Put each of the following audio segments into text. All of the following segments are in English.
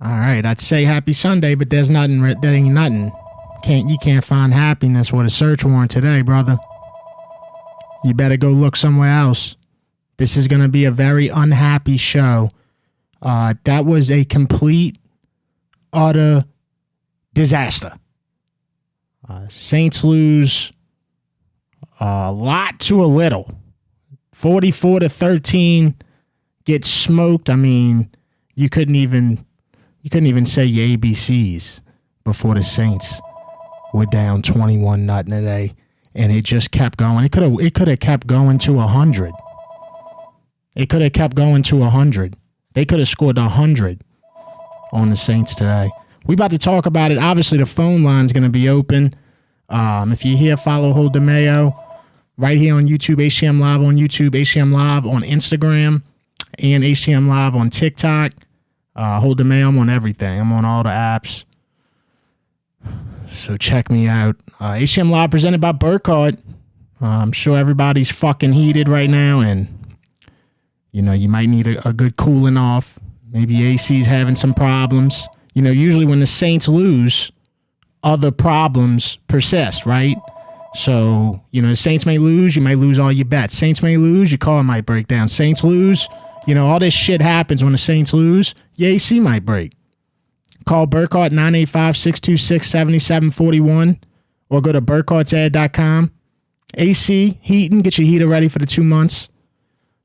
All right, I'd say happy Sunday, but there ain't nothing. You can't find happiness with a search warrant today, brother. You better go look somewhere else. This is going to be a very unhappy show. That was a complete, utter disaster. Saints lose a lot to a little. 44-13, get smoked. I mean, you couldn't even say your ABCs before the Saints were down 21-0 today, and it just kept going. It could have kept going to 100. It could have kept going to 100. They could have scored 100 on the Saints today. We about to talk about it. Obviously, the phone line's going to be open. If you're here, follow Hold the Mayo right here on YouTube, HTM Live on YouTube, HTM Live on Instagram, and HTM Live on TikTok. Hold the Mayo, I'm on everything. I'm on all the apps. So check me out. HTM Live presented by Burkhardt. I'm sure everybody's fucking heated right now, and you might need a good cooling off. Maybe AC's having some problems. Usually when the Saints lose, other problems persist, right? So, the Saints may lose, you might lose all your bets. Saints may lose, your car might break down. Saints lose, all this shit happens when the Saints lose, your AC might break. Call Burkhardt 985-626-7741 or go to burkhartsair.com. AC Heating, get your heater ready for the 2 months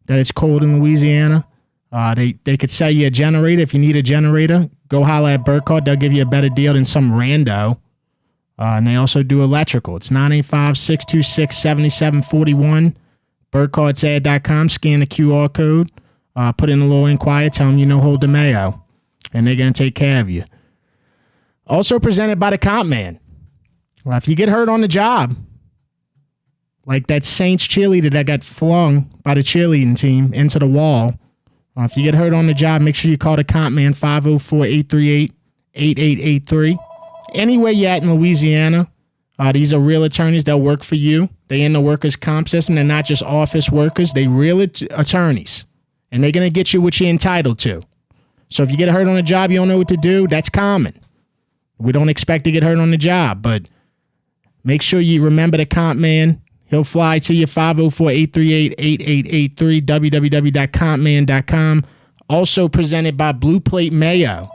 that it's cold in Louisiana. They could sell you a generator. If you need a generator, go holler at Burkhardt. They'll give you a better deal than some rando. And they also do electrical. It's 985-626-7741. burkhartsair.com. Scan the QR code. Put in a little inquiry. Tell them Hold the Mayo. And they're going to take care of you. Also presented by the Compman. Well, if you get hurt on the job, like that Saints cheerleader that got flung by the cheerleading team into the wall, if you get hurt on the job, make sure you call the Compman 504-838-8883. Anywhere you're at in Louisiana, these are real attorneys that work for you. They're in the workers' comp system. They're not just office workers. They're real attorneys. And they're going to get you what you're entitled to. So if you get hurt on the job, you don't know what to do, that's common. We don't expect to get hurt on the job, but make sure you remember the Compman. He'll fly to you, 504-838-8883, www.compman.com. Also presented by Plate Mayo,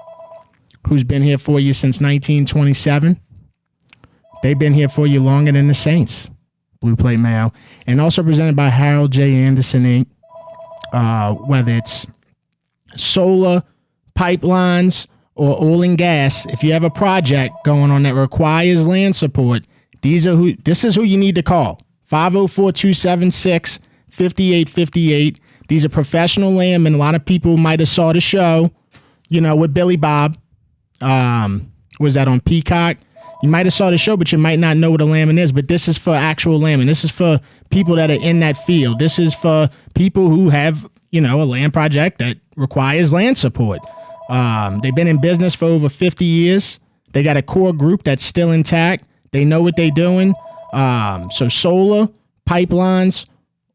who's been here for you since 1927. They've been here for you longer than the Saints, Plate Mayo. And also presented by Harold J. Anderson, Inc., whether it's solar, pipelines, or oil and gas. If you have a project going on that requires land support, this is who you need to call. 504-276-5858. These are professional landmen. A lot of people might have saw the show, with Billy Bob. Was that on Peacock? You might have saw the show, but you might not know what a landman is. But this is for actual landmen. This is for people that are in that field. This is for people who have, a land project that requires land support. They've been in business for over 50 years. They got a core group that's still intact. They know what they're doing. So solar, pipelines,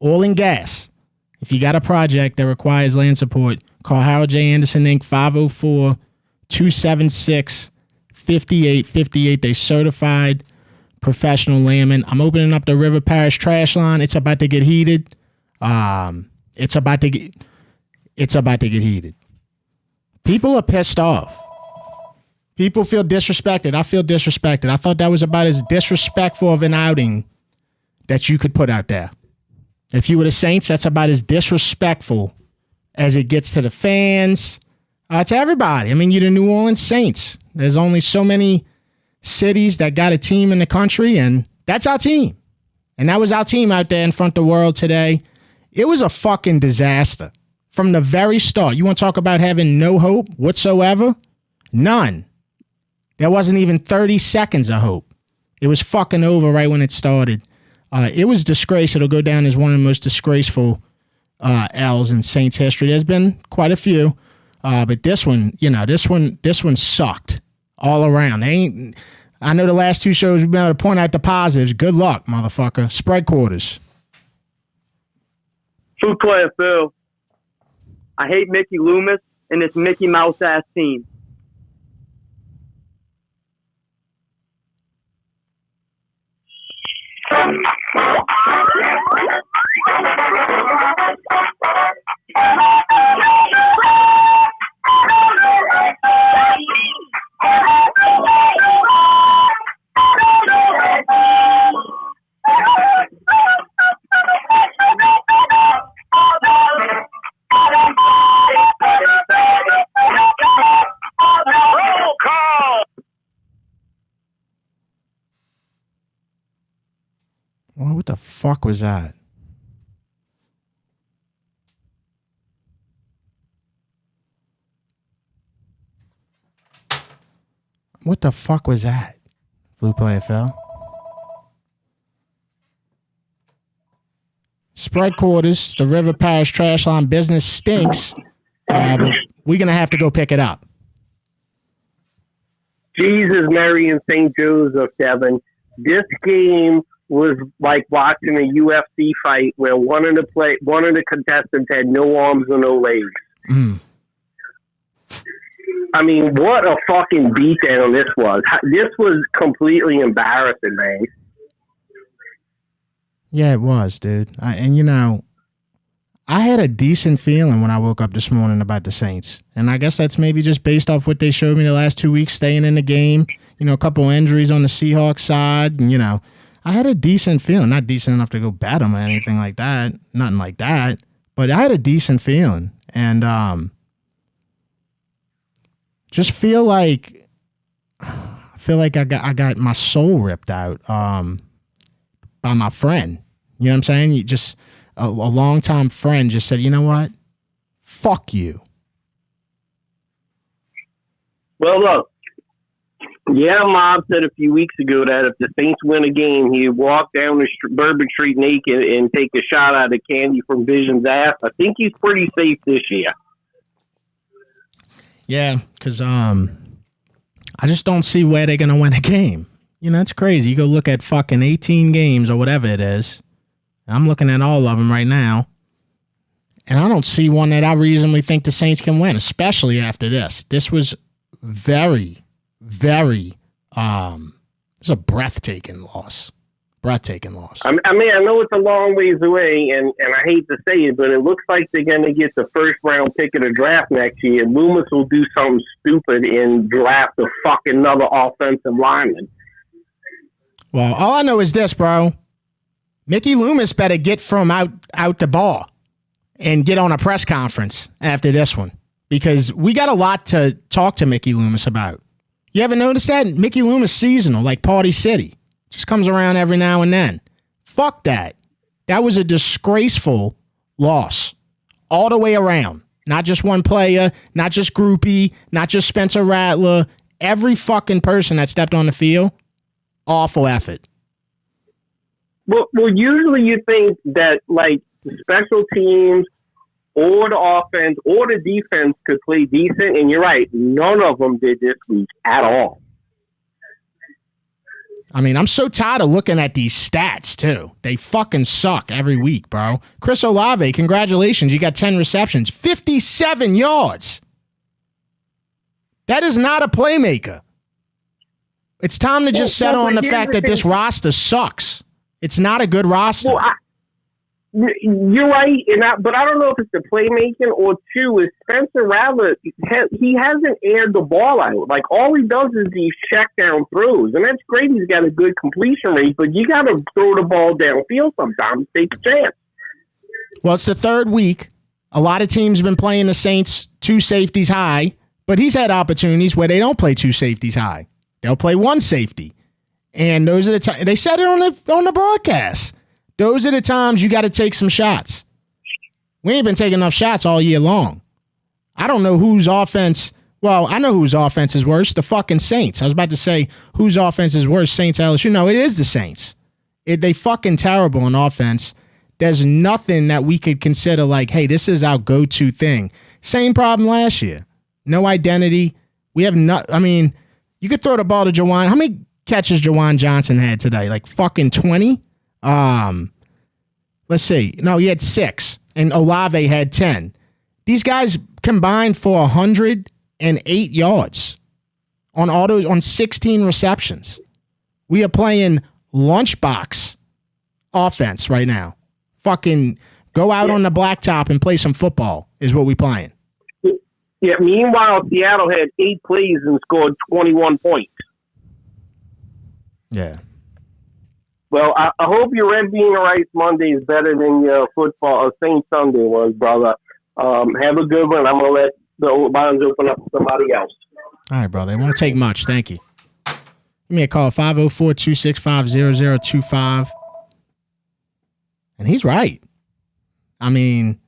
oil and gas. If you got a project that requires land support, call Harold J. Anderson, Inc., 504-276-5858. They certified professional landmen. I'm opening up the River Parish trash line. It's about to get heated. It's about to get heated. People are pissed off. People feel disrespected. I feel disrespected. I thought that was about as disrespectful of an outing that you could put out there. If you were the Saints, that's about as disrespectful as it gets to the fans, to everybody. I mean, you're the New Orleans Saints. There's only so many cities that got a team in the country, and that's our team. And that was our team out there in front of the world today. It was a fucking disaster from the very start. You want to talk about having no hope whatsoever? None. There wasn't even 30 seconds of hope. It was fucking over right when it started. It was disgrace. It'll go down as one of the most disgraceful L's in Saints history. There's been quite a few, but this one sucked all around. I know the last two shows we've been able to point out the positives. Good luck, motherfucker. Spread quarters. Food player Phil. I hate Mickey Loomis and this Mickey Mouse ass team. What the fuck was that? What the fuck was that? Blue player fell. Spread quarters. The River Parish trash line business stinks. But we're going to have to go pick it up. Jesus, Mary, and St. Joseph, Devin. This game was like watching a UFC fight where one of the contestants had no arms and no legs. Mm. I mean, what a fucking beatdown this was. This was completely embarrassing, man. Yeah, it was, dude. I had a decent feeling when I woke up this morning about the Saints. And I guess that's maybe just based off what they showed me the last 2 weeks staying in the game. A couple injuries on the Seahawks side. And, I had a decent feeling. Not decent enough to go bet them or anything like that. Nothing like that. But I had a decent feeling. And just feel like I got my soul ripped out by my friend. You know what I'm saying? You just a longtime friend just said, you know what? Fuck you. Well, look. Yeah, Mob said a few weeks ago that if the Saints win a game, he'd walk down the Bourbon Street naked and take a shot out of candy from Vision's ass. I think he's pretty safe this year. Yeah, because I just don't see where they're going to win a game. It's crazy. You go look at fucking 18 games or whatever it is. I'm looking at all of them right now. And I don't see one that I reasonably think the Saints can win, especially after this. This was very, very, it's a breathtaking loss. Breathtaking loss. I mean, I know it's a long ways away, and I hate to say it, but it looks like they're going to get the first round pick of the draft next year. Loomis will do something stupid and draft a fucking another offensive lineman. Well, all I know is this, bro. Mickey Loomis better get from out the ball and get on a press conference after this one, because we got a lot to talk to Mickey Loomis about. You ever notice that? Mickey Loomis seasonal, like Party City. Just comes around every now and then. Fuck that. That was a disgraceful loss all the way around. Not just one player, not just Groupie, not just Spencer Rattler. Every fucking person that stepped on the field, awful effort. Well, usually you think that, like, the special teams or the offense or the defense could play decent, and you're right, none of them did this week at all. I mean, I'm so tired of looking at these stats, too. They fucking suck every week, bro. Chris Olave, congratulations. You got 10 receptions. 57 yards. That is not a playmaker. It's time to just settle on the fact that this roster sucks. It's not a good roster. Well, you're right, but I don't know if it's the playmaking or two. Is Spencer Rattler? He hasn't aired the ball out. Like, all he does is these check down throws, and that's great. He's got a good completion rate, but you got to throw the ball downfield sometimes. Take a chance. Well, it's the third week. A lot of teams have been playing the Saints two safeties high, but he's had opportunities where they don't play two safeties high. They'll play one safety, and those are the times they said it on the broadcast. Those are the times you got to take some shots. We ain't been taking enough shots all year long. I don't know whose offense. Well, I know whose offense is worse. The fucking Saints. I was about to say whose offense is worse. Saints, LSU. No, it is the Saints. They fucking terrible on offense. There's nothing that we could consider like, hey, this is our go-to thing. Same problem last year. No identity. We have not. I mean, you could throw the ball to Jawan. How many catches Jawan Johnson had today? Like fucking 20? Let's see. No, he had 6, and Olave had 10. These guys combined for 108 yards on 16 receptions. We are playing lunchbox offense right now. Fucking go out on the blacktop and play some football is what we playing. Yeah, meanwhile, Seattle had 8 plays and scored 21 points. Yeah. Well, I hope your Red Bean Rice Monday is better than your football or Saint Sunday was, brother. Have a good one. I'm going to let the bonds open up to somebody else. All right, brother. It won't take much. Thank you. Give me a call, 504-265-0025. And he's right. I mean,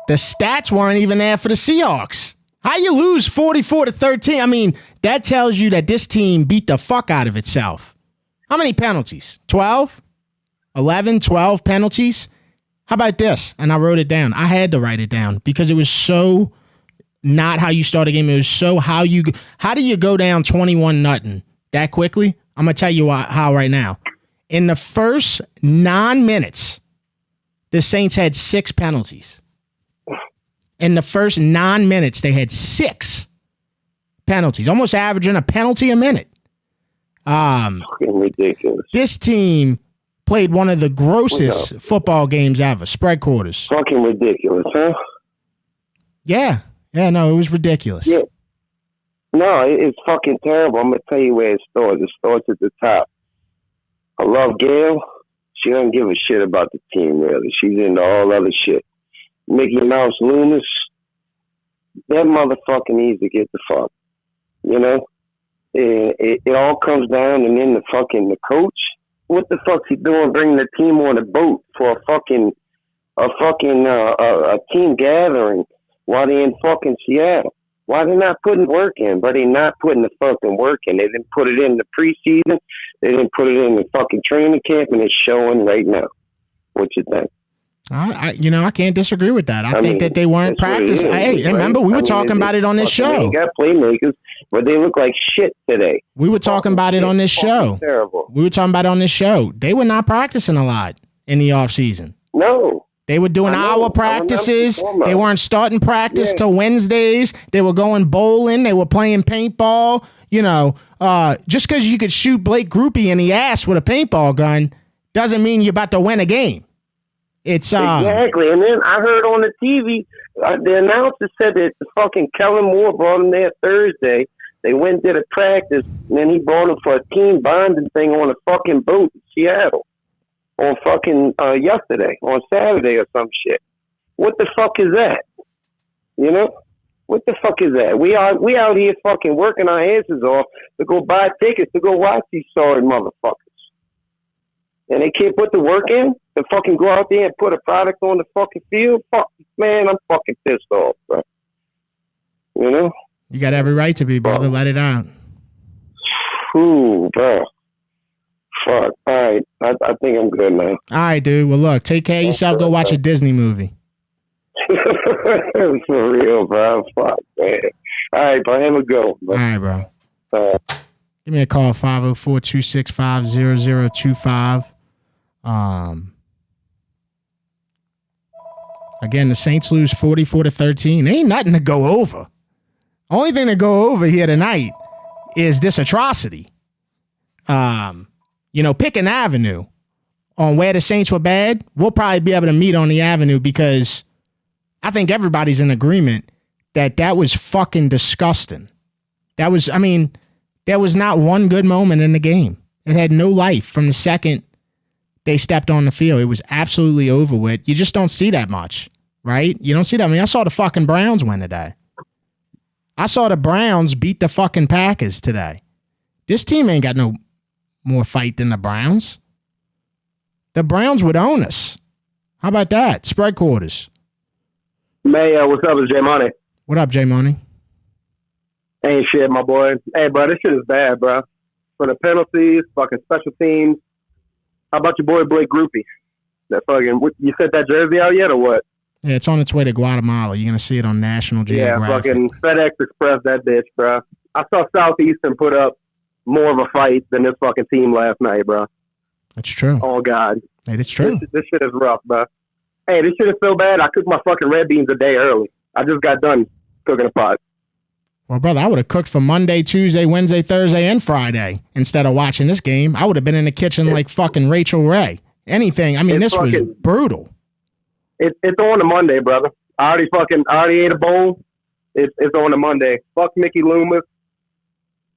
the stats weren't even there for the Seahawks. How you lose 44-13? I mean, that tells you that this team beat the fuck out of itself. How many penalties? 12? 11, 12 penalties? How about this? And I wrote it down. I had to write it down because it was so not how you start a game. It was so how do you go down 21-0 that quickly? I'm going to tell you how right now. In the first 9 minutes, the Saints had 6 penalties. In the first 9 minutes, they had 6 penalties, almost averaging a penalty a minute. Ridiculous. This team played one of the grossest football games ever. Spread quarters. Fucking ridiculous, huh? Yeah. Yeah, no, it was ridiculous. Yeah. No, it's fucking terrible. I'm going to tell you where it starts. It starts at the top. I love Gail. She doesn't give a shit about the team, really. She's into all other shit. Mickey Mouse Loomis, that motherfucker needs to get the fuck. You know? It all comes down, and then the coach. What the fuck's he doing bringing the team on a boat for a team gathering while they in fucking Seattle? Why they not putting work in? But they not putting the fucking work in. They didn't put it in the preseason. They didn't put it in the fucking training camp, and it's showing right now. What you think? I can't disagree with that. I think that they weren't practicing. Hey, remember, we were talking about it on this show. They got playmakers, but they look like shit today. We were talking about it on this show. Terrible. We were talking about it on this show. They were not practicing a lot in the offseason. No. They were doing hour practices. They weren't starting practice till Wednesdays. They were going bowling. They were playing paintball. Just because you could shoot Blake Groupie in the ass with a paintball gun doesn't mean you're about to win a game. It's exactly. And then I heard on the TV, the announcer said that the fucking Kellen Moore brought him there Thursday. They went and did a practice, and then he brought him for a team bonding thing on a fucking boat in Seattle on fucking yesterday, on Saturday or some shit. What the fuck is that? You know? What the fuck is that? We out here fucking working our asses off to go buy tickets to go watch these sorry motherfuckers. And they can't put the work in to fucking go out there and put a product on the fucking field. Fuck, man, I'm fucking pissed off, bro. You know? You got every right to be, brother. Let it out. Ooh, bro. Fuck. All right. I think I'm good now. All right, dude. Well, look, take care of yourself. Go watch a Disney movie. For real, bro. Fuck, man. All right, bro. Have a go. All right, bro. Give me a call, 504-265-0025. Again, the Saints lose 44-13. Ain't nothing to go over. Only thing to go over here tonight is this atrocity. Pick an avenue on where the Saints were bad. We'll probably be able to meet on the avenue because I think everybody's in agreement that was fucking disgusting. There was not one good moment in the game. It had no life from the second they stepped on the field. It was absolutely over with. You just don't see that much, right? You don't see that. I mean, I saw the fucking Browns win today. I saw the Browns beat the fucking Packers today. This team ain't got no more fight than the Browns. The Browns would own us. How about that? Spread quarters. Mayo, what's up? It's J Money. What up, J Money? Ain't shit, my boy. Hey, bro, this shit is bad, bro. For the penalties, fucking special teams. How about your boy Blake Groupie? That fucking, you sent that jersey out yet or what? Yeah, it's on its way to Guatemala. You're gonna see it on National Geographic. Yeah, fucking FedEx Express that bitch, bro. I saw Southeastern put up more of a fight than this fucking team last night, bro. That's true. Oh God, hey, that's true. This shit is rough, bro. Hey, this shit is so bad. I cooked my fucking red beans a day early. I just got done cooking a pot. Well, brother, I would have cooked for Monday, Tuesday, Wednesday, Thursday, and Friday instead of watching this game. I would have been in the kitchen like fucking Rachel Ray anything. I mean, this was brutal. It's on a Monday, brother. I already ate a bowl. It's on a Monday. Fuck Mickey Loomis.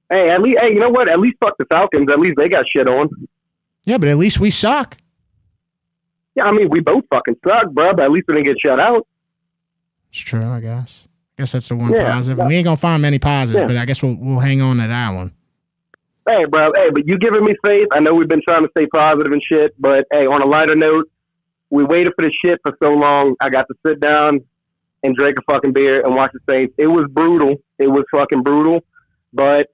Hey, you know what? At least fuck the Falcons. At least they got shit on. Yeah, but at least we suck. Yeah, I mean, we both fucking suck, bro, but at least we didn't get shut out. It's true, I guess. I guess that's the one positive. Yeah. We ain't going to find many positives, but I guess we'll hang on to that one. Hey, bro, but you giving me faith. I know we've been trying to stay positive and shit, but, hey, on a lighter note, we waited for the shit for so long. I got to sit down and drink a fucking beer and watch the Saints. It was brutal. It was fucking brutal. But,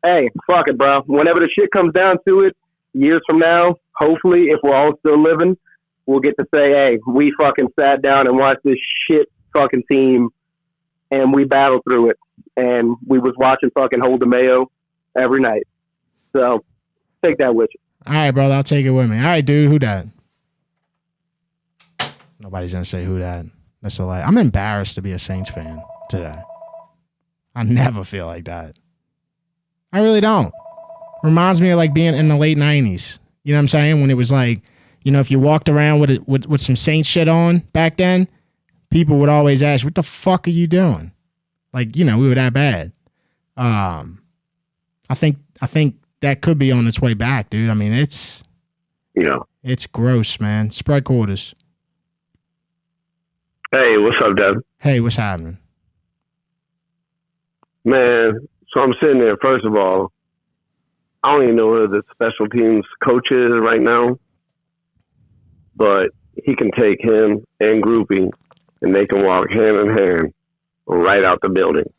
hey, fuck it, bro. Whenever the shit comes down to it, years from now, hopefully, if we're all still living, we'll get to say, hey, we fucking sat down and watched this shit fucking team and we battled through it. And we was watching fucking Hold the Mayo every night. So, take that with you. All right, brother. I'll take it with me. All right, dude. Who dat? Nobody's going to say who dat. That's a lie. I'm embarrassed to be a Saints fan today. I never feel like that. I really don't. Reminds me of like being in the late 90s. You know what I'm saying? When it was like, you know, if you walked around with some Saints shit on back then, people would always ask, what the fuck are you doing? Like, you know, we were that bad. I think that could be on its way back, dude. I mean, it's gross, man. Spread quarters. Hey, what's up, Dad? Hey, what's happening? Man, so I'm sitting there. First of all, I don't even know who the special teams coach is right now, but he can take him and Groupie, and they can walk hand in hand right out the building.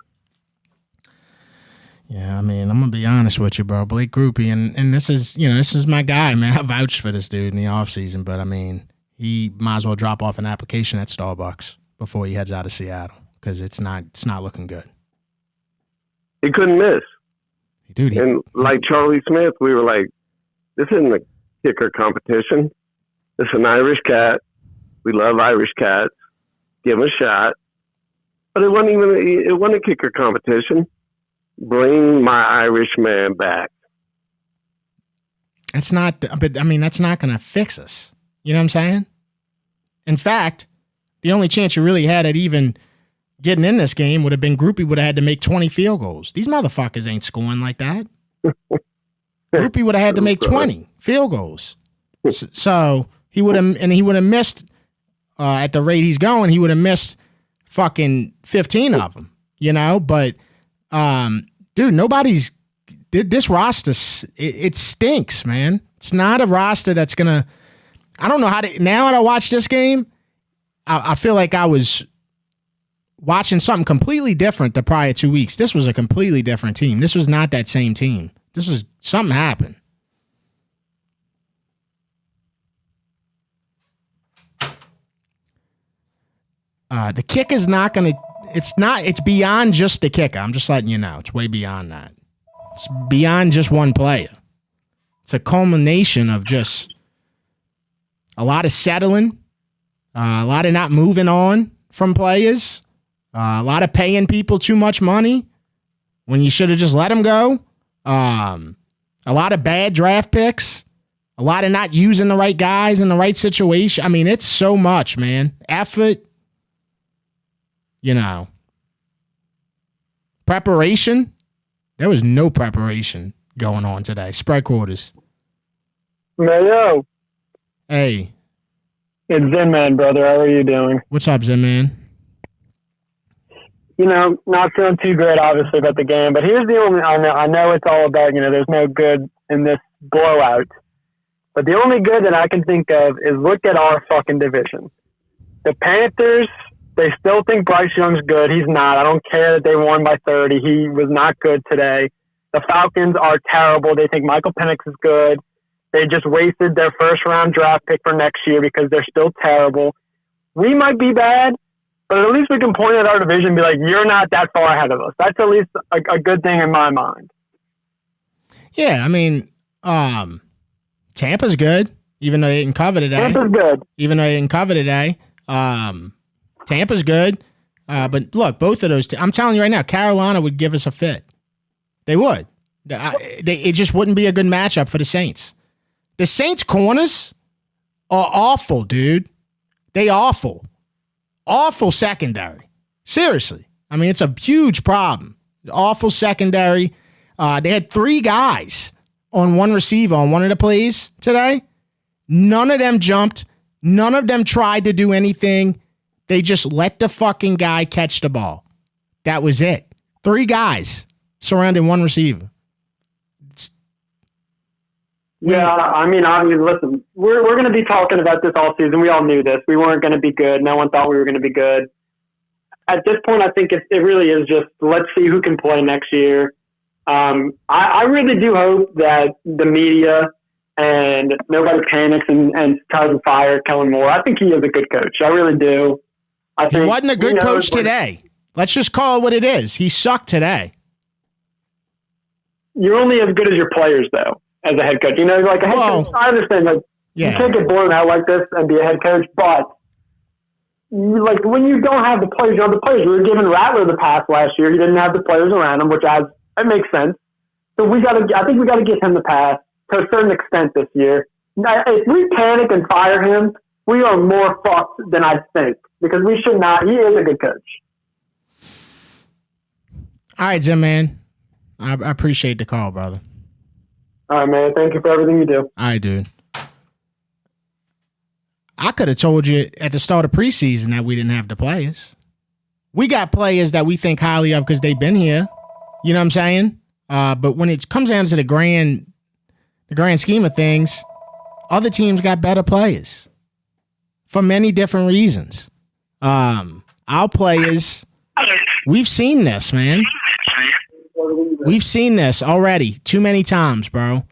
Yeah, I mean, I'm gonna be honest with you, bro. Blake Groupie, and this is my guy, man. I vouched for this dude in the offseason, but I mean, he might as well drop off an application at Starbucks before he heads out of Seattle because it's not looking good. He couldn't miss. Dude, and like Charlie Smith, we were like, this isn't a kicker competition. It's an Irish cat. We love Irish cats. Give him a shot. But it wasn't a kicker competition. Bring my Irish man back. It's not, but I mean, that's not going to fix us. You know what I'm saying? In fact, the only chance you really had at even getting in this game would have been Groupie would have had to make 20 field goals. These motherfuckers ain't scoring like that. Groupie would have had to make 20 field goals. So he would have missed, at the rate he's going, he would have missed fucking 15 of them, you know? But, dude, this roster, it stinks, man. It's not a roster that's going to, I don't know how to, now that I watch this game, I feel like I was watching something completely different the prior 2 weeks. This was a completely different team. This was not that same team. This was, something happened. The kick is not going to, it's beyond just the kicker. I'm just letting you know. It's way beyond that. It's beyond just one player. It's a culmination of just a lot of settling, a lot of not moving on from players, a lot of paying people too much money when you should have just let them go, a lot of bad draft picks, a lot of not using the right guys in the right situation. I mean, it's so much, man. Effort, you know, preparation. There was no preparation going on today. Spread quarters. Mayo. Hey. It's Zen Man, brother. How are you doing? What's up, Zen Man? You know, not feeling too great, obviously, about the game. But here's the only, I know it's all about, you know, there's no good in this blowout. But the only good that I can think of is look at our fucking division. The Panthers, they still think Bryce Young's good. He's not. I don't care that they won by 30. He was not good today. The Falcons are terrible. They think Michael Penix is good. They just wasted their first-round draft pick for next year because they're still terrible. We might be bad, but at least we can point at our division and be like, you're not that far ahead of us. That's at least a good thing in my mind. Yeah, I mean, Tampa's good, even though they didn't cover today. Tampa's good. Even though they didn't cover today. Tampa's good. But look, both of those, I'm telling you right now, Carolina would give us a fit. They would. It just wouldn't be a good matchup for the Saints. The Saints' corners are awful, dude. They awful. Awful secondary. Seriously. I mean, it's a huge problem. Awful secondary. They had 3 guys on one receiver on one of the plays today. None of them jumped. None of them tried to do anything. They just let the fucking guy catch the ball. That was it. 3 guys surrounding one receiver. Yeah, I mean, obviously, listen, we're going to be talking about this all season. We all knew this. We weren't going to be good. No one thought we were going to be good. At this point, I think it really is just let's see who can play next year. I really do hope that the media and nobody panics and tries to fire Kellen Moore. I think he is a good coach. I really do. He wasn't a good coach today. Let's just call it what it is. He sucked today. You're only as good as your players, though, as a head coach. You know, like a head coach, I understand, like, you can't get blown out like this and be a head coach, but like when you don't have the players, you have the players. We were giving Rattler the pass last year. He didn't have the players around him, it makes sense. So I think we got to give him the pass to a certain extent this year. Now, if we panic and fire him, we are more fucked than I think because we should not. He is a good coach. All right, Zim, man. I appreciate the call, brother. All right, man. Thank you for everything you do. All right, dude. I could have told you at the start of preseason that we didn't have the players. We got players that we think highly of because they've been here. You know what I'm saying? But when it comes down to the grand scheme of things, other teams got better players for many different reasons. Our players, we've seen this, man. We've seen this already too many times, bro.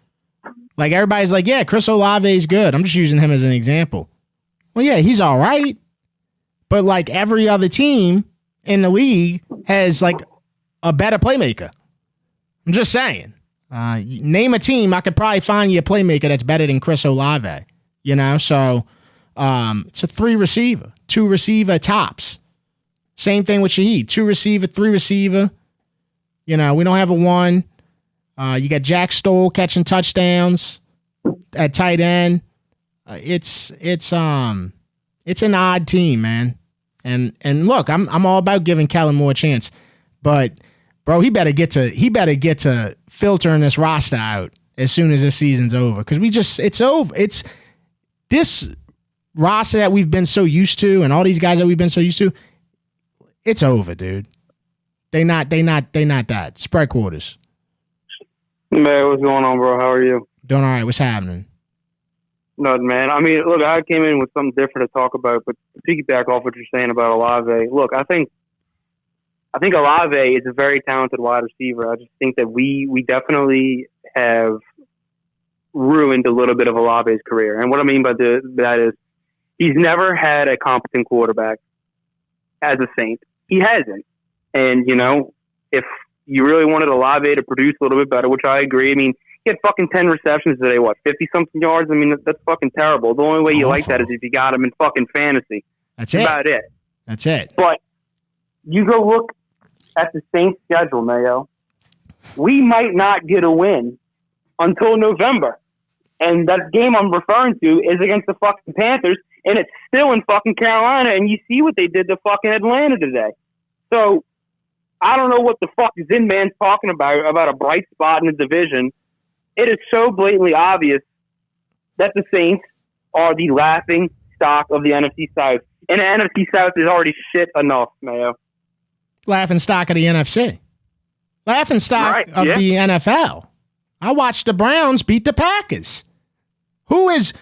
Like, everybody's like, yeah, Chris Olave is good. I'm just using him as an example. Well, yeah, he's all right. But, like, every other team in the league has, like, a better playmaker. I'm just saying. Name a team, I could probably find you a playmaker that's better than Chris Olave. You know? So, it's a 3 receiver, 2 receiver tops. Same thing with Shaheed. 2 receiver, 3 receiver. You know, we don't have a 1. You got Jack Stoll catching touchdowns at tight end. It's an odd team, man. And look, I'm all about giving Kellen Moore a chance, but bro, he better get to filtering this roster out as soon as this season's over, because it's over. It's this roster that we've been so used to, and all these guys that we've been so used to. It's over, dude. They not that. Spread quarters. Man, what's going on, bro? How are you? Doing all right. What's happening? Nothing, man. I mean, look, I came in with something different to talk about, but to piggyback off what you're saying about Olave, look, I think Olave is a very talented wide receiver. I just think that we definitely have ruined a little bit of Olave's career. And what I mean by that is he's never had a competent quarterback as a Saint. He hasn't. And, you know, if you really wanted Olave to produce a little bit better, which I agree. I mean, he had fucking 10 receptions today, 50-something yards? I mean, that's fucking terrible. The only way you like that is if you got him in fucking fantasy. That's it. About it. That's it. But you go look at the Saints' schedule, Mayo. We might not get a win until November. And that game I'm referring to is against the fucking Panthers, and it's still in fucking Carolina, and you see what they did to fucking Atlanta today. So, I don't know what the fuck Zin Man's talking about a bright spot in the division. It is so blatantly obvious that the Saints are the laughing stock of the NFC South. And the NFC South is already shit enough, Mayo. Laughing stock of the NFC. Laughing stock of the NFL. I watched the Browns beat the Packers. Who has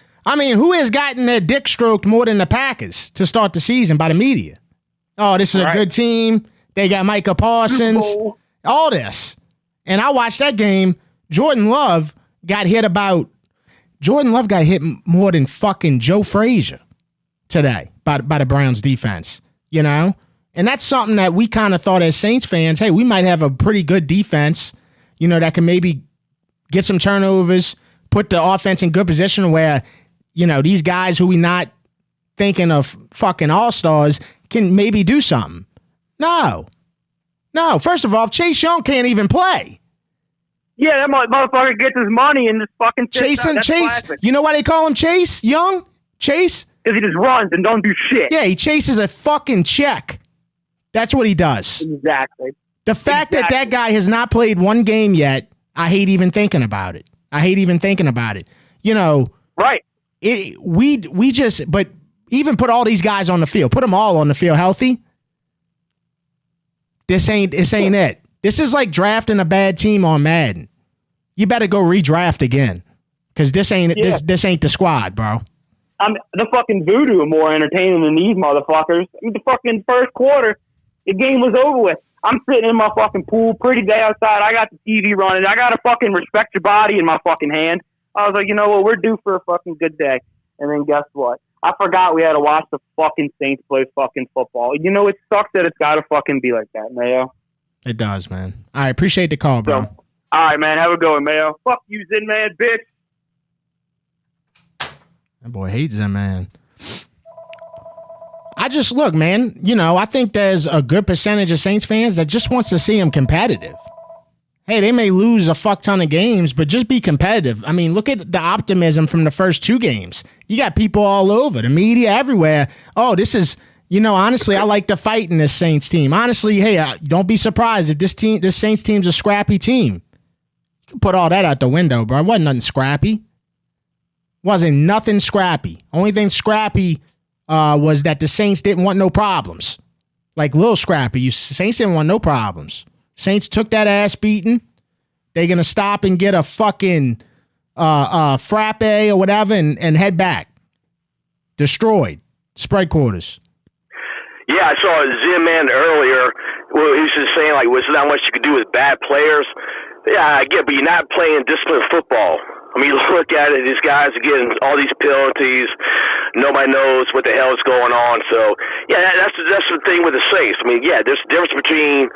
gotten their dick stroked more than the Packers to start the season by the media? Oh, this is a good team. They got Micah Parsons. All this. And I watched that game. Jordan Love got hit more than fucking Joe Frazier today by the Browns defense, you know? And that's something that we kind of thought as Saints fans, hey, we might have a pretty good defense, you know, that can maybe get some turnovers, put the offense in good position where, you know, these guys who we not thinking of fucking all-stars can maybe do something. No. First of all, Chase Young can't even play. Yeah, that motherfucker gets his money in this fucking Chase, you know why they call him Chase Young? Chase? Because he just runs and don't do shit. Yeah, he chases a fucking check. That's what he does. Exactly. The fact that guy has not played one game yet, I hate even thinking about it. You know, right. But even put all these guys on the field, put them all on the field healthy. This ain't it. This is like drafting a bad team on Madden. You better go redraft again, because this ain't the squad, bro. The fucking voodoo are more entertaining than these motherfuckers. I mean, the fucking first quarter, the game was over with. I'm sitting in my fucking pool, pretty day outside. I got the TV running. I got to fucking respect your body in my fucking hand. I was like, you know what? We're due for a fucking good day. And then guess what? I forgot we had to watch the fucking Saints play fucking football. You know, it sucks that it's got to fucking be like that, Mayo. It does, man. All right, appreciate the call, bro. So, all right, man. Have a good one, Mayo. Fuck you, Zin Man, bitch. That boy hates him, man. I just look, man, you know, I think there's a good percentage of Saints fans that just wants to see him competitive. Hey, they may lose a fuck ton of games, but just be competitive. I mean, look at the optimism from the first two games. You got people all over, the media everywhere. Oh, this is, you know, honestly, I like the fight in this Saints team. Honestly, hey, don't be surprised if this Saints team's a scrappy team. You can put all that out the window, bro. It wasn't nothing scrappy. Wasn't nothing scrappy. Only thing scrappy was that the Saints didn't want no problems. Like Lil Scrappy, Saints didn't want no problems. Saints took that ass beating. They're going to stop and get a fucking frappe or whatever and head back. Destroyed. Spread quarters. Yeah, I saw Zim Man earlier. Well, he was just saying, like, there's not much you could do with bad players. Yeah, I get, but you're not playing disciplined football. I mean, look at it. These guys are getting all these penalties. Nobody knows what the hell is going on. So, yeah, that's the thing with the Saints. I mean, yeah, there's a difference between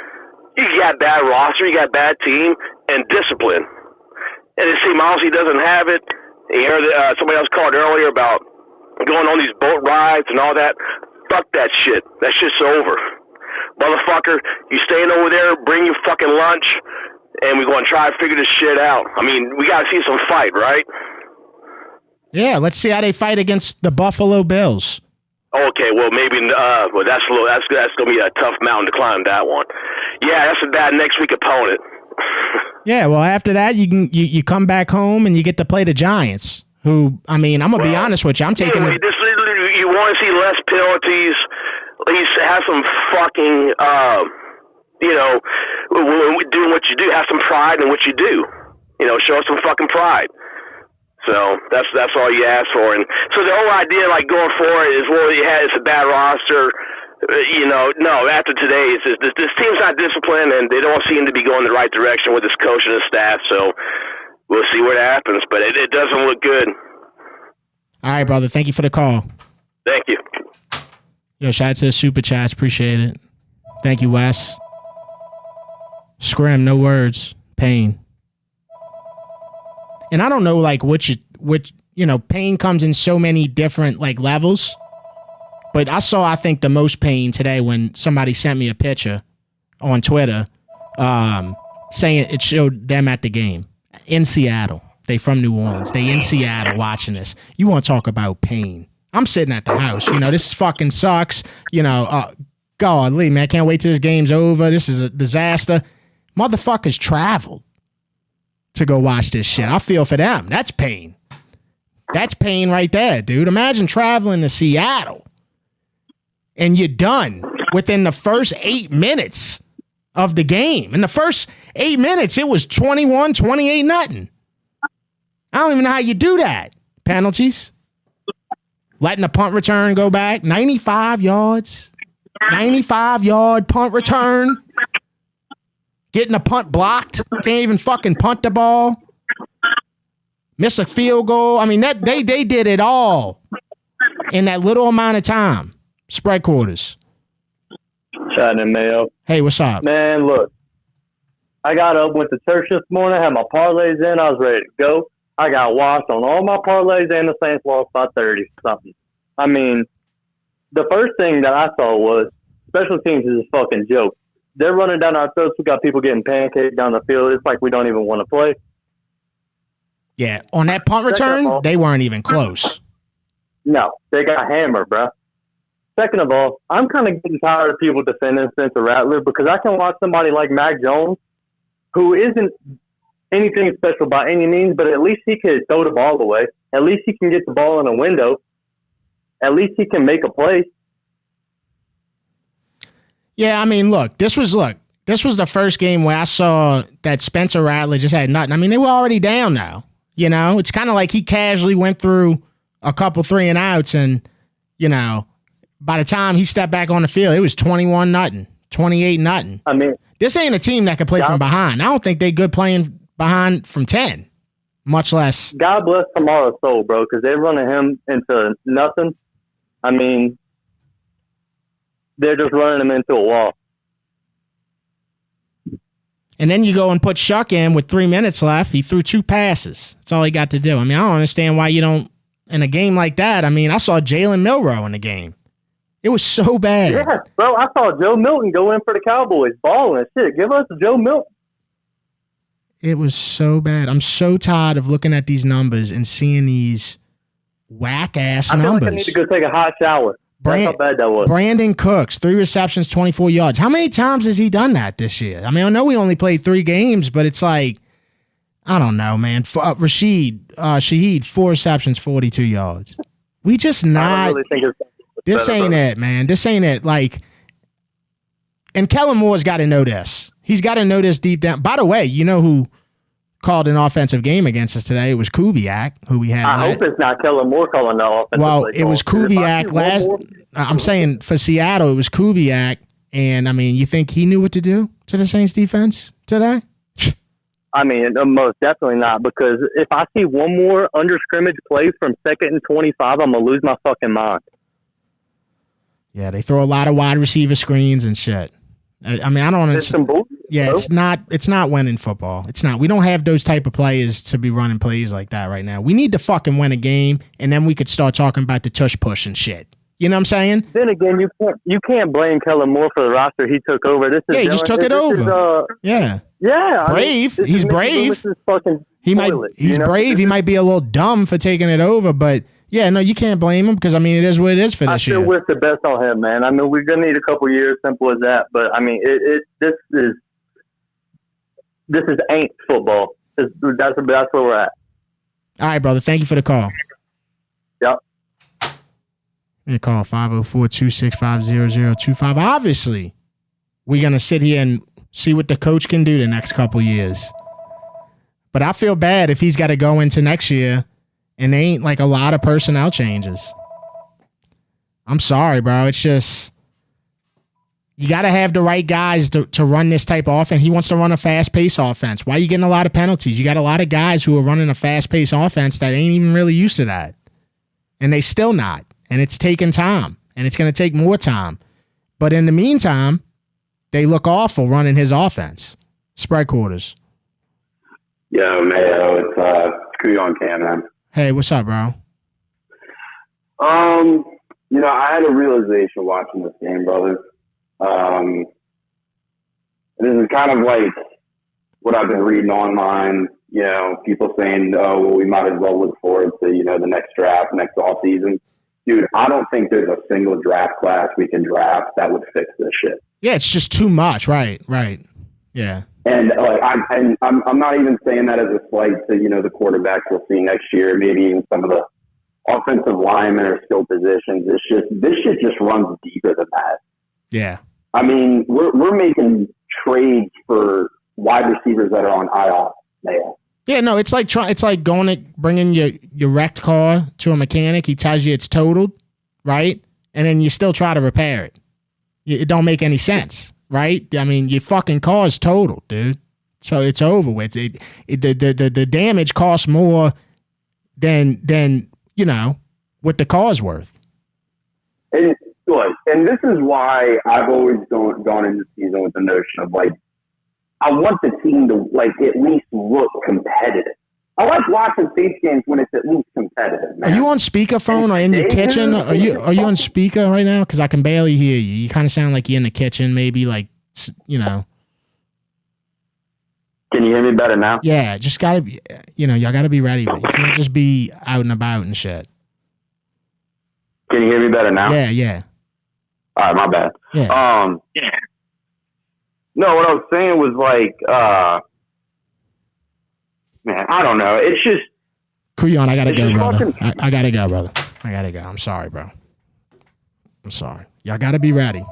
you got bad roster, you got bad team, and discipline. And this team obviously doesn't have it. You heard somebody else called earlier about going on these boat rides and all that. Fuck that shit. That shit's over. Motherfucker, you staying over there, bring your fucking lunch, and we're going to try to figure this shit out. I mean, we got to see some fight, right? Yeah, let's see how they fight against the Buffalo Bills. Okay, well, maybe that's going to be a tough mountain to climb, that one. Yeah, that's a bad next week opponent. Yeah, well, after that, you come back home and you get to play the Giants, who, I mean, I'm going to be honest with you. I'm taking anyway, you want to see less penalties, at least have some fucking, you know, doing what you do, have some pride in what you do. You know, show some fucking pride. So that's all you ask for. And so the whole idea, like, going forward is, well, it's a bad roster. You know, no, after today, it's just, this team's not disciplined, and they don't seem to be going the right direction with this coach and his staff. So we'll see what happens, but it doesn't look good. All right, brother. Thank you for the call. Thank you. Yo, shout out to the super chats. Appreciate it. Thank you, Wes. Scrim, no words. Pain. And I don't know, like, which pain comes in so many different, like, levels. But I think, the most pain today when somebody sent me a picture on Twitter saying it showed them at the game in Seattle. They from New Orleans. They in Seattle watching this. You want to talk about pain. I'm sitting at the house. You know, this fucking sucks. You know, golly, man, I can't wait till this game's over. This is a disaster. Motherfuckers traveled to go watch this shit. I feel for them. That's pain. That's pain right there, dude. Imagine traveling to Seattle and you're done within the first 8 minutes of the game. In the first 8 minutes, it was 21-28 nothing. I don't even know how you do that. Penalties. Letting a punt return go back. 95 yards. 95-yard punt return. Getting a punt blocked. Can't even fucking punt the ball. Miss a field goal. I mean, they did it all in that little amount of time. Spread quarters. Shining Mayo. Hey, what's up? Man, look. I got up, went to church this morning, had my parlays in. I was ready to go. I got washed on all my parlays, and the Saints lost by 30-something. I mean, the first thing that I saw was special teams is a fucking joke. They're running down our throats. We got people getting pancaked down the field. It's like we don't even want to play. Yeah, on that punt return, they weren't even close. No, they got hammered, bro. Second of all, I'm kind of getting tired of people defending Spencer Rattler because I can watch somebody like Mac Jones, who isn't anything special by any means, but at least he can throw the ball away. At least he can get the ball in a window. At least he can make a play. Yeah, I mean, this was the first game where I saw that Spencer Rattler just had nothing. I mean, they were already down now. You know, it's kind of like he casually went through a couple 3-and-outs, and you know, by the time he stepped back on the field, it was 21-0, 28-0. I mean, this ain't a team that can play from behind. I don't think they good playing behind from 10, much less. God bless tomorrow's soul, bro, because they're running him into nothing. I mean, they're just running him into a wall. And then you go and put Shuck in with 3 minutes left. He threw 2 passes. That's all he got to do. I mean, I don't understand why you don't, in a game like that. I mean, I saw Jalen Milroe in the game. It was so bad. Yeah, bro, I saw Joe Milton go in for the Cowboys, balling shit. Give us Joe Milton. It was so bad. I'm so tired of looking at these numbers and seeing these whack-ass numbers. I feel like I need to go take a hot shower. That's how bad that was. Brandon Cooks, 3 receptions, 24 yards. How many times has he done that this year? I mean, I know we only played 3 games, but it's like, I don't know, man. Shaheed, 4 receptions, 42 yards. We just not. I really think this ain't it, man. This ain't it. Like, and Kellen Moore's got to know this. He's got to know this deep down. By the way, you know who called an offensive game against us today? It was Kubiak, who we had. I hope it's not Kellen Moore calling the offensive. Well, it was Kubiak last. I'm saying for Seattle, it was Kubiak, and I mean, you think he knew what to do to the Saints defense today? I mean, most definitely not, because if I see one more under scrimmage play from 2nd and 25, I'm gonna lose my fucking mind. Yeah, they throw a lot of wide receiver screens and shit. I mean, I don't understand. Yeah, it's not winning football. It's not. We don't have those type of players to be running plays like that right now. We need to fucking win a game, and then we could start talking about the tush push and shit. You know what I'm saying? Then again, you can't blame Kellen Moore for the roster he took over. He just took it over. Yeah. Brave. He's brave. He's brave. He might be a little dumb for taking it over, but yeah, no, you can't blame him because I mean it is what it is for this year. I still wish the best on him, man. I mean we're gonna need a couple years, simple as that. But I mean this is ain't football. That's where we're at. All right, brother. Thank you for the call. Yep. You call 504-265-0025. Obviously, we're going to sit here and see what the coach can do the next couple years. But I feel bad if he's got to go into next year and there ain't like a lot of personnel changes. I'm sorry, bro. It's just, you got to have the right guys to run this type of offense. He wants to run a fast-paced offense. Why are you getting a lot of penalties? You got a lot of guys who are running a fast-paced offense that ain't even really used to that. And they still not. And it's taking time. And it's going to take more time. But in the meantime, they look awful running his offense. Spread quarters. Yo, Mayo, it's Cooey on Cam, man. Hey, what's up, bro? You know, I had a realization watching this game, brother. This is kind of like what I've been reading online. You know, people saying, "Oh, well, we might as well look forward to the next draft, next off season." Dude, I don't think there's a single draft class we can draft that would fix this shit. Yeah, it's just too much. Right. Yeah. And like, I'm not even saying that as a slight to the quarterbacks we'll see next year, maybe even some of the offensive linemen or skill positions. It's just this shit just runs deeper than that. Yeah. I mean, we're making trades for wide receivers that are on IR now. Yeah, no, it's like bringing your wrecked car to a mechanic. He tells you it's totaled, right? And then you still try to repair it. It don't make any sense, right? I mean, your fucking car's totaled, dude. So it's over with. The damage costs more than what the car's worth. And this is why I've always gone into the season with the notion of like, I want the team to like at least look competitive. I like watching Saints games when it's at least competitive, man. Are you on speakerphone or in your kitchen? Are you on speaker right now? Because I can barely hear you. You kind of sound like you're in the kitchen, maybe like, Can you hear me better now? Yeah, just gotta be, y'all gotta be ready. You can't just be out and about and shit. Can you hear me better now? Yeah. All right, my bad. Yeah. No, what I was saying was like, man, I don't know. It's just. Kuyon, I gotta go, brother. Fucking... I gotta go, brother. I gotta go. I'm sorry, bro. I'm sorry. Y'all gotta be ready. You know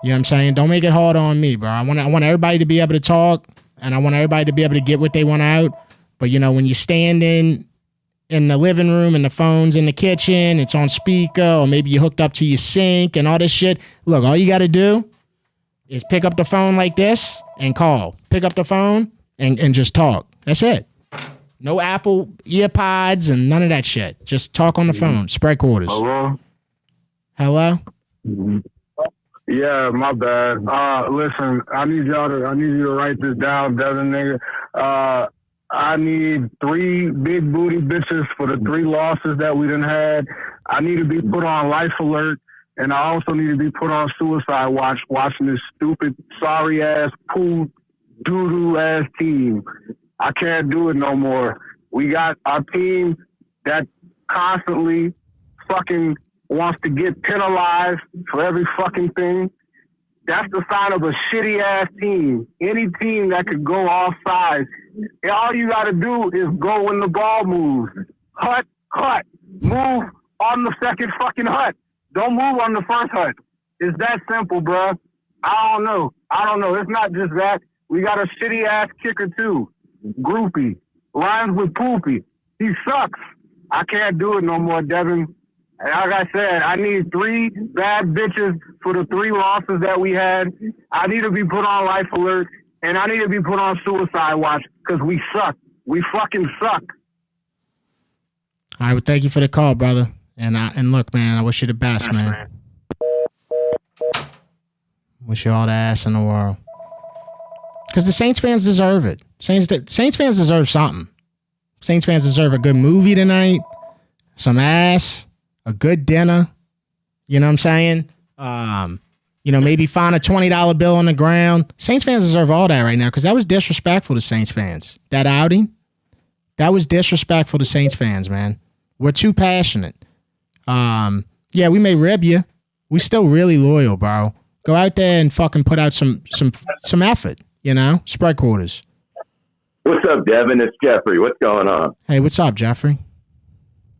what I'm saying? Don't make it hard on me, bro. I want everybody to be able to talk, and I want everybody to be able to get what they want out. But you know, when you stand in the living room and the phone's in the kitchen, it's on speaker, or maybe you hooked up to your sink and all this shit. Look, all you gotta do is pick up the phone like this and call. Pick up the phone and just talk. That's it. No Apple earpods and none of that shit. Just talk on the phone. Spread quarters. Hello? Yeah, my bad. Listen, I need you to write this down, Devin, nigga. I need 3 big booty bitches for the 3 losses that we done had. I need to be put on life alert, and I also need to be put on suicide watch watching this stupid, sorry ass, pool doo-doo ass team. I can't do it no more. We got our team that constantly fucking wants to get penalized for every fucking thing. That's the sign of a shitty ass team. Any team that could go offside, all you got to do is go when the ball moves. Hut, move on the second fucking hut. Don't move on the first hut. It's that simple, bruh. I don't know. It's not just that. We got a shitty ass kicker too. Groupie. Rhymes with poopy. He sucks. I can't do it no more, Devin. And like I said, I need 3 bad bitches for the 3 losses that we had. I need to be put on life alert, and I need to be put on suicide watch because we suck. We fucking suck. All right, well, thank you for the call, brother. And look, man, I wish you the best, man. Wish you all the ass in the world. Because the Saints fans deserve it. Saints fans deserve something. Saints fans deserve a good movie tonight, some ass, a good dinner. You know what I'm saying? Maybe find a $20 bill on the ground. Saints fans deserve all that right now because that was disrespectful to Saints fans. That outing, that was disrespectful to Saints fans, man. We're too passionate. Yeah, we may rib you. We still really loyal, bro. Go out there and fucking put out some effort, you know? Spread quarters. What's up, Devin? It's Jeffrey. What's going on? Hey, what's up, Jeffrey?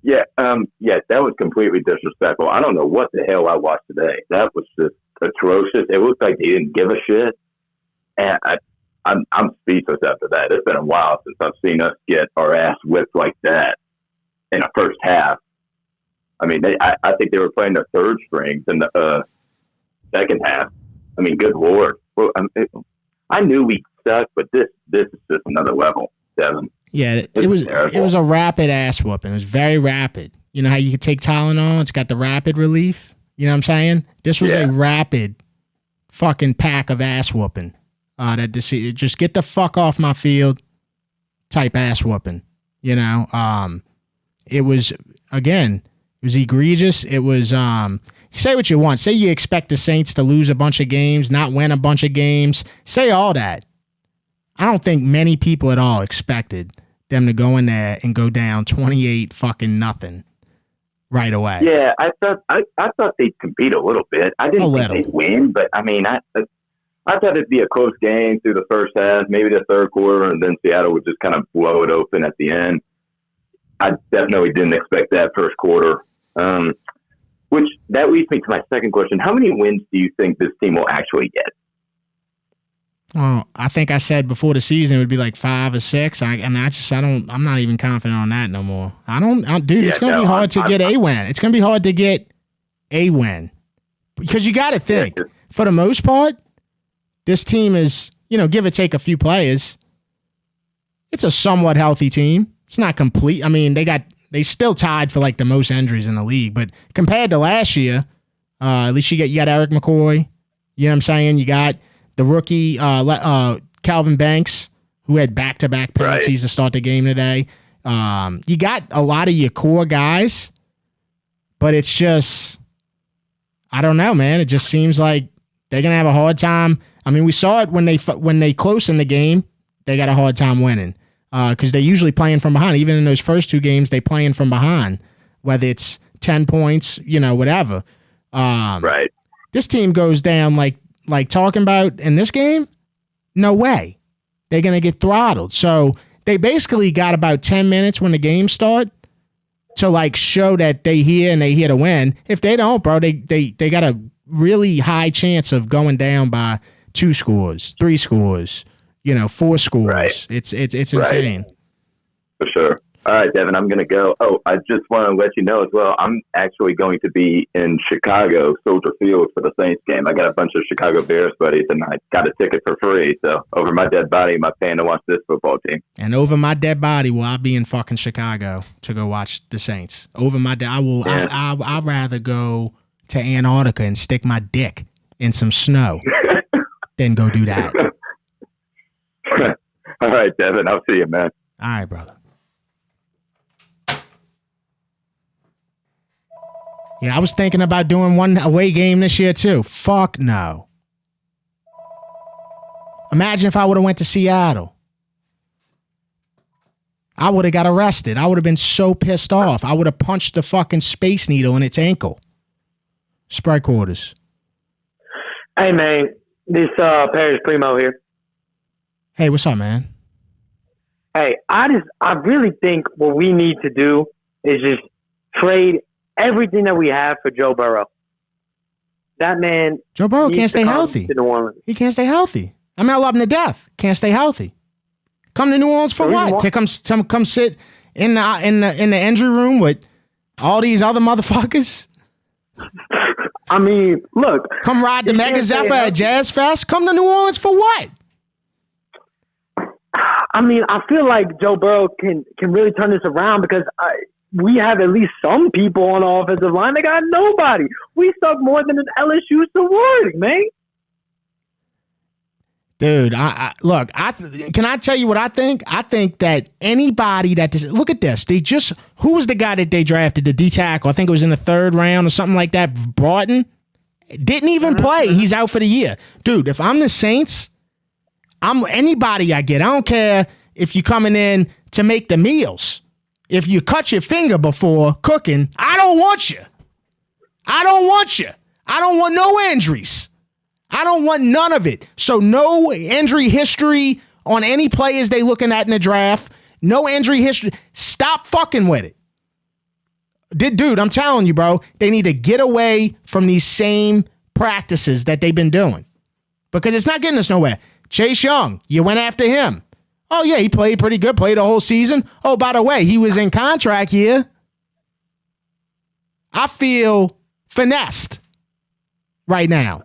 Yeah, that was completely disrespectful. I don't know what the hell I watched today. That was just atrocious. It looked like they didn't give a shit. And I'm speechless after that. It's been a while since I've seen us get our ass whipped like that in the first half. I mean, I think they were playing their third strings in the second half. I mean, good Lord. Well, I knew we sucked, but this is just another level, Devin. Yeah, it was a rapid ass whooping. It was very rapid. You know how you can take Tylenol? It's got the rapid relief. You know what I'm saying? This was a rapid fucking pack of ass whooping. Just get the fuck off my field type ass whooping. You know, it was egregious. It was say what you want. Say you expect the Saints to lose a bunch of games, not win a bunch of games. Say all that. I don't think many people at all expected them to go in there and go down 28 fucking nothing right away. Yeah, I thought they'd compete a little bit. I didn't think they'd win, but I mean, I thought it'd be a close game through the first half, maybe the third quarter, and then Seattle would just kind of blow it open at the end. I definitely didn't expect that first quarter. Which that leads me to my second question. How many wins do you think this team will actually get? Well, I think I said before the season it would be like 5 or 6. I'm not even confident on that no more. It's going to be hard to get a win. It's going to be hard to get a win. Because you got to think, for the most part, this team is, give or take a few players, it's a somewhat healthy team. It's not complete. I mean, they still tied for like the most injuries in the league, but compared to last year, at least you got Eric McCoy. You know what I'm saying? You got the rookie Calvin Banks, who had back-to-back penalties to start the game today. You got a lot of your core guys, but it's just, I don't know, man. It just seems like they're gonna have a hard time. I mean, we saw it when they close in the game, they got a hard time winning because they're usually playing from behind. Even in those first 2 games, they playing from behind. Whether it's 10 points, whatever. Right. This team goes down like talking about in this game. No way. They're going to get throttled. So they basically got about 10 minutes when the game starts to like show that they here and they here to win. If they don't, bro, they got a really high chance of going down by 2 scores, 3 scores, 4 scores. Right. It's insane. For sure. All right, Devin, I'm going to go. Oh, I just want to let you know as well, I'm actually going to be in Chicago, Soldier Field, for the Saints game. I got a bunch of Chicago Bears buddies, and I got a ticket for free. So over my dead body, I'm paying to watch this football team. And over my dead body, will I be in fucking Chicago to go watch the Saints? Over my dead, I'd rather go to Antarctica and stick my dick in some snow than go do that. All right, Devin, I'll see you, man. All right, brother. Yeah, I was thinking about doing one away game this year too. Fuck no. Imagine if I would have went to Seattle. I would have got arrested. I would have been so pissed off. I would have punched the fucking Space Needle in its ankle. Sprite quarters. Hey, man. This Parish Primo here. Hey, what's up, man? Hey, I really think what we need to do is just trade everything that we have for Joe Burrow. That man. Joe Burrow can't stay healthy. To New Orleans. He can't stay healthy. I mean, I love him to death. Can't stay healthy. Come to New Orleans for what? To come sit in the injury room with all these other motherfuckers? I mean, look. Come ride the Mega Zephyr at Jazz Fest? Come to New Orleans for what? I mean, I feel like Joe Burrow can really turn this around because we have at least some people on the offensive line. They got nobody. We suck more than an LSU sorority, man. Dude, look. Can I tell you what I think? I think that anybody look at this. Who was the guy that they drafted, the D tackle? I think it was in the 3rd round or something like that. Broughton didn't even play. He's out for the year, dude. If I'm the Saints, I'm anybody I get. I don't care if you're coming in to make the meals. If you cut your finger before cooking, I don't want you. I don't want you. I don't want no injuries. I don't want none of it. So no injury history on any players they looking at in the draft. No injury history. Stop fucking with it. Dude, I'm telling you, bro, they need to get away from these same practices that they've been doing because it's not getting us nowhere. Chase Young, you went after him. Oh, yeah, he played pretty good, played the whole season. Oh, by the way, he was in contract here. I feel finessed right now.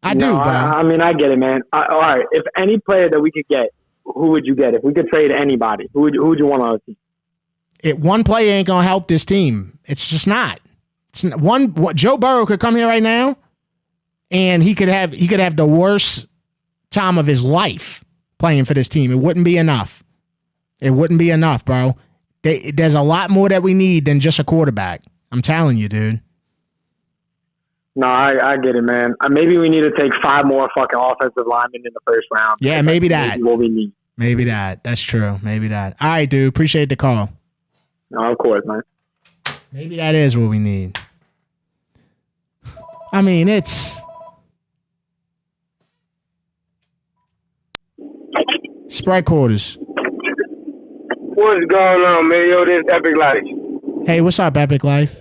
I do, bro. I mean, I get it, man. All right, if any player that we could get, who would you get? If we could trade anybody, who would you want on our team? One player ain't going to help this team. It's just not. Joe Burrow could come here right now, and he could have the worst time of his life playing for this team. It wouldn't be enough. It wouldn't be enough, bro. There's a lot more that we need than just a quarterback. I'm telling you, dude. No, I get it, man. Maybe we need to take 5 more fucking offensive linemen in the 1st round. Yeah, maybe that. Maybe what we need. Maybe that. That's true. Maybe that. All right, dude. Appreciate the call. No, of course, man. Maybe that is what we need. I mean, it's... Sprite quarters. What's going on, man? Yo, this Epic Life. Hey, what's up, Epic Life?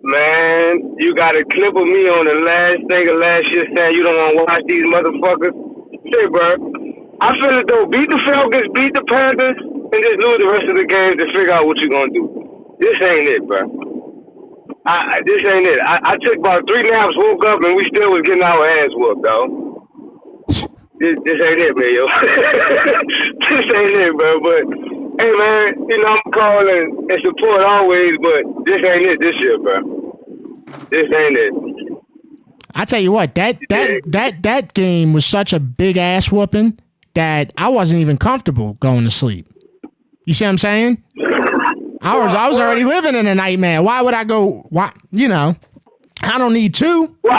Man, you got a clip of me on the last thing of last year saying you don't want to watch these motherfuckers. Shit, bro. I feel as though beat the Falcons, beat the Panthers, and just lose the rest of the games to figure out what you're going to do. This ain't it, bro. This ain't it. I took about 3 naps, woke up, and we still was getting our ass whooped, though. This ain't it, man, yo. This ain't it, bro. But, hey, man, I'm calling and support always, but this ain't it this year, bro. This ain't it. I tell you what, that game was such a big ass whooping that I wasn't even comfortable going to sleep. You see what I'm saying? I was already living in a nightmare. Why would I go? Why? I don't need 2. Well,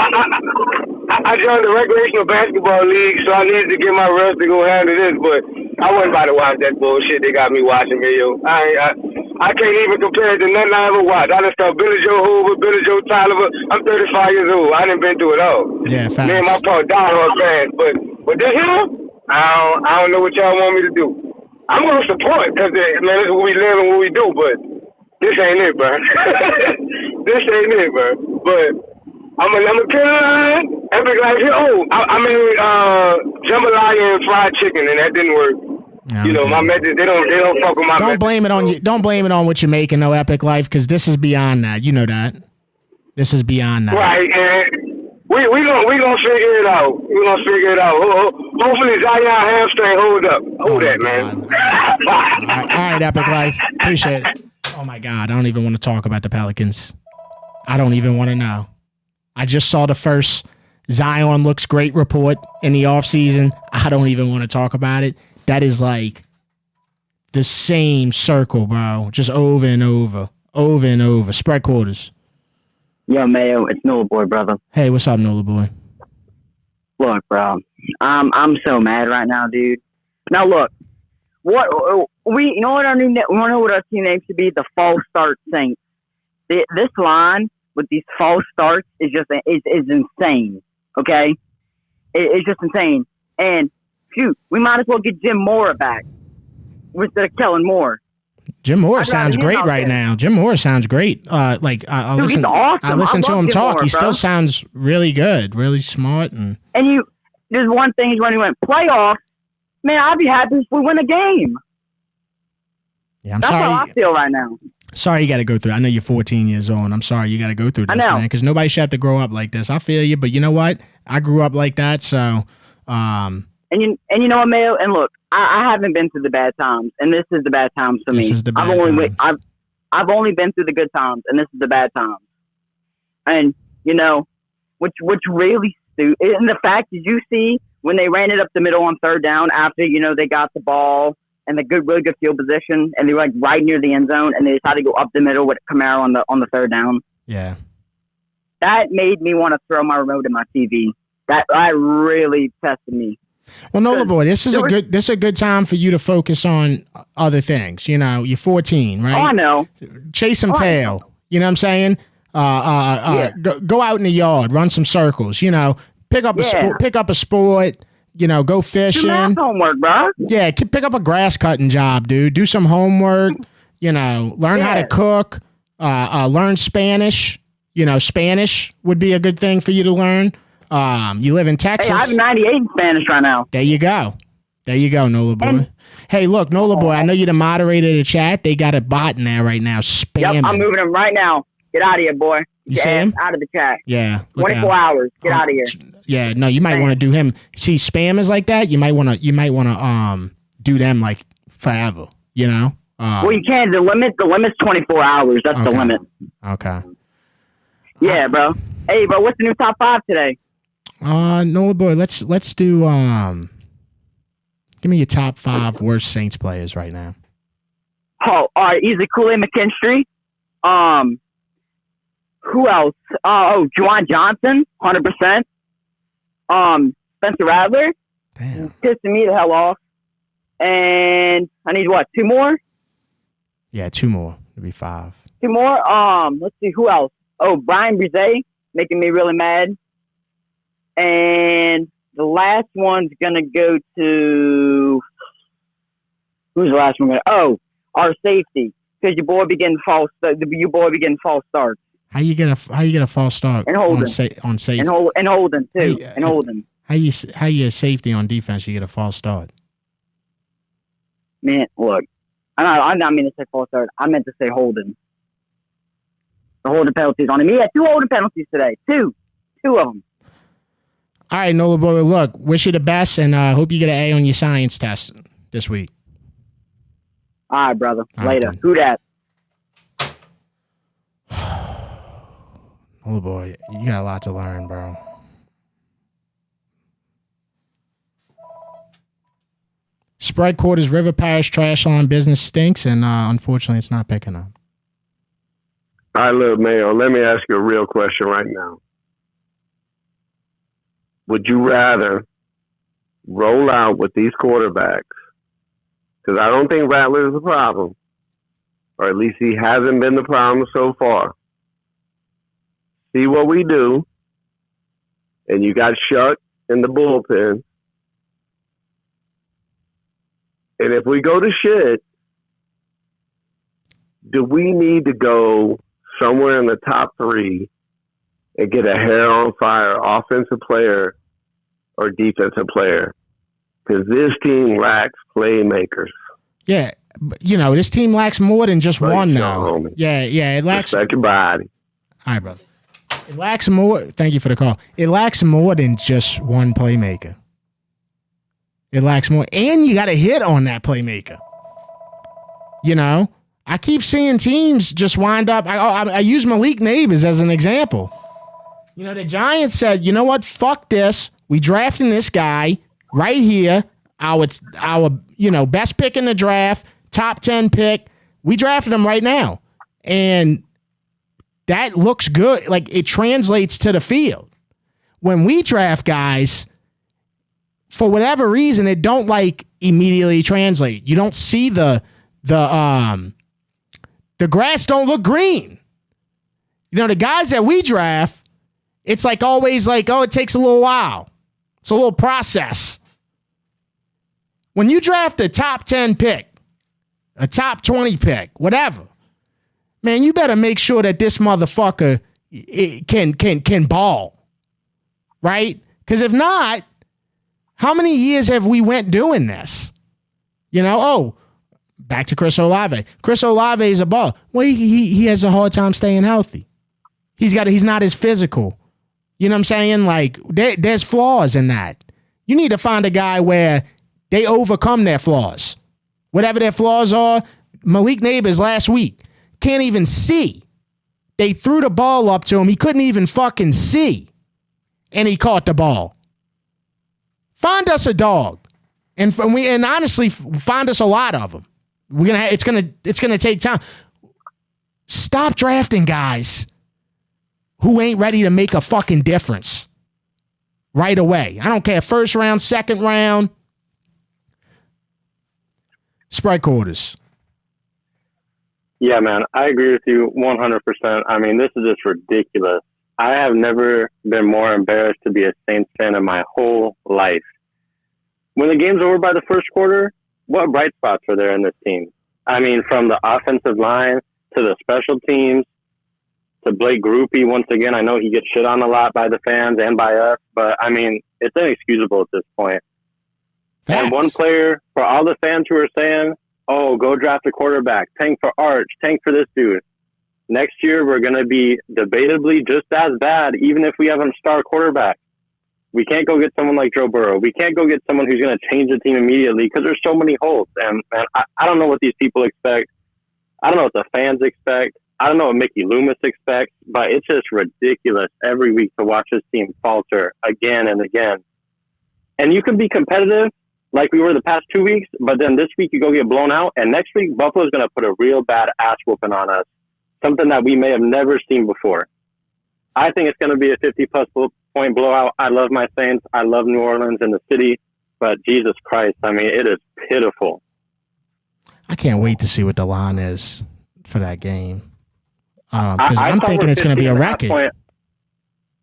I joined the recreational basketball league, so I needed to get my rest to go handle this. But I wasn't about to watch that bullshit they got me watching, man, yo. I can't even compare it to nothing I ever watched. I done saw Billy Joe Hoover, Billy Joe Tolliver. I'm 35 years old. I done been through it all. Yeah, facts. Me and my pa diehard fans. But this here, I don't know what y'all want me to do. I'm going to support because, man, this is what we live and what we do, but this ain't it, bro. This ain't it, bro. But I'm a killer. Epic Life here. Oh, I made jambalaya and fried chicken, and that didn't work. No, you know, my methods, they don't fuck with my Don't methods. blame it on you. Don't blame it on what you're making, no Epic Life, because this is beyond that. You know that. This is beyond that. Right, and we gonna figure it out. We gonna figure it out. Hopefully Zion hamstring hold up. Hold that, man. All right, Epic Life. Appreciate it. Oh my God, I don't even want to talk about the Pelicans. I don't even want to know. I just saw the first Zion looks great report in the offseason. I don't even want to talk about it. That is like the same circle, bro. Just over and over. Over and over. Spread quarters. Yo, Mayo, it's Nola Boy, brother. Hey, what's up, Nola Boy? Look, bro, I'm so mad right now, dude. Now, look, you know what our new want to know what our team name should be? The false start Saints. This line with these false starts is just is insane. Okay, it's just insane. And shoot, we might as well get Jim Moore back instead of Kellen Moore. Jim Moore sounds great right now. Jim Moore sounds great. I listen. Awesome. I listen to him talk. Moore, he still sounds really good, really smart, and there's one thing is when he went playoffs. Man, I'd be happy if we win a game. Yeah, I'm That's sorry. how I feel right now. Sorry you got to go through. I know you're 14 years old, and I'm sorry you got to go through this, man, because nobody should have to grow up like this. I feel you, but you know what? I grew up like that, so. And you know what, Mayo? And look, I haven't been through the bad times, and this is the bad times for me. This is the bad times. I've only been through the good times, and this is the bad times. And you know, which really stupid. And the fact did you see when they ran it up the middle on third down after they got the ball and the really good field position, and they were like right near the end zone, and they decided to go up the middle with Camaro on the third down. Yeah, that made me want to throw my remote in my TV. That really tested me. Well, Nola Boy, this is a good time for you to focus on other things. You know, you're 14, right? Oh, I know. Chase some tail. You know what I'm saying? Go out in the yard, run some circles. You know, pick up a sport. You know, go fishing. Do math homework, bro. Yeah, pick up a grass cutting job, dude. Do some homework. You know, learn how to cook. Learn Spanish. You know, Spanish would be a good thing for you to learn. You live in Texas. Hey, I have 98 in Spanish right now. There you go, Nola Boy. Hey, look, Nola Boy, I know you're the moderator of the chat. They got a bot in there right now spamming. Yep, I'm moving them right now. Get out of here, boy. You see him? Out of the chat. Yeah. 24 hours. Get out of here. Yeah, no, you might want to do him. See, spammers like that, you might want to do them like forever, you know? Well, you can. The limit's 24 hours. That's the limit. Okay. Yeah, bro. Hey, bro, what's the new top 5 today? Nola Boy, let's do give me your top 5 worst Saints players right now. Oh, all right, easy Kool-Aid McKinstry. Who else? Juwan Johnson, 100%. Spencer Rattler. Damn. Pissing me the hell off. And I need 2 more? Yeah, 2 more. It'll be 5. 2 more? Let's see, who else? Oh, Brian Brise, making me really mad. And the last one's gonna go to who's the last one? Our safety, because your boy be getting false starts. How you get a false start and Holden on safety and Holden too and Holden. How you a safety on defense? You get a false start. Man, look, I'm not mean to say false start. I meant to say Holden. The holding penalties on him. He had 2 holding penalties today. 2 of them. All right, Nola Boy, look, wish you the best, and hope you get an A on your science test this week. All right, brother. All Later. right, Who dat? Nola Boy, you got a lot to learn, bro. Spread quarters, River Parish trash line business stinks, and unfortunately, it's not picking up. All right, look, Mayo, let me ask you a real question right now. Would you rather roll out with these quarterbacks because I don't think Rattler is the problem, or at least he hasn't been the problem so far. See what we do, and you got Shuck in the bullpen. And if we go to shit, do we need to go somewhere in the top 3 and get a hair on fire offensive player or defensive player? Because this team lacks playmakers. Yeah, this team lacks more than just one now. Yeah, it lacks. Respect your body. All right, brother. It lacks more. Thank you for the call. It lacks more than just one playmaker. It lacks more, and you got to hit on that playmaker. I keep seeing teams just wind up. I use Malik Neighbors as an example. The Giants said, you know what? Fuck this. We drafting this guy right here. Our best pick in the draft, top 10 pick. We drafted him right now, and that looks good. Like, it translates to the field. When we draft guys, for whatever reason, it don't immediately translate. You don't see the grass don't look green. The guys that we draft, it's always it takes a little while. It's a little process. When you draft a top 10 pick, a top 20 pick, whatever, man, you better make sure that this motherfucker can ball, right? Because if not, how many years have we went doing this? Back to Chris Olave. Chris Olave is a baller. Well, he has a hard time staying healthy. He's not as physical. You know what I'm saying? There's flaws in that. You need to find a guy where they overcome their flaws. Whatever their flaws are, Malik Neighbors last week can't even see. They threw the ball up to him. He couldn't even fucking see. And he caught the ball. Find us a dog. And honestly, find us a lot of them. It's gonna take time. Stop drafting guys who ain't ready to make a fucking difference right away. I don't care. First round, second round. Spread quarters. Yeah, man, I agree with you 100%. I mean, this is just ridiculous. I have never been more embarrassed to be a Saints fan in my whole life. When the game's over by the first quarter, what bright spots are there in this team? I mean, from the offensive line to the special teams to Blake Groupie. Once again, I know he gets shit on a lot by the fans and by us, but I mean, it's inexcusable at this point. Facts. And one player, for all the fans who are saying, oh, go draft a quarterback, tank for Arch, tank for this dude. Next year, we're going to be debatably just as bad, even if we have a star quarterback. We can't go get someone like Joe Burrow. We can't go get someone who's going to change the team immediately because there's so many holes. And I don't know what these people expect. I don't know what the fans expect. I don't know what Mickey Loomis expects, but it's just ridiculous every week to watch this team falter again and again. And you can be competitive like we were the past 2 weeks, but then this week you go get blown out, and next week Buffalo's going to put a real bad ass whooping on us, something that we may have never seen before. I think it's going to be a 50-plus point blowout. I love my Saints. I love New Orleans and the city, but Jesus Christ, I mean, it is pitiful. I can't wait to see what the line is for that game. Because I'm thinking it's going to be a record.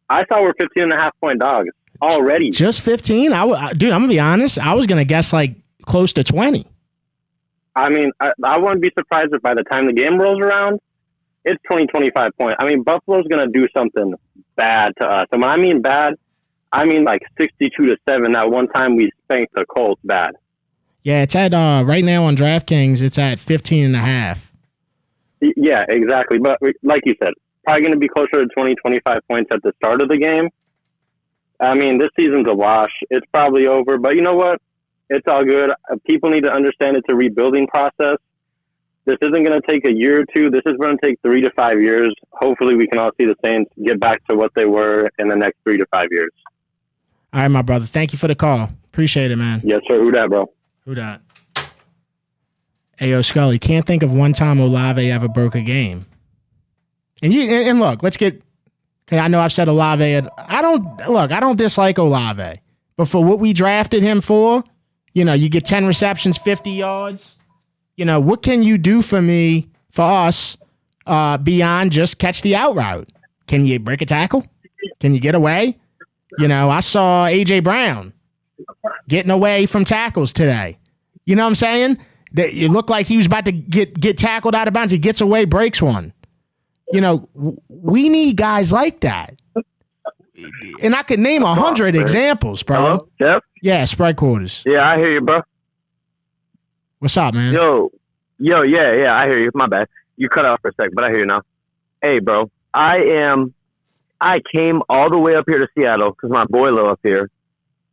I thought we're 15.5-point dogs already. Just 15? Dude, I'm going to be honest. I was going to guess like close to 20. I mean, I wouldn't be surprised if by the time the game rolls around, it's 20, 25 points. I mean, Buffalo's going to do something bad to us. And when I mean bad, I mean like 62-7. That one time we spanked the Colts bad. Yeah, it's at right now on DraftKings, it's at 15.5. Yeah, exactly. But like you said, probably going to be closer to 20, 25 points at the start of the game. I mean, this season's a wash. It's probably over. But you know what? It's all good. People need to understand it's a rebuilding process. This isn't going to take a year or two. This is going to take 3 to 5 years. Hopefully we can all see the Saints get back to what they were in the next 3 to 5 years. All right, my brother. Thank you for the call. Appreciate it, man. Yes, sir. Who dat, bro? Who dat? Ayo, Scully, can't think of one time Olave ever broke a game. And look, let's get, because I know I've said Olave, I don't dislike Olave, but for what we drafted him for, You know, you get 10 receptions, 50 yards. You know, what can you do for us, beyond just catch the out route? Can you break a tackle? Can you get away? You know, I saw A.J. Brown getting away from tackles today. You know what I'm saying? It looked like he was about to get tackled out of bounds. He gets away, breaks one. You know, we need guys like that. And I could name 100 examples, bro. Hello, Jeff? Yeah, Sprite Quarters. Yeah, I hear you, bro. What's up, man? Yo, yeah, I hear you. My bad. You cut off for a second, but I hear you now. Hey, bro, I came all the way up here to Seattle because my boy live up here.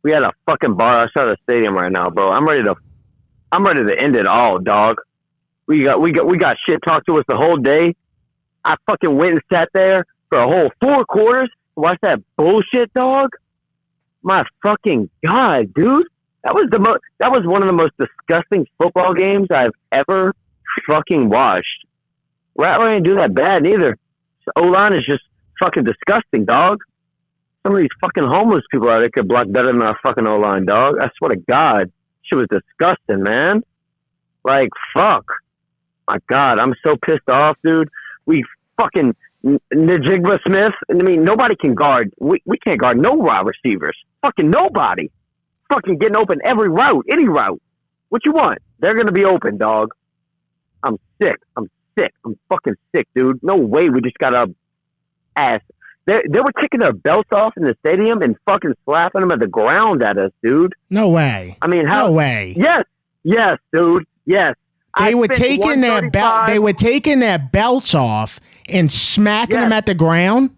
We had a fucking bar outside the stadium right now, bro. I'm ready to end it all, dog. We got shit talked to us the whole day. I fucking went and sat there for a whole 4 quarters to watch that bullshit, dog. My fucking God, dude. That was one of the most disgusting football games I've ever fucking watched. Rattler ain't do that bad neither. O-line is just fucking disgusting, dog. Some of these fucking homeless people out there could block better than our fucking O-line, dog. I swear to God. Shit was disgusting, man. Like, fuck. My God, I'm so pissed off, dude. We fucking Najigba Smith. I mean, nobody can guard. We can't guard no wide receivers. Fucking nobody. Fucking getting open every route, any route. What you want? They're going to be open, dog. I'm sick. I'm fucking sick, dude. No way we just got a ass. They were kicking their belts off in the stadium and fucking slapping them at the ground at us, dude. No way. I mean, how? No way. Yes, dude. Yes. They were taking their belts off and smacking them at the ground.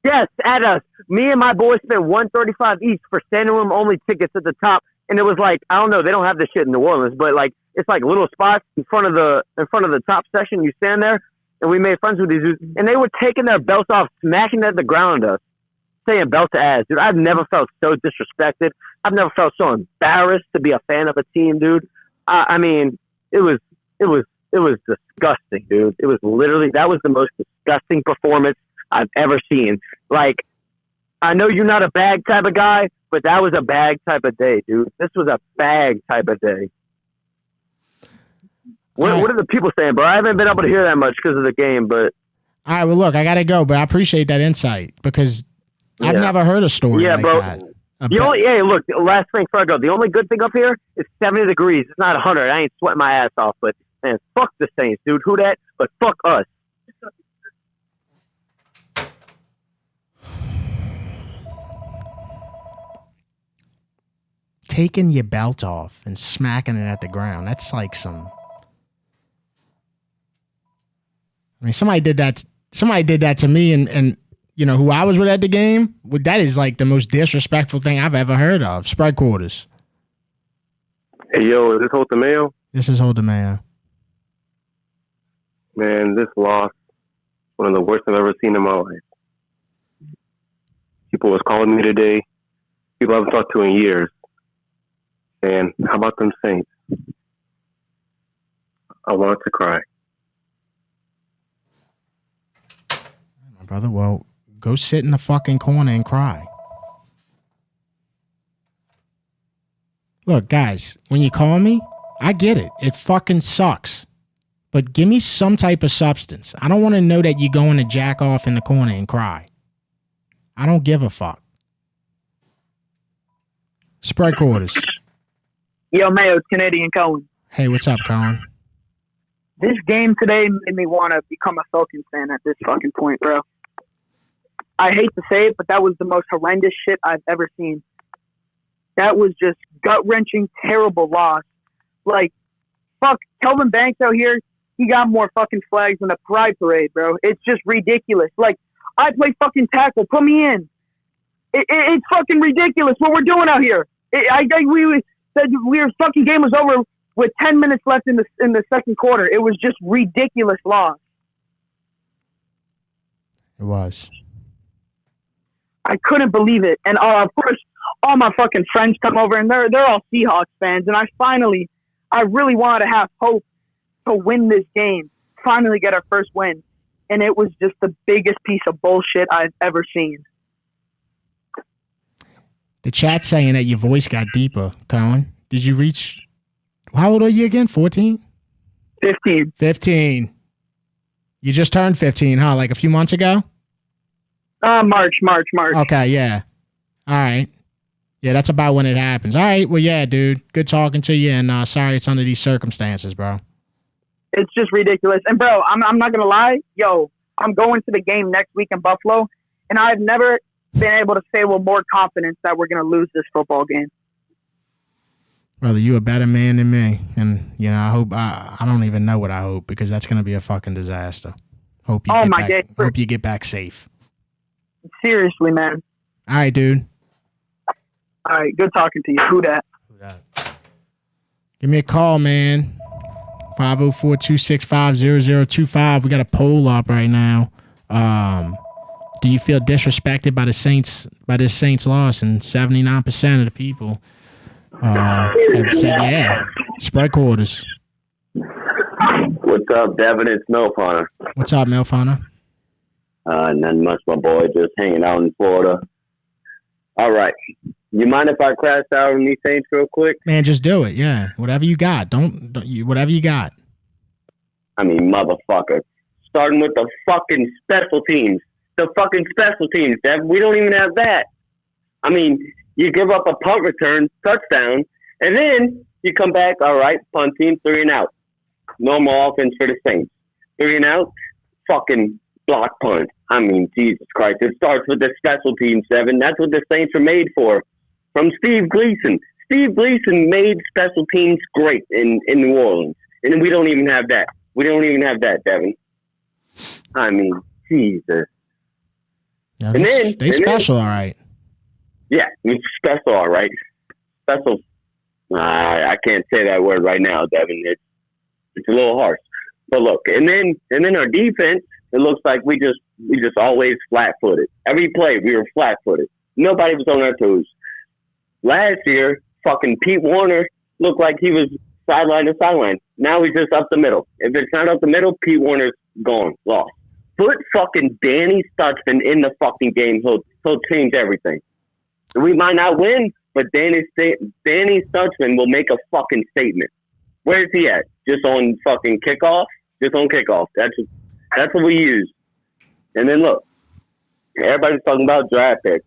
Yes, at us. Me and my boys spent $135 each for standing room only tickets at the top, and it was like, I don't know, they don't have this shit in New Orleans, but like it's like little spots in front of the top section. You stand there, and we made friends with these dudes, and they were taking their belts off, smacking at the ground at us, saying belt to ass, dude. I've never felt so disrespected. I've never felt so embarrassed to be a fan of a team, dude. I mean, it was disgusting, dude. It was literally, that was the most disgusting performance I've ever seen. Like, I know you're not a bag type of guy, but that was a bag type of day, dude. This was a bag type of day. What are the people saying, bro? I haven't been able to hear that much because of the game, but... All right, well, look, I got to go, but I appreciate that insight because I've never heard a story like bro. that. Hey, look, last thing before I go, the only good thing up here is 70 degrees. It's not 100. I ain't sweating my ass off, but, man, fuck the Saints, dude. Who that? But fuck us. Taking your belt off and smacking it at the ground. That's like some... I mean, somebody did that to me and you know, who I was with at the game. That is like the most disrespectful thing I've ever heard of. Sprite Quarters. Hey, yo, is this Plate Mayo? This is Plate Mayo. Man, this loss, one of the worst I've ever seen in my life. People was calling me today. People I've talked to in years. And how about them Saints? I wanted to cry. My brother, well, go sit in the fucking corner and cry. Look, guys, when you call me, I get it. It fucking sucks. But give me some type of substance. I don't want to know that you're going to jack off in the corner and cry. I don't give a fuck. Sprite Quarters. Yo, Mayo, it's Canadian Cohen. Hey, what's up, Colin? This game today made me want to become a Falcons fan at this fucking point, bro. I hate to say it, but that was the most horrendous shit I've ever seen. That was just gut-wrenching, terrible loss. Like, fuck, Kelvin Banks out here, he got more fucking flags than a pride parade, bro. It's just ridiculous. Like, I play fucking tackle. Put me in. It's fucking ridiculous what we're doing out here. We said fucking game was over with 10 minutes left in the second quarter. It was just ridiculous loss. It was. I couldn't believe it. And of course, all my fucking friends come over and they're all Seahawks fans. And I really wanted to have hope to win this game. Finally get our first win. And it was just the biggest piece of bullshit I've ever seen. The chat's saying that your voice got deeper, Cohen. Did you reach? How old are you again? 14? 15. 15. You just turned 15, huh? Like a few months ago? March. Okay, yeah. All right. Yeah, that's about when it happens. All right. Well, yeah, dude. Good talking to you, and sorry it's under these circumstances, bro. It's just ridiculous. And, bro, I'm not going to lie. Yo, I'm going to the game next week in Buffalo, and I've never been able to say with more confidence that we're going to lose this football game. Brother, you a better man than me. And, you know, I hope, I don't even know what I hope, because that's going to be a fucking disaster. Hope you get back safe. Seriously, man. All right, dude. All right, good talking to you. Who that? Give me a call, man. 504-265-0025. We got a poll up right now. Do you feel disrespected by the Saints, by this Saints loss? And 79% of the people have said yeah. Spread quarters. What's up, Devin? It's Milfana. What's up, Milfana? Nothing much, my boy. Just hanging out in Florida. All right. You mind if I crash out on these Saints real quick? Man, just do it. Yeah. Whatever you got. Whatever you got. I mean, motherfucker. Starting with the fucking special teams. The fucking special teams, Devin. We don't even have that. I mean, you give up a punt return, touchdown, and then you come back, all right, punt team, 3 and out. Normal offense for the Saints. 3 and out, fucking block punt. I mean, Jesus Christ. It starts with the special teams, Devin. That's what the Saints are made for. From Steve Gleason. Steve Gleason made special teams great in New Orleans. And we don't even have that. We don't even have that, Devin. I mean, Jesus. Yeah, they special, all right. Yeah, it's special, all right. Special. I can't say that word right now, Devin. It's a little harsh. But look, and then our defense, it looks like we just always flat-footed. Every play, we were flat-footed. Nobody was on our toes. Last year, fucking Pete Warner looked like he was sideline to sideline. Now he's just up the middle. If it's not up the middle, Pete Warner's gone, lost. Put fucking Danny Stutzman in the fucking game. He'll change everything. We might not win, but Danny Stutzman will make a fucking statement. Where's he at? Just on fucking kickoff? Just on kickoff. That's what we use. And then look, everybody's talking about draft picks.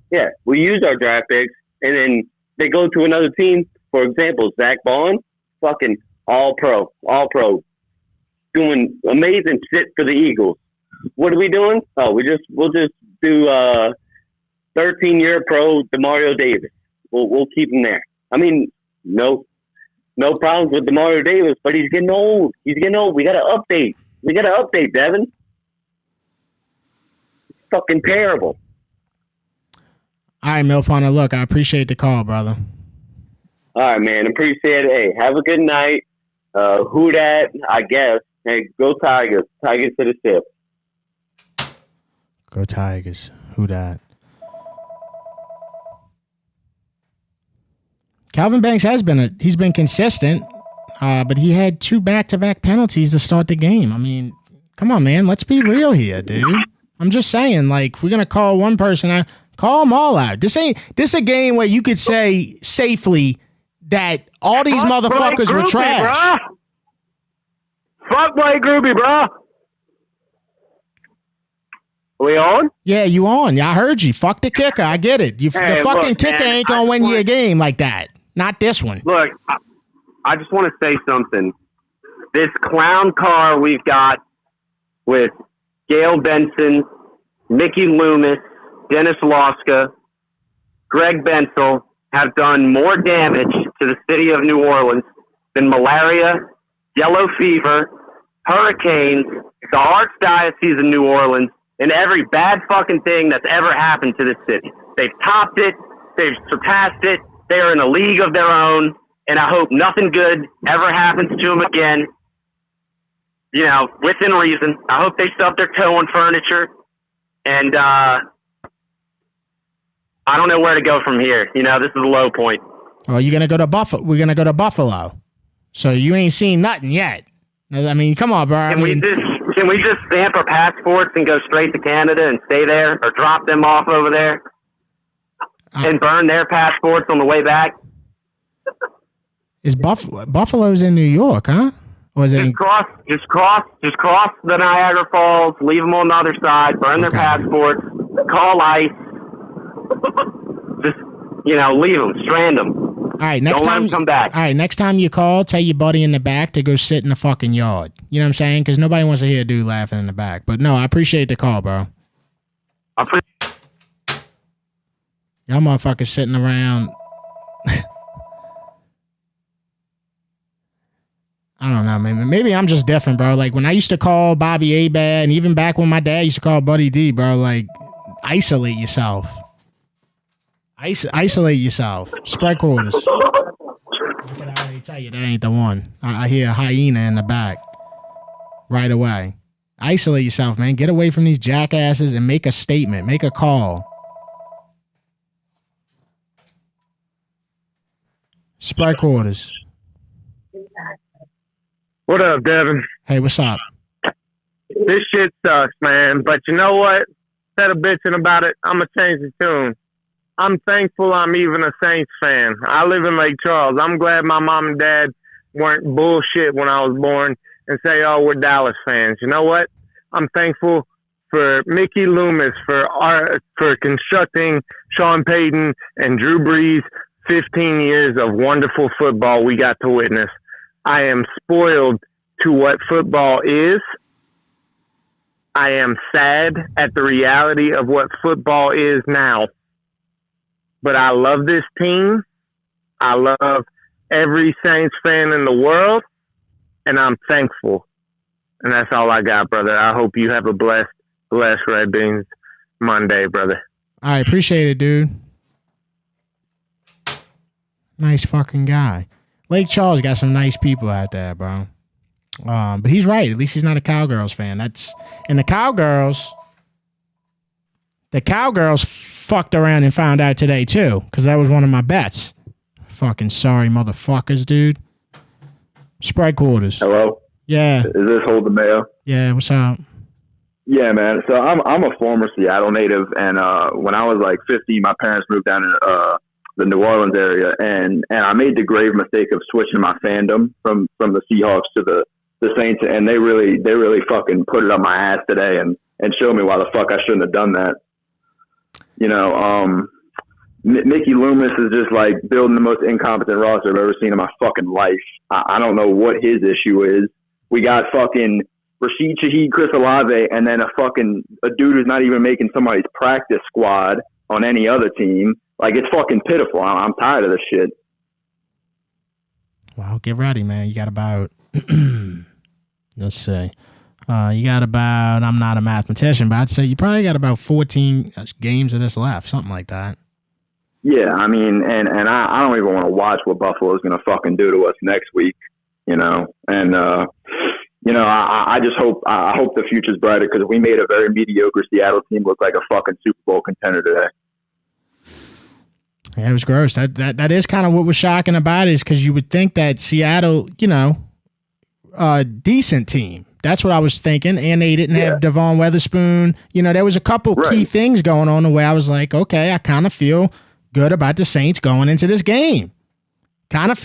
Yeah, we use our draft picks, and then they go to another team. For example, Zach Bond, fucking all pro, doing amazing shit for the Eagles. What are we doing? Oh, we'll just do 13-year pro DeMario Davis. We'll keep him there. I mean, no problems with DeMario Davis, but he's getting old. We got to update. Devin. It's fucking terrible. All right, Milfana, look, I appreciate the call, brother. All right, man. Appreciate it. Hey, have a good night. Who dat, I guess. Hey, go Tigers. Tigers to the ship. Go Tigers. Who dat? Calvin Banks he's been consistent, but he had 2 back-to-back penalties to start the game. I mean, come on, man. Let's be real here, dude. I'm just saying, like, if we're going to call one person out, call them all out. This a game where you could say safely that all these motherfuckers were trash. Bro. Fuck Blake Groupie, bro. We on? Yeah, you on. Yeah, I heard you. Fuck the kicker. I get it. The fucking kicker ain't going to win you a game like that. Not this one. Look, I just want to say something. This clown car we've got with Gail Benson, Mickey Loomis, Dennis Loska, Greg Bensel have done more damage to the city of New Orleans than malaria, yellow fever, hurricanes, the Archdiocese of New Orleans, and every bad fucking thing that's ever happened to this city. They've topped it. They've surpassed it. They're in a league of their own, and I hope nothing good ever happens to them again. You know, within reason. I hope they stub their toe on furniture, and I don't know where to go from here. You know, this is a low point. Well, you're gonna go to Buffalo. We're gonna go to Buffalo, so you ain't seen nothing yet. I mean, come on, bro. Can we just stamp our passports and go straight to Canada and stay there, or drop them off over there and burn their passports on the way back? Is Buffalo's in New York, huh? Or is it Just cross the Niagara Falls, leave them on the other side, burn their passports, call ICE. Just, leave them, strand them. All right, next Don't time, let them come back. All right, next time you call, tell your buddy in the back to go sit in the fucking yard. You know what I'm saying? Because nobody wants to hear a dude laughing in the back. But no, I appreciate the call, bro. Y'all motherfuckers sitting around. I don't know, maybe I'm just different, bro. Like, when I used to call Bobby A-Bad, and even back when my dad used to call Buddy D, bro, like, isolate yourself. Isolate yourself. Spread quarters. I can already tell you that ain't the one. I hear a hyena in the back right away. Isolate yourself, man. Get away from these jackasses and make a statement. Make a call. Spread quarters. What up, Devin? Hey, what's up? This shit sucks, man. But you know what? Instead of bitching about it, I'm going to change the tune. I'm thankful I'm even a Saints fan. I live in Lake Charles. I'm glad my mom and dad weren't bullshit when I was born and say, oh, we're Dallas fans. You know what? I'm thankful for Mickey Loomis for constructing Sean Payton and Drew Brees' 15 years of wonderful football we got to witness. I am spoiled to what football is. I am sad at the reality of what football is now. But I love this team. I love every Saints fan in the world. And I'm thankful. And that's all I got, brother. I hope you have a blessed Red Beans Monday, brother. All right, appreciate it, dude. Nice fucking guy. Lake Charles got some nice people out there, bro. But he's right. At least he's not a Cowgirls fan. And the Cowgirls fucked around and found out today too, because that was one of my bets. Fucking sorry motherfuckers, dude. Spread quarters. Hello? Yeah. Is this Hold the Mayo? Yeah, what's up? Yeah, man. So I'm a former Seattle native, and when I was like 50, my parents moved down to the New Orleans area, and I made the grave mistake of switching my fandom from the Seahawks to the Saints, and they really fucking put it up my ass today and showed me why the fuck I shouldn't have done that. Mickey Loomis is just like building the most incompetent roster I've ever seen in my fucking life. I don't know what his issue is. We got fucking Rashid Shaheed, Chris Olave, and then a dude who's not even making somebody's practice squad on any other team. Like, it's fucking pitiful. I'm tired of this shit. Well, get ready, man. You got about, let's see. You got about, I'm not a mathematician, but I'd say you probably got about 14 games of this left, something like that. Yeah, I mean, and I don't even want to watch what Buffalo's going to fucking do to us next week, And, I just hope the future's brighter, because we made a very mediocre Seattle team look like a fucking Super Bowl contender today. Yeah, it was gross. That is kind of what was shocking about it, is because you would think that Seattle, a decent team. That's what I was thinking. And they didn't have Devon Witherspoon. There was a couple key things going on the way I was like, okay, I kind of feel good about the Saints going into this game. I kind of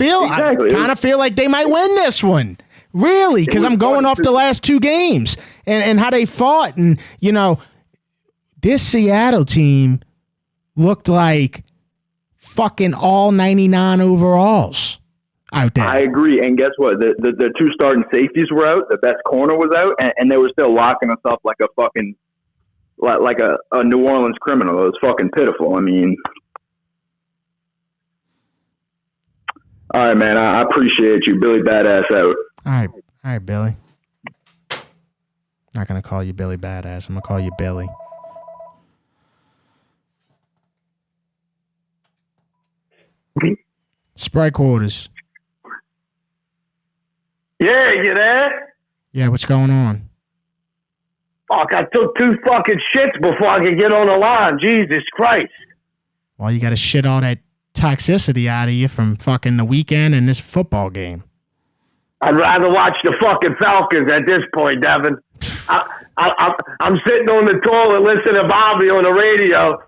feel like they might win this one. Really, because I'm going off the last two games and how they fought. And, this Seattle team looked like fucking all 99 overalls out there. I agree. And guess what? The two starting safeties were out. The best corner was out. And they were still locking us up like a fucking, like a New Orleans criminal. It was fucking pitiful. I mean, all right, man. I appreciate you. Billy Badass out. All right, Billy. Not going to call you Billy Badass. I'm going to call you Billy. Sprite quarters. Yeah, you there? Yeah, what's going on? Fuck, I took 2 fucking shits before I could get on the line. Jesus Christ. Well, you got to shit all that toxicity out of you from fucking the weekend and this football game. I'd rather watch the fucking Falcons at this point, Devin. I'm sitting on the toilet listening to Bobby on the radio.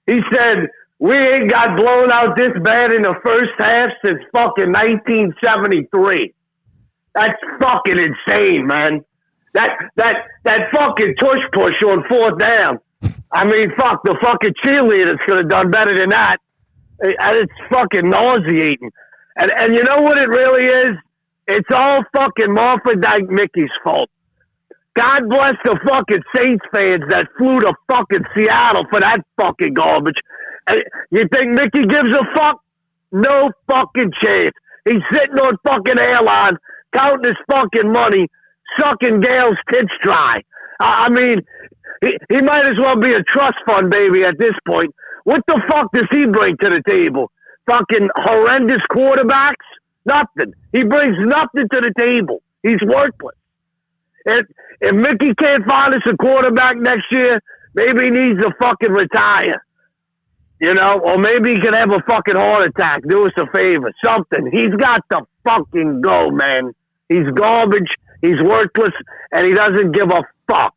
He said We ain't got blown out this bad in the first half since fucking 1973. That's fucking insane, man. That fucking tush push on 4th down. I mean, fuck, the fucking cheerleaders could have done better than that. And it's fucking nauseating. And you know what it really is? It's all fucking Marfa Dyke Mickey's fault. God bless the fucking Saints fans that flew to fucking Seattle for that fucking garbage. And you think Mickey gives a fuck? No fucking chance. He's sitting on fucking airline, counting his fucking money, sucking Gail's tits dry. I mean, he might as well be a trust fund baby at this point. What the fuck does he bring to the table? Fucking horrendous quarterbacks? Nothing. He brings nothing to the table. He's worthless. If Mickey can't find us a quarterback next year, maybe he needs to fucking retire. You know, or maybe he could have a fucking heart attack. Do us a favor. Something. He's got to fucking go, man. He's garbage. He's worthless. And he doesn't give a fuck.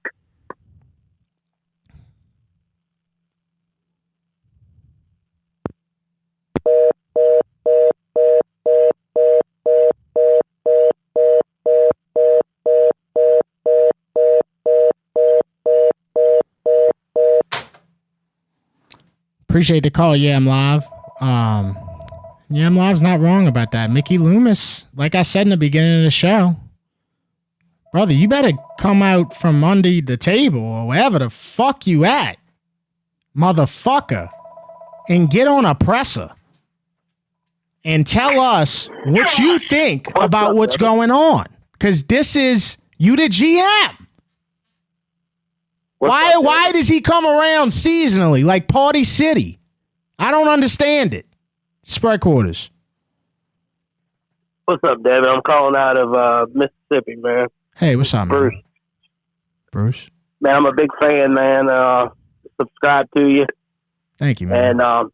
Appreciate the call, Yam Live. Yam Live's not wrong about that. Mickey Loomis, like I said in the beginning of the show, brother, you better come out from under the table or wherever the fuck you at, motherfucker, and get on a presser and tell us what you think about what's going on. Because this is, you the GM. Why does he come around seasonally like Party City? I don't understand it. Spread quarters. What's up, Devin? I'm calling out of Mississippi, man. Hey, what's up, Bruce? Man? Bruce? Man, I'm a big fan, man. Subscribe to you. Thank you, man. And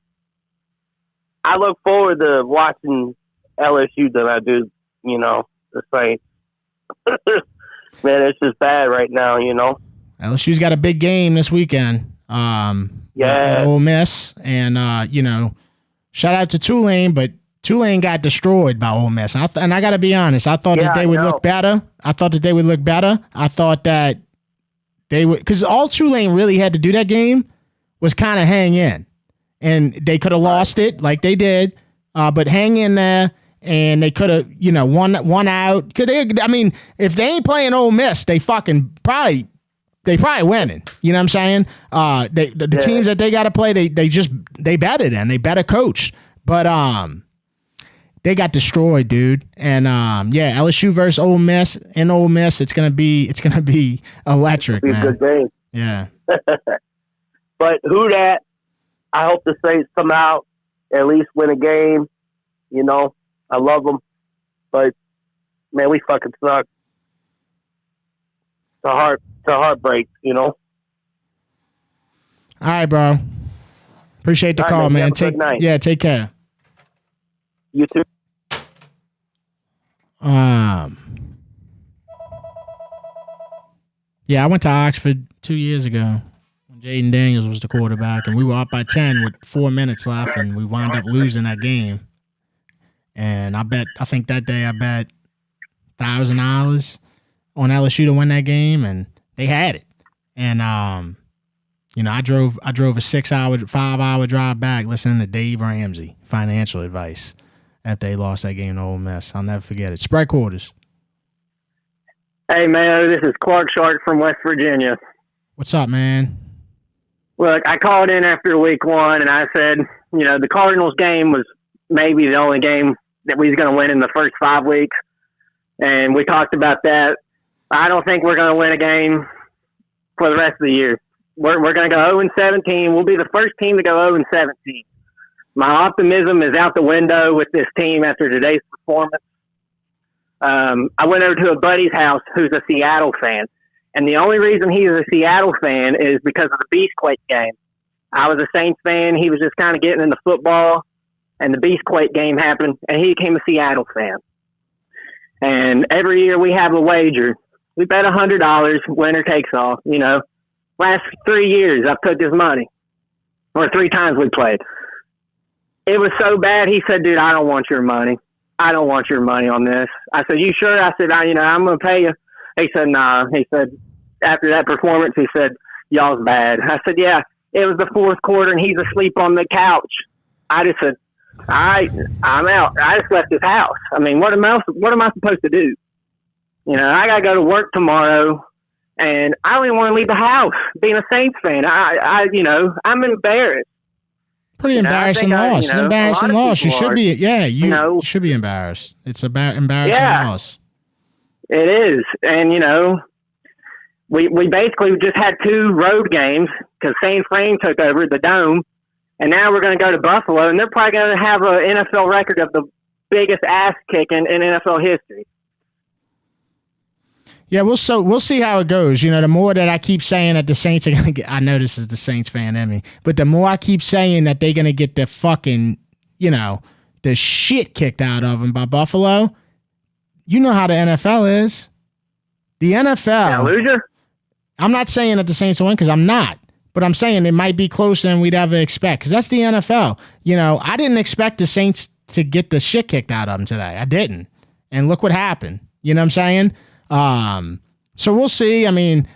I look forward to watching LSU than I do, you know, the Saints. Man, it's just bad right now, you know. LSU's got a big game this weekend. Yeah. Ole Miss. And, you know, shout out to Tulane, but Tulane got destroyed by Ole Miss. And I got to be honest, I thought that they would look better. I thought that they would, because all Tulane really had to do that game was kind of hang in. And they could have lost it like they did, but hang in there. And they could have, you know, one out. I mean, if they ain't playing Ole Miss, they probably winning. You know what I'm saying? The teams that they got to play, they better than. They better coach. But they got destroyed, dude. And LSU versus Ole Miss in Ole Miss, it's gonna be electric, man. It's a good game. Yeah. But who that? I hope the Saints come out, at least win a game. You know, I love them, but man, we fucking suck. It's a heartbreak, you know. All right, bro. Appreciate the call, man. Take care. You too. Yeah, I went to Oxford 2 years ago when Jaden Daniels was the quarterback, and we were up by 10 with 4 minutes left, and we wound up losing that game. And I think that day I bet $1,000 on LSU to win that game, and they had it. And you know, I drove a 5-hour drive back listening to Dave Ramsey financial advice after they lost that game to Ole Miss. I'll never forget it. Spread quarters. Hey, man, this is Clark Shark from West Virginia. What's up, man? Look, I called in after week one, and I said, you know, the Cardinals game was maybe the only game that we was going to win in the first 5 weeks. And we talked about that. I don't think we're going to win a game for the rest of the year. We're going to go 0-17. We'll be the first team to go 0-17. My optimism is out the window with this team after today's performance. I went over to a buddy's house who's a Seattle fan. And the only reason he's a Seattle fan is because of the Beastquake game. I was a Saints fan. He was just kind of getting into football. And the Beastquake game happened, and he became a Seattle fan. And every year we have a wager. We bet $100, winner takes all. You know, last 3 years I've put this money, or 3 times we played. it was so bad. He said, dude, I don't want your money. I don't want your money on this. I said, you sure? I said, I'm going to pay you. He said, nah. He said, after that performance, he said, y'all's bad. I said, yeah, it was the fourth quarter and he's asleep on the couch. I just said, all right, I'm out. I just left his house. I mean, what am I supposed to do? I got to go to work tomorrow and I don't even want to leave the house being a Saints fan. I'm embarrassed. Pretty embarrassing loss. It's an embarrassing loss. You should be, you should be embarrassed. It's embarrassing loss. It is. And, we basically just had 2 road games because St. Frame took over the Dome. And now we're going to go to Buffalo, and they're probably going to have an NFL record of the biggest ass kicking in NFL history. Yeah, we'll see how it goes. The more that I keep saying that the Saints are going to get, I know this is the Saints fan in me, but the more I keep saying that they're going to get the fucking, the shit kicked out of them by Buffalo, you know how the NFL is. The NFL. Loser? I'm not saying that the Saints will win because I'm not. But I'm saying it might be closer than we'd ever expect because that's the NFL. I didn't expect the Saints to get the shit kicked out of them today. I didn't. And look what happened. You know what I'm saying? So we'll see. I mean,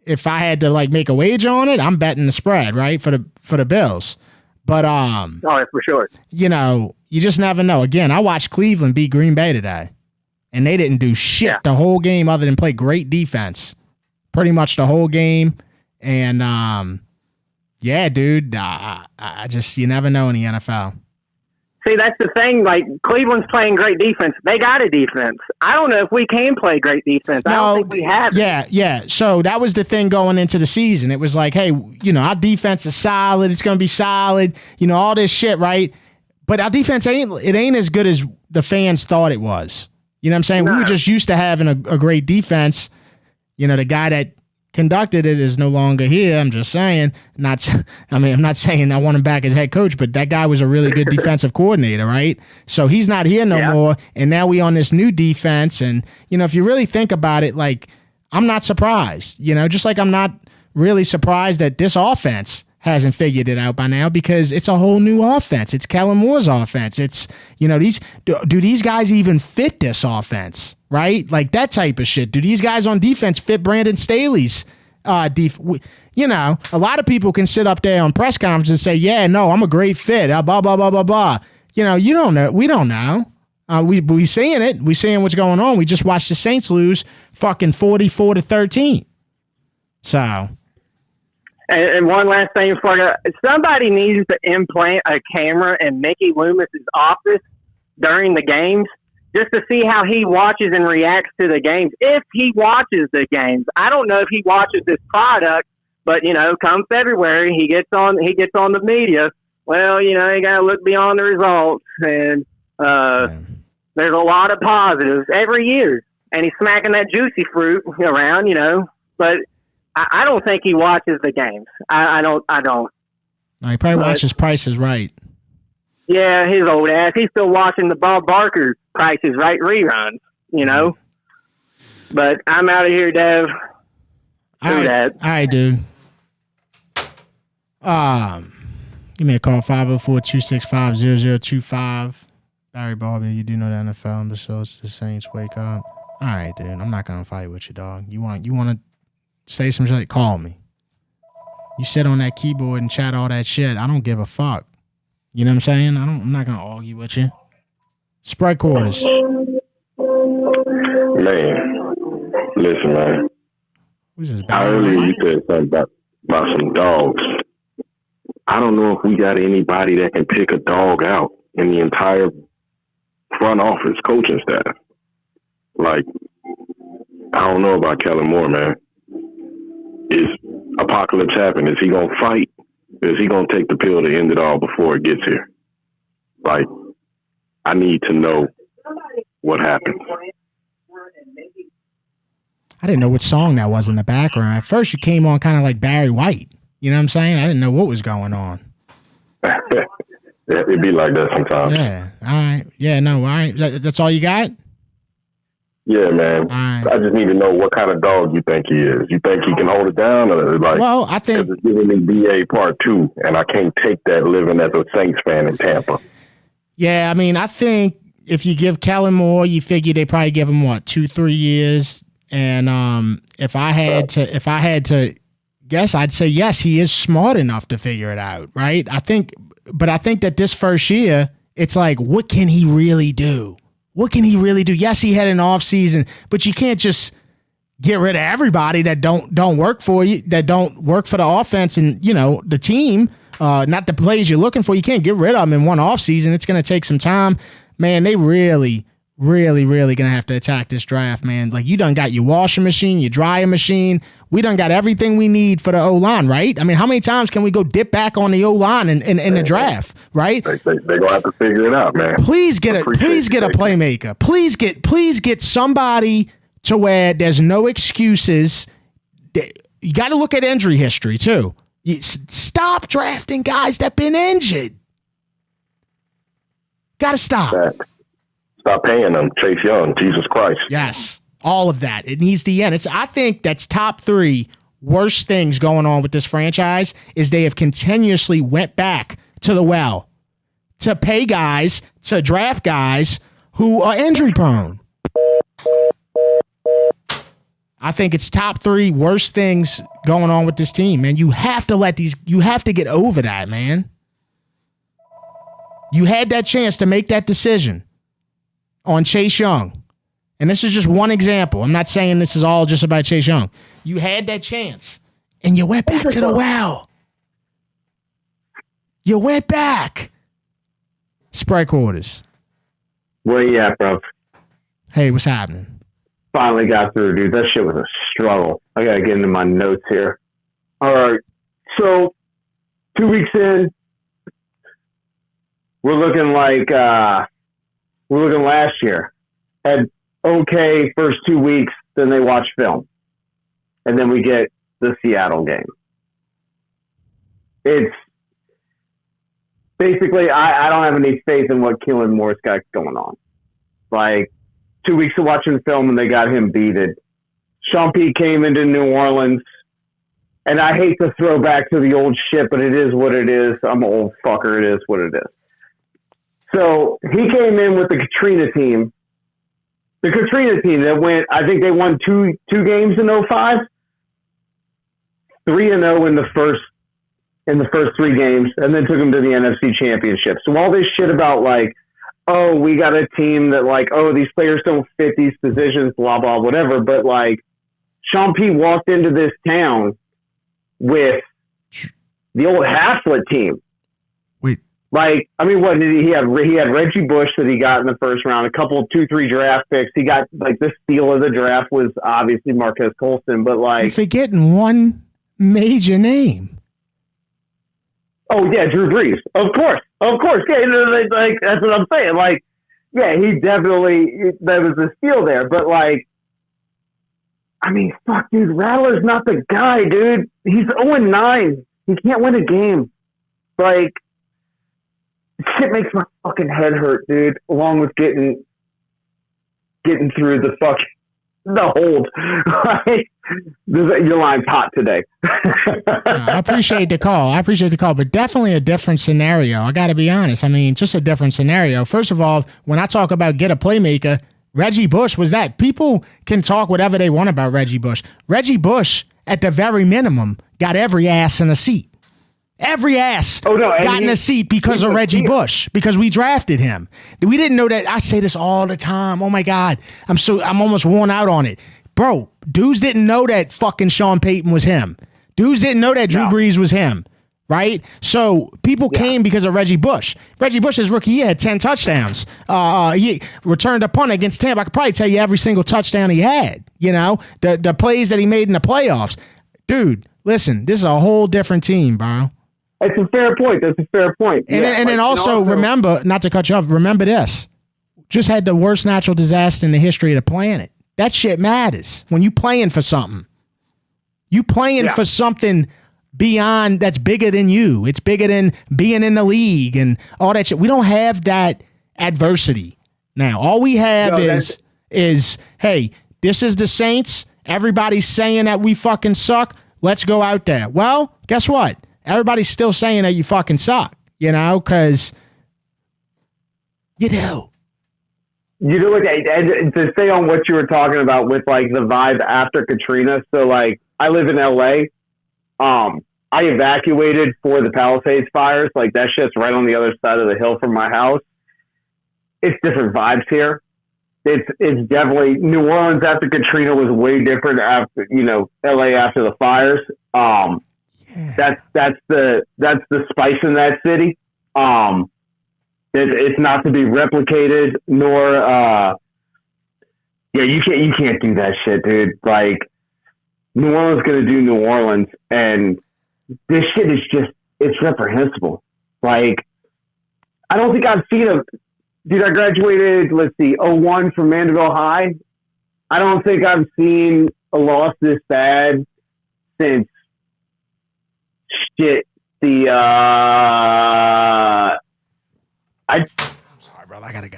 if I had to make a wager on it, I'm betting the spread, right? For the Bills. But oh, yeah, for sure. You just never know. Again, I watched Cleveland beat Green Bay today. And they didn't do shit the whole game other than play great defense. Pretty much the whole game. And yeah, dude, I just, you never know in the NFL. See, that's the thing. Cleveland's playing great defense. They got a defense. I don't know if we can play great defense. I don't think we have it. Yeah. So that was the thing going into the season. It was like, hey, our defense is solid. It's going to be solid. All this shit, right? But our defense ain't as good as the fans thought it was. You know what I'm saying? No. We were just used to having a great defense. The guy that conducted it is no longer here. I'm just saying. I'm not saying I want him back as head coach, but that guy was a really good defensive coordinator, right? So he's not here no more, and now we on this new defense. And if you really think about it, I'm not surprised. Just like I'm not really surprised that this offense hasn't figured it out by now because it's a whole new offense. It's Kellen Moore's offense. It's do these guys even fit this offense? Right? That type of shit. Do these guys on defense fit Brandon Staley's a lot of people can sit up there on press conferences and say, yeah, no, I'm a great fit, blah, blah, blah, blah, blah. You don't know. We don't know. We seeing it. We seeing what's going on. We just watched the Saints lose fucking 44-13. So. And one last thing before somebody needs to implant a camera in Mickey Loomis's office during the games just to see how he watches and reacts to the games. If he watches the games, I don't know if he watches this product, but come February, he gets on the media. Well, you got to look beyond the results, and there's a lot of positives every year, and he's smacking that juicy fruit around, but I don't think he watches the games. I don't. No, he probably watches Price is Right. Yeah, his old ass. He's still watching the Bob Barker Price is Right reruns, But I'm out of here, Dev. All right, dude. Give me a call, 504-265-0025. Barry Bobby, you do know the NFL, but so it's the Saints. Wake up. All right, dude. I'm not going to fight with you, dog. You want to say some shit? Call me. You sit on that keyboard and chat all that shit. I don't give a fuck. You know what I'm saying? I'm not gonna argue with you. Spread quarters. Man, listen, man. Who's this? Earlier you said something about some dogs. I don't know if we got anybody that can pick a dog out in the entire front office coaching staff. I don't know about Kellen Moore, man. Is apocalypse happen? Is he gonna fight? Is he gonna take the pill to end it all before it gets here? I need to know what happened. I didn't know what song that was in the background. At first, you came on kind of like Barry White. You know what I'm saying? I didn't know what was going on. It'd be like that sometimes. Yeah. All right. Yeah. No. All right. That's all you got? Yeah, man. Right. I just need to know what kind of dog you think he is. You think he can hold it down? Or well, I think it's giving me BA part 2, and I can't take that living as a Saints fan in Tampa. Yeah, I mean, I think if you give Kellen Moore, you figure they probably give him 2-3 years. And if I had to guess, I'd say yes, he is smart enough to figure it out, right? I think that this first year, it's like, what can he really do? What can he really do? Yes, he had an off season, but you can't just get rid of everybody that don't work for you, that don't work for the offense and the team. Not the players you're looking for. You can't get rid of them in one off season. It's going to take some time, man. They really going to have to attack this draft, man. Like, you done got your washing machine, your dryer machine. We done got everything we need for the O-line, right? I mean, how many times can we go dip back on the O-line in the draft, right? They're going to have to figure it out, man. Please get a playmaker. Please get somebody to where there's no excuses. You got to look at injury history, too. Stop drafting guys that been injured. Got to stop. Stop paying them. Chase Young, Jesus Christ. Yes, all of that. It needs to end. I think that's top 3 worst things going on with this franchise is they have continuously went back to the well to pay guys, to draft guys who are injury prone. I think it's top 3 worst things going on with this team, man. You have to get over that, man. You had that chance to make that decision on Chase Young. And this is just one example. I'm not saying this is all just about Chase Young. You had that chance, and you went back to the well. You went back. Sprite quarters. Where you at, bro? Hey, what's happening? Finally got through, dude. That shit was a struggle. I got to get into my notes here. All right. So, 2 weeks in, we're looking last year. Had okay first 2 weeks, then they watch film. And then we get the Seattle game. It's basically, I don't have any faith in what Kellen Moore's got going on. Like, 2 weeks of watching film and they got him beated. Sean Pete came into New Orleans, and I hate to throw back to the old shit, but it is what it is. I'm an old fucker. It is what it is. So he came in with the Katrina team. The Katrina team that went, I think they won two games in 05. 3-0 in the first 3 games, and then took them to the NFC Championship. So all this shit about like, oh, we got a team that like, oh, these players don't fit these positions, blah, blah, whatever. But like, Sean P walked into this town with the old Haslett team. Wait. Like, I mean, what did he have? He had Reggie Bush that he got in the first round, a couple of 2-3 draft picks. He got like the steal of the draft was obviously Marquez Colston, but like, you're forgetting one major name. Oh yeah, Drew Brees. Of course. Yeah, like that's what I'm saying. Like, yeah, he definitely, that was a steal there. But like, I mean, fuck, dude, Rattler's not the guy, dude. He's 0-9. He can't win a game. Like, shit makes my fucking head hurt, dude. Along with getting through the hold. Like, your line's hot today. I appreciate the call, but definitely a different scenario. I got to be honest. I mean, just a different scenario. First of all, when I talk about get a playmaker, Reggie Bush was that. People can talk whatever they want about Reggie Bush. Reggie Bush, at the very minimum, got every ass in a seat. Every ass got in a seat because of Reggie Bush, because we drafted him. We didn't know that. I say this all the time. Oh my God. I'm almost worn out on it. Bro, dudes didn't know that fucking Sean Payton was him. Dudes didn't know that Drew Brees was him. Right? So people came because of Reggie Bush. Reggie Bush's rookie year had 10 touchdowns. He returned a punt against Tampa. I could probably tell you every single touchdown he had. You know, the plays that he made in the playoffs. Dude, listen, this is a whole different team, bro. That's a fair point. And then also, remember, not to cut you off, remember this. Just had the worst natural disaster in the history of the planet. That shit matters when you playing for something. You playing for something beyond, that's bigger than you. It's bigger than being in the league and all that shit. We don't have that adversity now. All we have is, hey, this is the Saints. Everybody's saying that we fucking suck. Let's go out there. Well, guess what? Everybody's still saying that you fucking suck, you know, because You do. You know what? And to stay on what you were talking about with like the vibe after Katrina. So like, I live in LA. I evacuated for the Palisades fires. Like that shit's right on the other side of the hill from my house. It's different vibes here. It's definitely New Orleans after Katrina was way different after, LA after the fires. That's the spice in that city. It's not to be replicated, nor you can't do that shit, dude. Like New Orleans gonna do New Orleans, and this shit is it's reprehensible. Like I don't think I've seen dude, I graduated, let's see, 01 from Mandeville High. I don't think I've seen a loss this bad since I'm sorry, brother. I gotta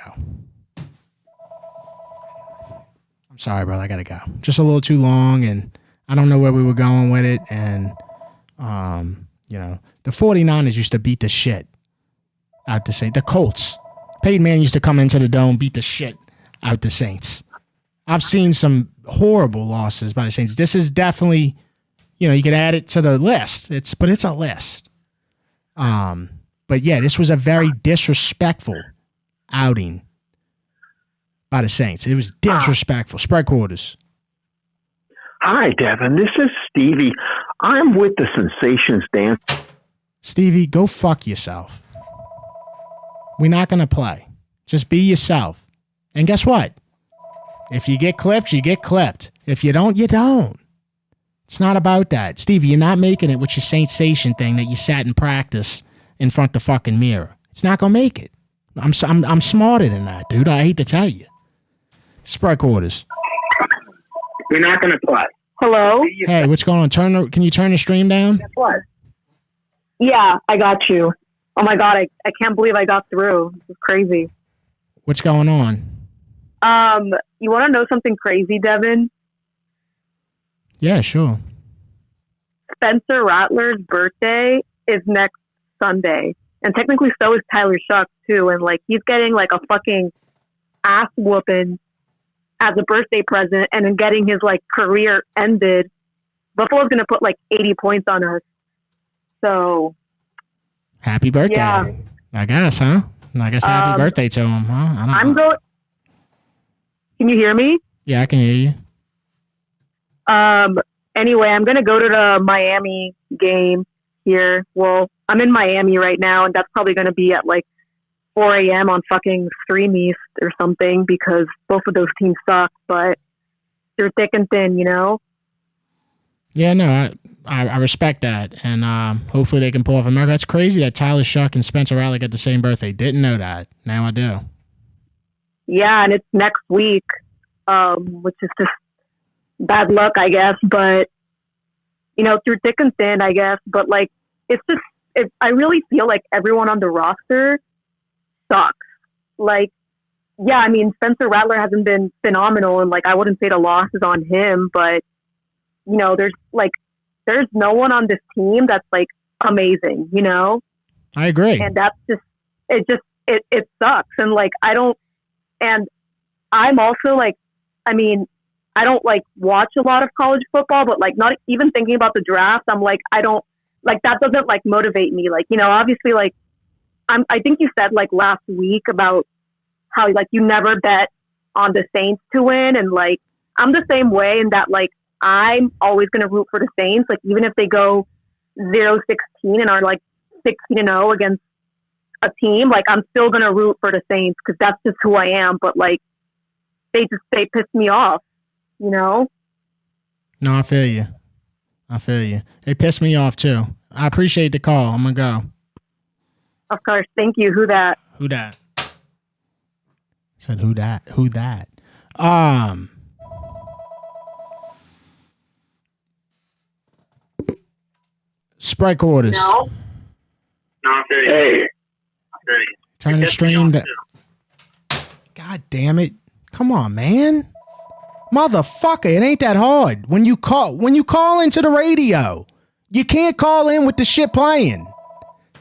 go. Just a little too long, and I don't know where we were going with it. And, the 49ers used to beat the shit out the Saints. The Colts. Peyton Manning used to come into the dome, beat the shit out the Saints. I've seen some horrible losses by the Saints. This is definitely, you could add it to the list. It's a list. But yeah, this was a very disrespectful outing by the Saints. It was disrespectful. Spread quarters. Hi, Devin. This is Stevie. I'm with the Sensations Dance. Stevie, go fuck yourself. We're not going to play. Just be yourself. And guess what? If you get clipped, you get clipped. If you don't, you don't. It's not about that. Stevie, you're not making it with your sensation thing that you sat in practice in front of the fucking mirror. It's not going to make it. I'm smarter than that, dude. I hate to tell you. Spread quarters. We're not going to play. Hello? Hey, what's going on? Can you turn the stream down? What? Yeah, I got you. Oh my God, I can't believe I got through. This is crazy. What's going on? You want to know something crazy, Devin? Yeah, sure. Spencer Rattler's birthday is next Sunday. And technically so is Tyler Shucks too. And like he's getting like a fucking ass whooping as a birthday present and then getting his like career ended. Buffalo's gonna put like 80 points on us. So happy birthday. Yeah. I guess, huh? I guess happy birthday to him, huh? I don't know. Can you hear me? Yeah, I can hear you. Anyway, I'm going to go to the Miami game here. Well, I'm in Miami right now, and that's probably going to be at like 4 a.m. on fucking Stream East or something because both of those teams suck, but they're thick and thin, Yeah, no, I respect that, and hopefully they can pull off America. That's crazy that Tyler Shuck and Spencer Rattler got the same birthday. Didn't know that. Now I do. Yeah, and it's next week, which is just bad luck, I guess. But through thick and thin, I guess. But like, I really feel like everyone on the roster sucks. Like, yeah, I mean, Spencer Rattler hasn't been phenomenal, and like, I wouldn't say the loss is on him, but there's no one on this team that's like amazing, I agree. And that's it sucks. And like, and I'm also like, I mean, I don't like watch a lot of college football, but like not even thinking about the draft, I'm like, I don't like, that doesn't like motivate me. Like, obviously like I think you said like last week about how like you never bet on the Saints to win. And like, I'm the same way in that like, I'm always going to root for the Saints. Like, even if they go 0-16 and are like 16-0 against a team, like, I'm still going to root for the Saints because that's just who I am. But like, they piss me off, No, I feel you. They piss me off too. I appreciate the call. I'm going to go. Of course. Thank you. Who that? Said who that? Spread quarters. No, Hey. Turn the stream down. God damn it. Come on, man. Motherfucker, it ain't that hard. When you call into the radio, you can't call in with the shit playing.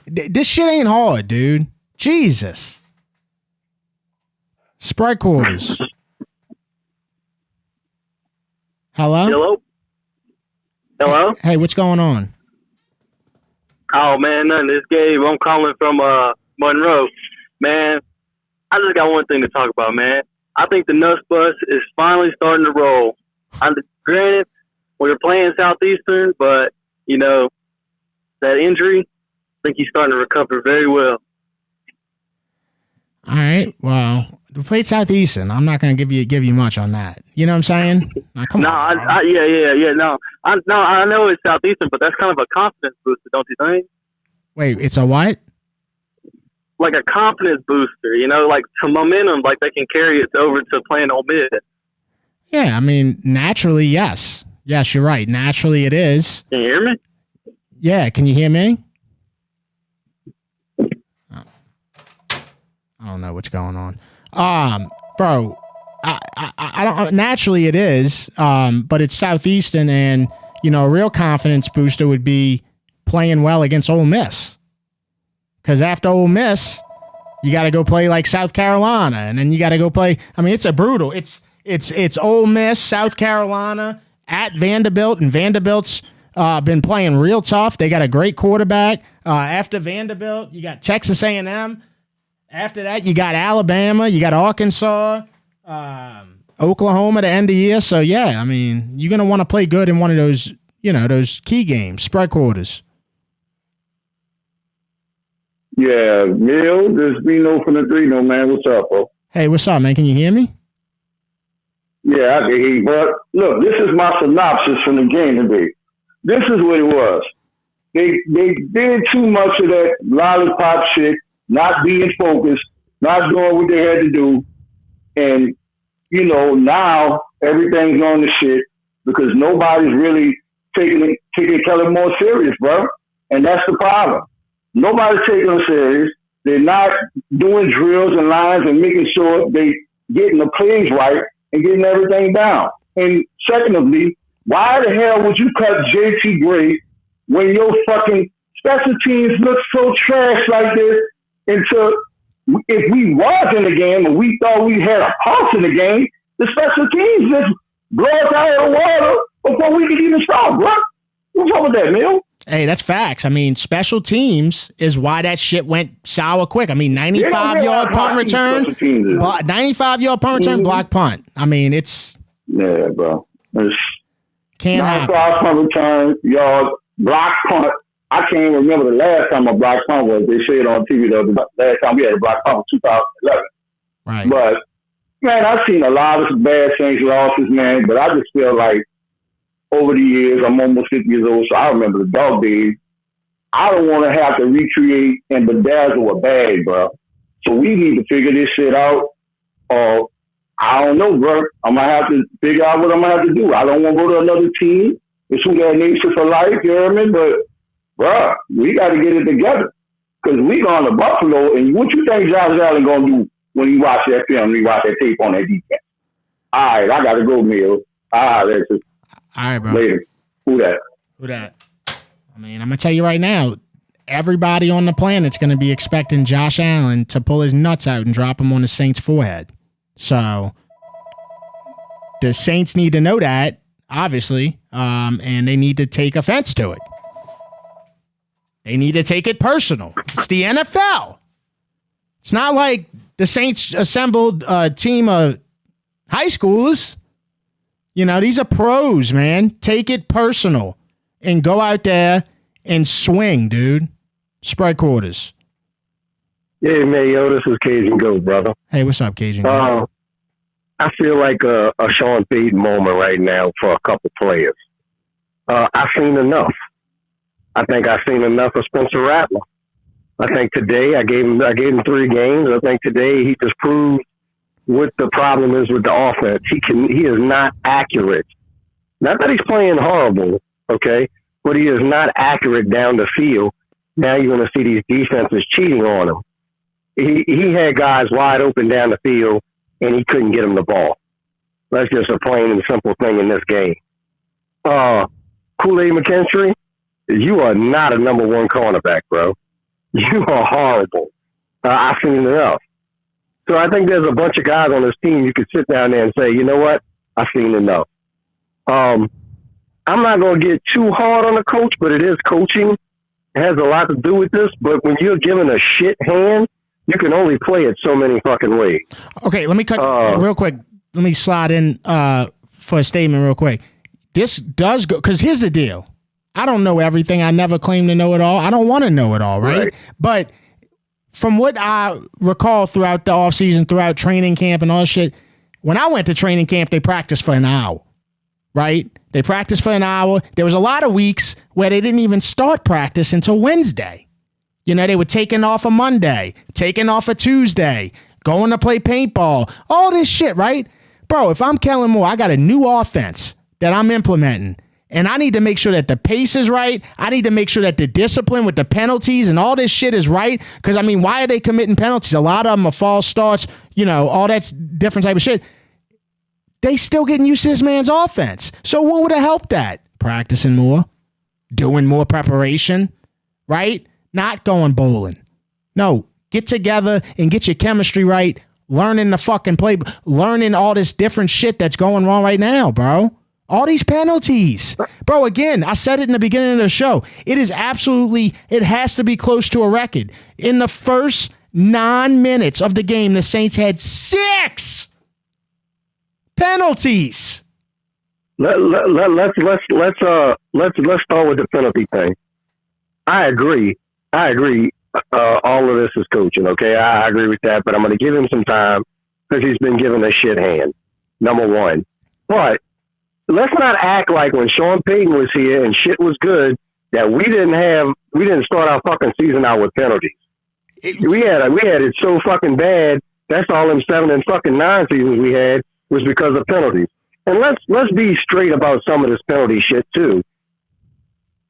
This shit ain't hard, dude. Jesus. Sprite quarters. Hello? Hello? Hey, what's going on? Oh, man, nothing. This Gabe. I'm calling from Monroe. Man, I just got one thing to talk about, man. I think the Nuts Bus is finally starting to roll. Granted, we were playing Southeastern, but, you know, that injury, I think he's starting to recover very well. All right. Well, we played Southeastern. I'm not going to give you much on that. You know what I'm saying? Now, come on. Yeah. No, I know it's Southeastern, but that's kind of a confidence booster, don't you think? Wait, it's a what? Like a confidence booster, you know, like some momentum, like they can carry it over to playing Ole Miss. Yeah, I mean, naturally, yes. Yes, you're right. Naturally, it is. Can you hear me? Yeah, can you hear me? I don't know what's going on. Bro, I don't. Naturally, it is. But it's Southeastern, and you know, a real confidence booster would be playing well against Ole Miss. Because after Ole Miss, you got to go play like South Carolina, and then you got to go play. I mean, it's a brutal. It's Ole Miss, South Carolina, at Vanderbilt, and Vanderbilt's been playing real tough. They got a great quarterback. After Vanderbilt, you got Texas A&M. After that, you got Alabama, you got Arkansas, Oklahoma to end the year. So, yeah, I mean, you're going to want to play good in one of those, you know, those key games, spread quarters. Yeah, Neil, this Bino from the 3, man. What's up, bro? Hey, what's up, man? Can you hear me? Yeah, I can hear you. But, look, this is my synopsis from the game today. This is what it was. They did too much of that lollipop shit, not being focused, not doing what they had to do. And, you know, now everything's on the shit because nobody's really taking Kelly more serious, bro. And that's the problem. Nobody's taking them serious. They're not doing drills and lines and making sure they getting the plays right and getting everything down. And secondly, why the hell would you cut JT Gray when your fucking special teams look so trash like this? Until if we was in the game and we thought we had a pulse in the game, the special teams just blow us out of the water before we could even start, bro. What's up with that, Neil? Hey, that's facts. I mean, special teams is why that shit went sour quick. I mean, 95-yard punt return, 95-yard punt return, block punt. I mean, it's... Yeah, bro. It's can't happen. 95 punt return, yard, block punt. I can't even remember the last time a block punt was. They said on TV the last time we had a block punt was 2011. Right. But, man, I've seen a lot of bad things, losses, man, but I just feel like over the years, I'm almost 50 years old, so I remember the dog days. I don't want to have to recreate and bedazzle a bag, bro. So we need to figure this shit out. I don't know, bro. I'm going to have to figure out what I'm going to have to do. I don't want to go to another team. It's who that nation for life, you know what I mean? But, bro, we got to get it together. Because we going to Buffalo, and what you think Josh Allen going to do when you watch that film, when you watch that tape on that defense? All right, I got to go, Mill. All right, that's it. All right, bro. Later. Who that? I mean, I'm going to tell you right now, everybody on the planet's going to be expecting Josh Allen to pull his nuts out and drop them on the Saints' forehead. So the Saints need to know that, obviously, and they need to take offense to it. They need to take it personal. It's the NFL. It's not like the Saints assembled a team of high schoolers. You know, these are pros, man. Take it personal and go out there and swing, dude. Spread quarters. Yeah, Mayo, this is Cajun Go, brother. Hey, what's up, Cajun Go? I feel like a Sean Payton moment right now for a couple players. I've seen enough. I think I've seen enough of Spencer Rattler. I think today I gave him 3 games. I think today he just proved what the problem is with the offense. He is not accurate. Not that he's playing horrible, okay, but he is not accurate down the field. Now you're going to see these defenses cheating on him. He had guys wide open down the field, and he couldn't get them the ball. That's just a plain and simple thing in this game. Kool-Aid McKinstry, you are not a number 1 cornerback, bro. You are horrible. I've seen enough. So I think there's a bunch of guys on this team you could sit down there and say, you know what, I've seen enough. I'm not going to get too hard on the coach, but it is coaching. It has a lot to do with this. But when you're given a shit hand, you can only play it so many fucking ways. Okay, let me cut real quick. Let me slide in for a statement real quick. This does go, because here's the deal. I don't know everything. I never claim to know it all. I don't want to know it all, right? But from what I recall throughout the offseason, throughout training camp and all that shit, when I went to training camp, they practiced for an hour, right? They practiced for an hour. There was a lot of weeks where they didn't even start practice until Wednesday. You know, they were taking off a Monday, taking off a Tuesday, going to play paintball, all this shit, right? Bro, if I'm Kellen Moore, I got a new offense that I'm implementing. And I need to make sure that the pace is right. I need to make sure that the discipline with the penalties and all this shit is right. Because, I mean, why are they committing penalties? A lot of them are false starts, you know, all that different type of shit. They still getting used to this man's offense. So what would have helped that? Practicing more, doing more preparation, right? Not going bowling. No, get together and get your chemistry right. Learning the fucking play, learning all this different shit that's going wrong right now, bro. All these penalties. Bro, again, I said it in the beginning of the show. It has to be close to a record. In the first 9 minutes of the game, the Saints had 6 penalties. Let's start with the penalty thing. I agree. All of this is coaching, okay? I agree with that, but I'm going to give him some time because he's been given a shit hand, number one. But let's not act like when Sean Payton was here and shit was good that we didn't start our fucking season out with penalties. We had it so fucking bad. That's all them 7 and fucking 9 seasons we had was because of penalties. And let's be straight about some of this penalty shit too.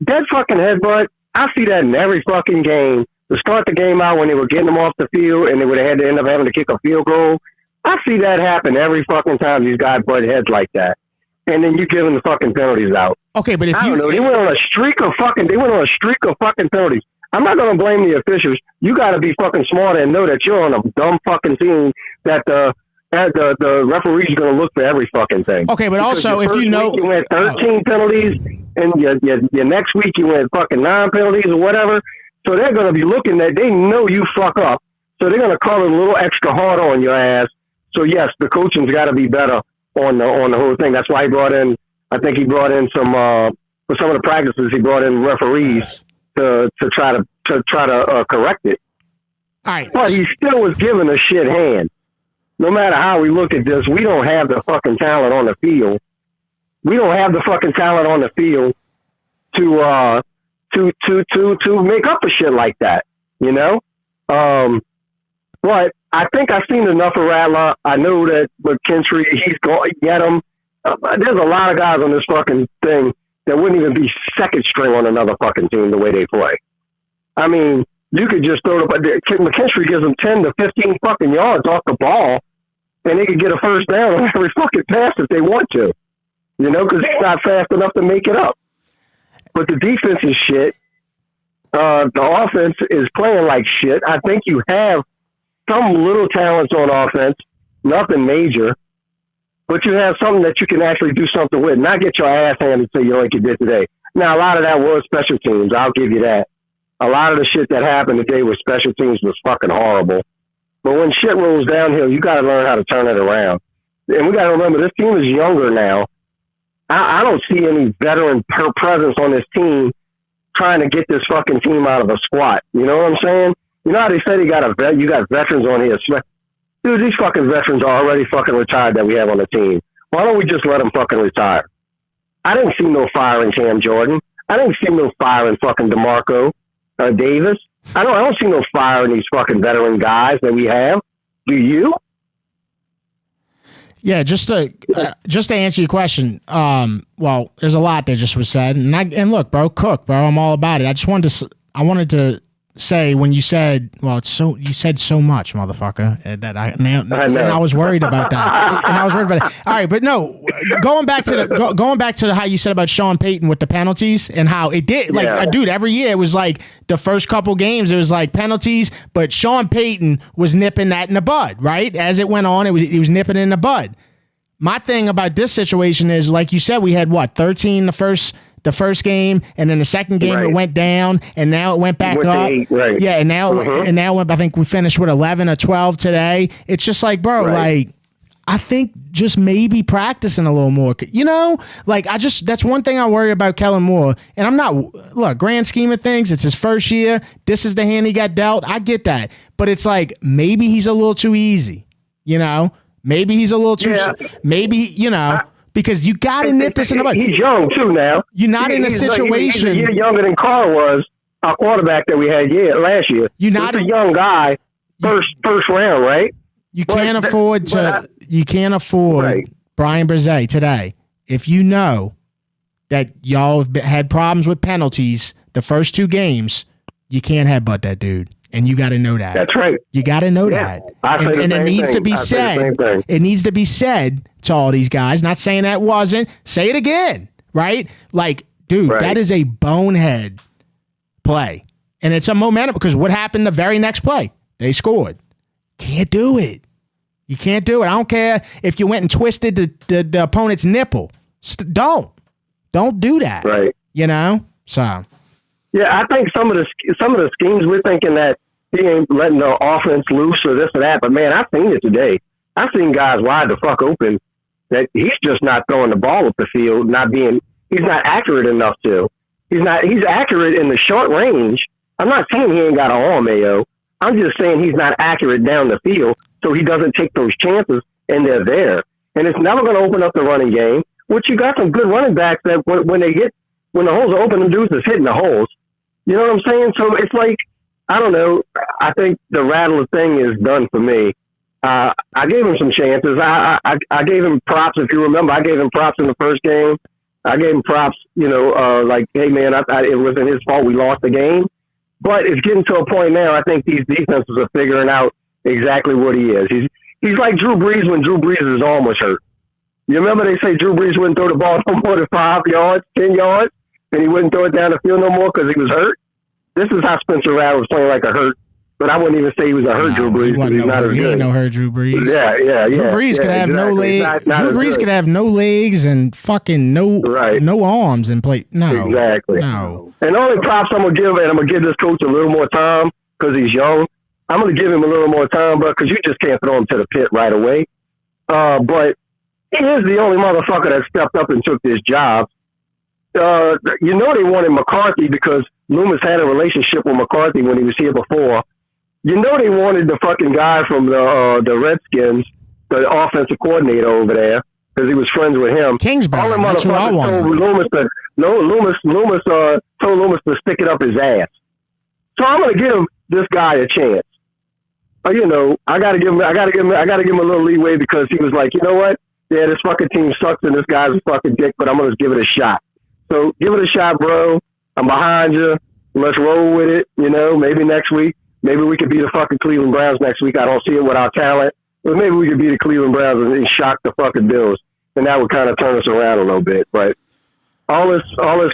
That fucking headbutt, I see that in every fucking game. To start the game out when they were getting them off the field and they would have had to end up having to kick a field goal. I see that happen every fucking time these guys butt heads like that. And then you give them the fucking penalties out. Okay, but if I don't know, they went on a streak of fucking penalties. I'm not going to blame the officials. You got to be fucking smart and know that you're on a dumb fucking team that the referee's going to look for every fucking thing. Okay, but because also if you know you went 13 penalties and your next week you went fucking 9 penalties or whatever. So they're going to be looking at, they know you fuck up. So they're going to call it a little extra hard on your ass. So yes, the coaching's got to be better on the whole thing. That's why he brought in some for some of the practices he brought in referees to try to correct it. All right. But he still was given a shit hand. No matter how we look at this, we don't have the fucking talent on the field. We don't have the fucking talent on the field to make up for shit like that, you know? But I think I've seen enough of Rattler. I know that McKinstry, he's going to get him. There's a lot of guys on this fucking thing that wouldn't even be second string on another fucking team the way they play. I mean, you could just throw McKinstry gives them 10 to 15 fucking yards off the ball, and they could get a first down on every fucking pass if they want to, you know, because he's not fast enough to make it up. But the defense is shit. The offense is playing like shit. I think you have some little talents on offense, nothing major, but you have something that you can actually do something with, not get your ass handed to you like you did today. Now, a lot of that was special teams. I'll give you that. A lot of the shit that happened today with special teams was fucking horrible. But when shit rolls downhill, you got to learn how to turn it around. And we got to remember, this team is younger now. I don't see any veteran presence on this team trying to get this fucking team out of a squat. You know what I'm saying? You know how they say you got veterans on here. Dude, these fucking veterans are already fucking retired that we have on the team. Why don't we just let them fucking retire? I didn't see no fire in Cam Jordan. I didn't see no fire in fucking DeMarco Davis. I don't see no fire in these fucking veteran guys that we have. Do you? Yeah, just to answer your question. Well, there's a lot that just was said, and look, bro, Cook, bro, I'm all about it. I wanted to say when you said, well, you said so much, motherfucker, that I was worried about that. And I was worried about it. All right, but no, going back to how you said about Sean Payton with the penalties and how it did, like, dude, every year it was like the first couple games, it was like penalties, but Sean Payton was nipping that in the bud, right? As it went on, he was nipping it in the bud. My thing about this situation is, like you said, we had 13 the first game, and then the second game it went down, and now it went back up. 8, right. Yeah, and now I think we finished with 11 or 12 today. It's just like, bro, like, I think just maybe practicing a little more. You know, like, that's one thing I worry about Kellen Moore. And I'm not, look, grand scheme of things, it's his first year. This is the hand he got dealt. I get that. But it's like, maybe he's a little too easy, you know? Maybe he's a little too, maybe, you know, because you got to nip this in the bud. He's young, too, now. You're not in a situation. He's a year younger than Carr was, our quarterback that we had last year. You're not a young guy, first round, right? You can't afford Brian Brzee today. If you know that y'all have had problems with penalties the first 2 games, you can't headbutt that dude. And you got to know that. That's right. You got to know that. And it needs to be said. It needs to be said to all these guys. Not saying that wasn't. Say it again, right? Like, dude, that is a bonehead play. And it's a momentum, because what happened the very next play? They scored. Can't do it. You can't do it. I don't care if you went and twisted the opponent's nipple. Don't do that. Right. You know? So. Yeah, I think some of the schemes, we're thinking that he ain't letting the offense loose or this or that. But, man, I've seen it today. I've seen guys wide the fuck open that he's just not throwing the ball up the field, he's not accurate enough to. He's accurate in the short range. I'm not saying he ain't got an arm, Mayo. I'm just saying he's not accurate down the field, so he doesn't take those chances, and they're there. And it's never going to open up the running game, which you got some good running backs that when the holes are open, the dudes is hitting the holes. You know what I'm saying? So it's like, I don't know. I think the Rattler thing is done for me. I gave him some chances. I gave him props. If you remember, I gave him props in the first game. I gave him props, like, hey, man, it wasn't his fault we lost the game. But it's getting to a point now, I think these defenses are figuring out exactly what he is. He's like Drew Brees when Drew Brees' arm was hurt. You remember they say Drew Brees wouldn't throw the ball no more than 5 yards, 10 yards? And he wouldn't throw it down the field no more because he was hurt. This is how Spencer Rattler was playing like a hurt. But I wouldn't even say he was a hurt Drew Brees. He's not as good. He ain't no hurt Drew Brees. Yeah. Drew Brees could have no legs. Drew Brees could have no legs and fucking no arms and play. No. Exactly. No. And the only props I'm going to give, and I'm going to give this coach a little more time because he's young. I'm going to give him a little more time, bro, because you just can't throw him to the pit right away. But he is the only motherfucker that stepped up and took this job. They wanted McCarthy because Loomis had a relationship with McCarthy when he was here before. They wanted the fucking guy from the Redskins, the offensive coordinator over there, because he was friends with him. Kingsbury, that's who I wanted. Loomis told Loomis to stick it up his ass. So I'm going to give this guy a chance. I got to give him a little leeway because he was like, you know what? Yeah, this fucking team sucks and this guy's a fucking dick, but I'm going to give it a shot. So give it a shot, bro. I'm behind you. Let's roll with it. Maybe next week. Maybe we could beat the fucking Cleveland Browns next week. I don't see it with our talent. But maybe we could beat the Cleveland Browns and shock the fucking Bills. And that would kind of turn us around a little bit. But all this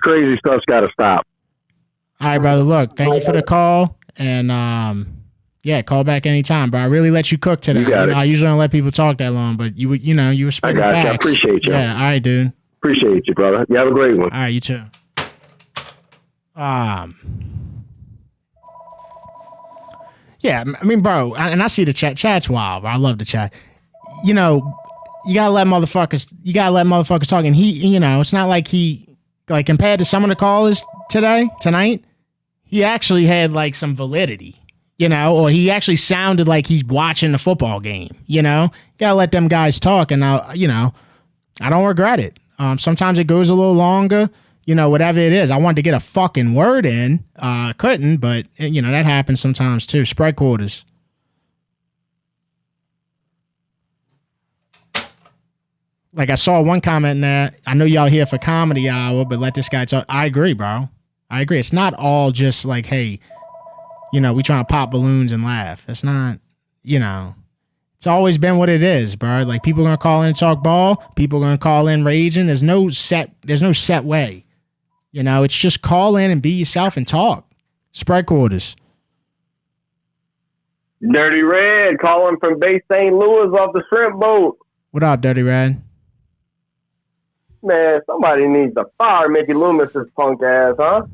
crazy stuff's got to stop. All right, brother. Look, thank you for the call. And, call back anytime, bro. I really let you cook today. I usually don't let people talk that long, but you were spitting facts. I appreciate you. Yeah, all right, dude. Appreciate you, brother. You have a great one. All right, you too. Yeah, I mean, bro, and I see the chat. Chat's wild, bro. I love the chat. You gotta let motherfuckers talk. And he, it's not like compared to some of the callers tonight, he actually had like some validity, or he actually sounded like he's watching the football game, Gotta let them guys talk, and I don't regret it. Sometimes it goes a little longer, whatever it is. I wanted to get a fucking word in. Couldn't, but, that happens sometimes too. Spread quarters. Like I saw one comment in there. I know y'all here for comedy hour, but let this guy talk. I agree, bro. I agree. It's not all just like, hey, we trying to pop balloons and laugh. It's not, it's always been what it is, bro. Like, people are going to call in and talk ball. People are going to call in raging. There's no set way. It's just call in and be yourself and talk. Spread quarters. Dirty Red calling from Bay St. Louis off the shrimp boat. What up, Dirty Red? Man, somebody needs to fire Mickey Loomis's punk ass, huh?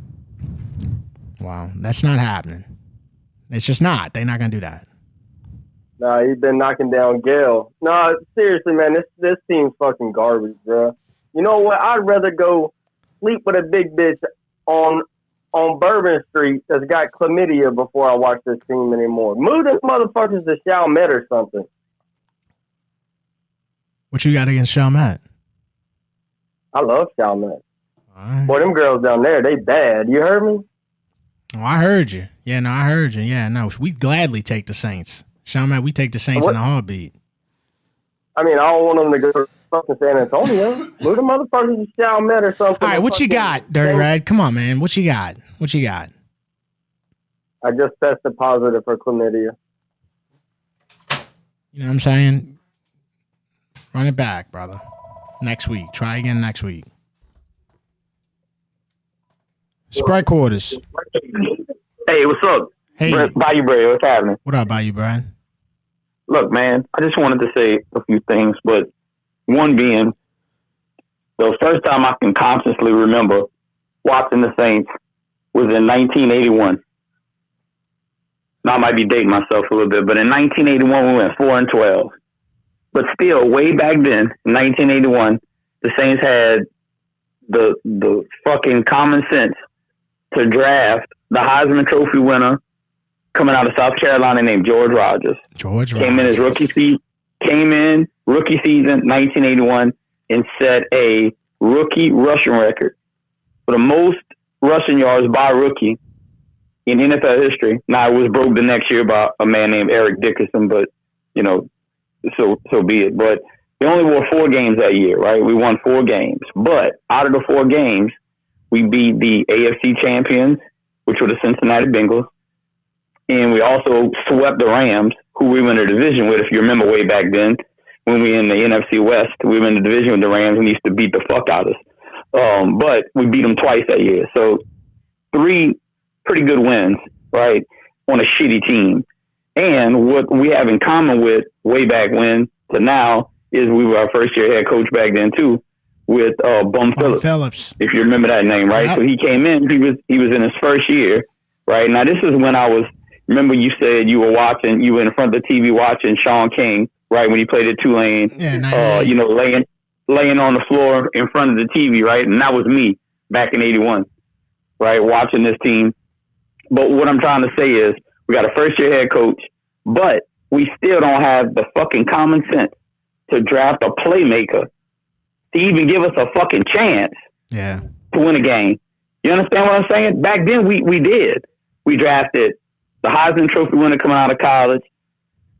Wow, that's not happening. It's just not. They're not going to do that. Nah, he's been knocking down Gale. Nah, seriously, man, this team's fucking garbage, bro. You know what? I'd rather go sleep with a big bitch on Bourbon Street that's got chlamydia before I watch this team anymore. Move them motherfuckers to Chalmette or something. What you got against Chalmette? I love Chalmette. Right. Boy, them girls down there, they bad. You heard me? Oh, I heard you. Yeah, no, I heard you. Yeah, no, we'd gladly take the Saints. Chalmette, we take the Saints in a heartbeat. I mean, I don't want them to go to fucking San Antonio. Move the motherfuckers to Chalmette or something. All right, what you got, Dirty Red? Come on, man. What you got? I just tested positive for chlamydia. You know what I'm saying? Run it back, brother. Next week. Try again next week. Spread quarters. Hey, what's up? Hey. Bayou Bray, what's happening? What up, Bayou Brian? Look, man, I just wanted to say a few things, but one being, the first time I can consciously remember watching the Saints was in 1981. Now I might be dating myself a little bit, but in 1981 we went 4-12. But still, way back then, in 1981, the Saints had the fucking common sense to draft the Heisman Trophy winner coming out of South Carolina named George Rogers. Came in his rookie season, 1981, and set a rookie rushing record for the most rushing yards by a rookie in NFL history. Now, it was broke the next year by a man named Eric Dickerson, but, so be it. But they only won 4 games that year, right? We won 4 games. But out of the 4 games, we beat the AFC champions, which were the Cincinnati Bengals. And we also swept the Rams, who we were in a division with. If you remember way back then, when we were in the NFC West, we were in the division with the Rams and used to beat the fuck out of us. But we beat them twice that year. So 3 pretty good wins, right, on a shitty team. And what we have in common with way back when to now is we were our first year head coach back then too, with Bum Phillips. If you remember that name, right? Yep. So he came in, he was in his first year, right? Now this is when remember you said you were in front of the TV watching Sean King, right, when he played at Tulane, laying on the floor in front of the TV, right? And that was me back in 81, right, watching this team. But what I'm trying to say is we got a first-year head coach, but we still don't have the fucking common sense to draft a playmaker to even give us a fucking chance to win a game. You understand what I'm saying? Back then, we did. We drafted the Heisman Trophy winner coming out of college,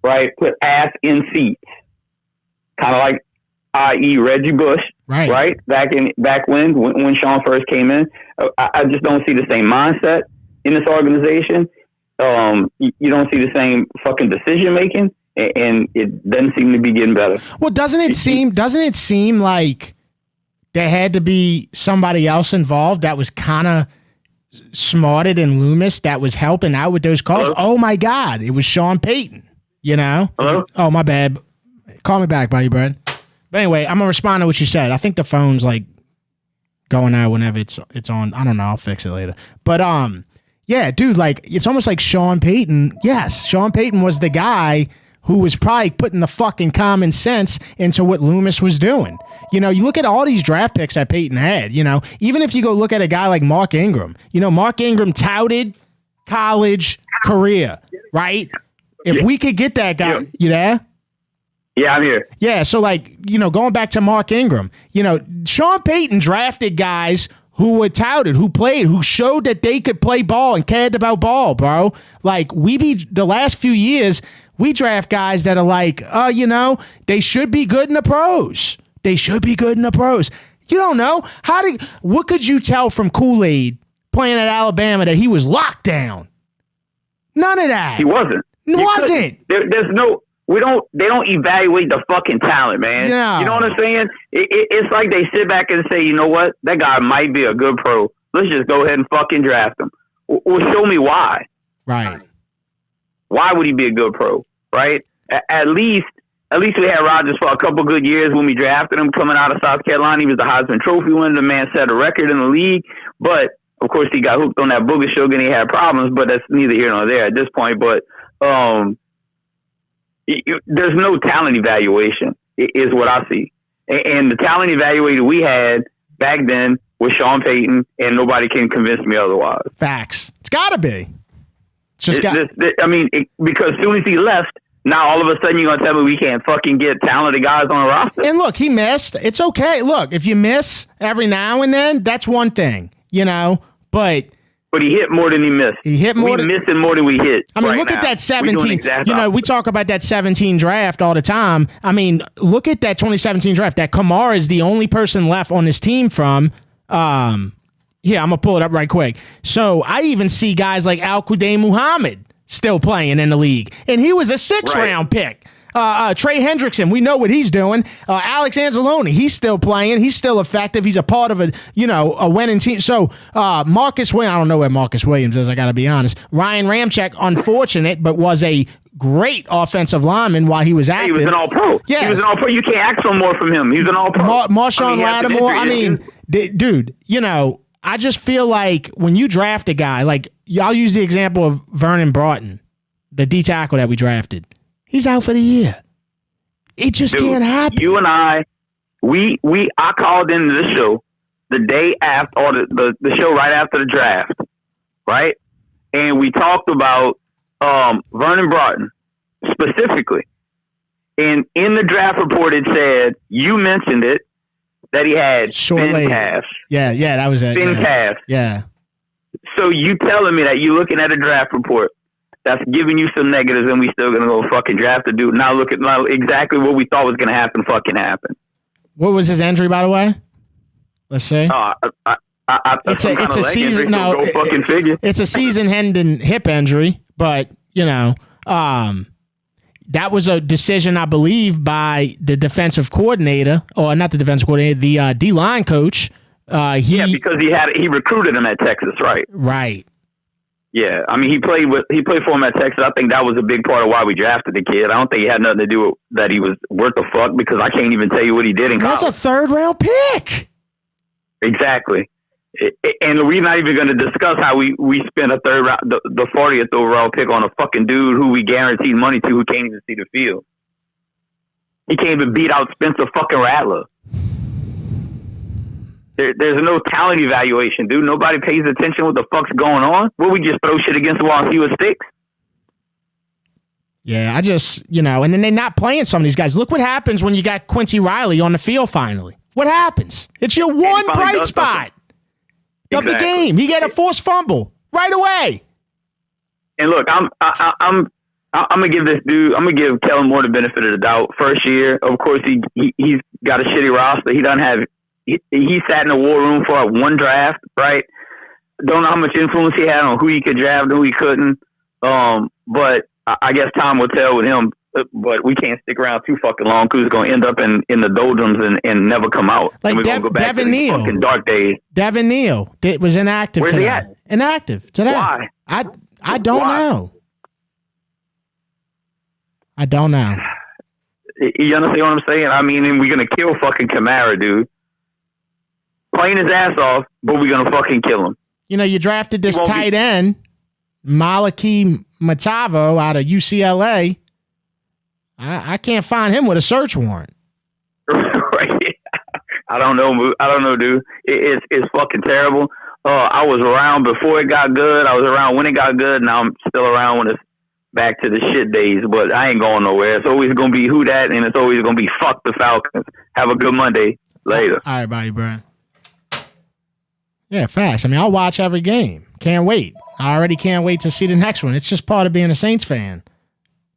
right? Put ass in seats. Kind of like, i.e. Reggie Bush, right? Back when Sean first came in. I just don't see the same mindset in this organization. You don't see the same fucking decision making, and it doesn't seem to be getting better. Well, doesn't it seem like there had to be somebody else involved that was kind of smarter than Loomis, that was helping out with those calls? Hello? Oh my God, it was Sean Payton. Hello? Oh, my bad. Call me back, buddy, Brad. But anyway, I'm gonna respond to what you said. I think the phone's like going out whenever it's on. I don't know. I'll fix it later. But yeah, dude, like it's almost like Sean Payton. Yes, Sean Payton was the guy who was probably putting the fucking common sense into what Loomis was doing. You look at all these draft picks that Payton had. Even if you go look at a guy like Mark Ingram. Mark Ingram touted college career, right? If we could get that guy, you there? Yeah, I'm here. Yeah, so going back to Mark Ingram, Sean Payton drafted guys who were touted, who played, who showed that they could play ball and cared about ball, bro. Like, the last few years, we draft guys that are like, they should be good in the pros. They should be good in the pros. You don't know. What could you tell from Kool-Aid playing at Alabama that he was locked down? None of that. He wasn't. There's no. They don't evaluate the fucking talent, man. Yeah. You know what I'm saying? It's like they sit back and say, you know what? That guy might be a good pro. Let's just go ahead and fucking draft him. Well, show me why. Right. Why would he be a good pro? Right? At least we had Rodgers for a couple good years when we drafted him coming out of South Carolina. He was the Heisman Trophy winner. The man set a record in the league. But, of course, he got hooked on that booger sugar and he had problems. But that's neither here nor there at this point. But there's no talent evaluation is what I see. And the talent evaluator we had back then was Sean Payton, and nobody can convince me otherwise. Facts. It's got to be. Because as soon as he left, now all of a sudden you're going to tell me we can't fucking get talented guys on the roster? And look, he missed. It's okay. Look, if you miss every now and then, that's one thing, but he hit more than he missed. He hit more. We missing more than we hit. I mean, look at that 17. We talk about that 17 draft all the time. I mean, look at that 2017 draft. That Kamara is the only person left on his team from. I'm gonna pull it up right quick. So I even see guys like Al-Qudain Muhammad still playing in the league, and he was a 6th-round pick. Trey Hendrickson, we know what he's doing. Alex Anzalone, he's still playing. He's still effective. He's a part of a winning team. So Marcus Williams, I don't know where Marcus Williams is, I got to be honest. Ryan Ramczyk, unfortunate, but was a great offensive lineman while he was active. He was an all-pro. Yeah, he was an all-pro. You can't ask for more from him. He was an all-pro. Marshawn Lattimore, dude, I just feel like when you draft a guy, like I'll use the example of Vernon Broughton, the D tackle that we drafted. He's out for the year. It just can't happen. You and I called into the show the day after, or the show right after the draft, right? And we talked about Vernon Broughton specifically. And in the draft report, it said, you mentioned it, that he had thin calves. Yeah, that was it. Thin calves. Yeah. So you telling me that you looking at a draft report that's giving you some negatives, and we still gonna go fucking draft the dude. Now look at exactly what we thought was gonna happen. Fucking happen. What was his injury, by the way? Let's see. It's a season. No, go fucking figure. It's a season-ending hip injury, but that was a decision, I believe, by the defensive coordinator, or not the defensive coordinator, the D-line coach. Because he recruited him at Texas, right? Right. Yeah, I mean, he played for him at Texas. I think that was a big part of why we drafted the kid. I don't think he had nothing to do with that he was worth the fuck, because I can't even tell you what he did in college. That's a 3rd-round pick. Exactly. And we're not even going to discuss how we spent a 3rd round, the 40th overall pick on a fucking dude who we guaranteed money to, who can't even see the field. He can't even beat out Spencer fucking Rattler. There's no talent evaluation, dude. Nobody pays attention what the fuck's going on. Will we just throw shit against the wall and see what sticks? Yeah, I just, and then they're not playing some of these guys. Look what happens when you got Quincy Riley on the field finally. What happens? It's your one bright spot of the game. He got a forced fumble right away. And look, I'm gonna give this dude. I'm gonna give Kellen Moore the benefit of the doubt. First year, of course, he's got a shitty roster. He doesn't have. He sat in the war room for one draft, right? Don't know how much influence he had on who he could draft and who he couldn't. But I guess time will tell with him. But we can't stick around too fucking long, because it's going to end up in the doldrums and never come out. Like and we're going to go back Devin to Neal. the fucking dark days. Devin Neal was inactive Where's today. he at? Inactive today. Why? I don't know. I don't know. You understand what I'm saying? I mean, and we're going to kill fucking Kamara, dude. Playing his ass off, but we're going to fucking kill him. You drafted this tight end, Malaki Matavo, out of UCLA. I can't find him with a search warrant. Right. I don't know, dude. It's fucking terrible. I was around before it got good. I was around when it got good. Now I'm still around when it's back to the shit days. But I ain't going nowhere. It's always going to be who that, and it's always going to be fuck the Falcons. Have a good Monday. Later. All right, bye, Brian. Yeah, facts. I mean, I'll watch every game. Can't wait. I already can't wait to see the next one. It's just part of being a Saints fan.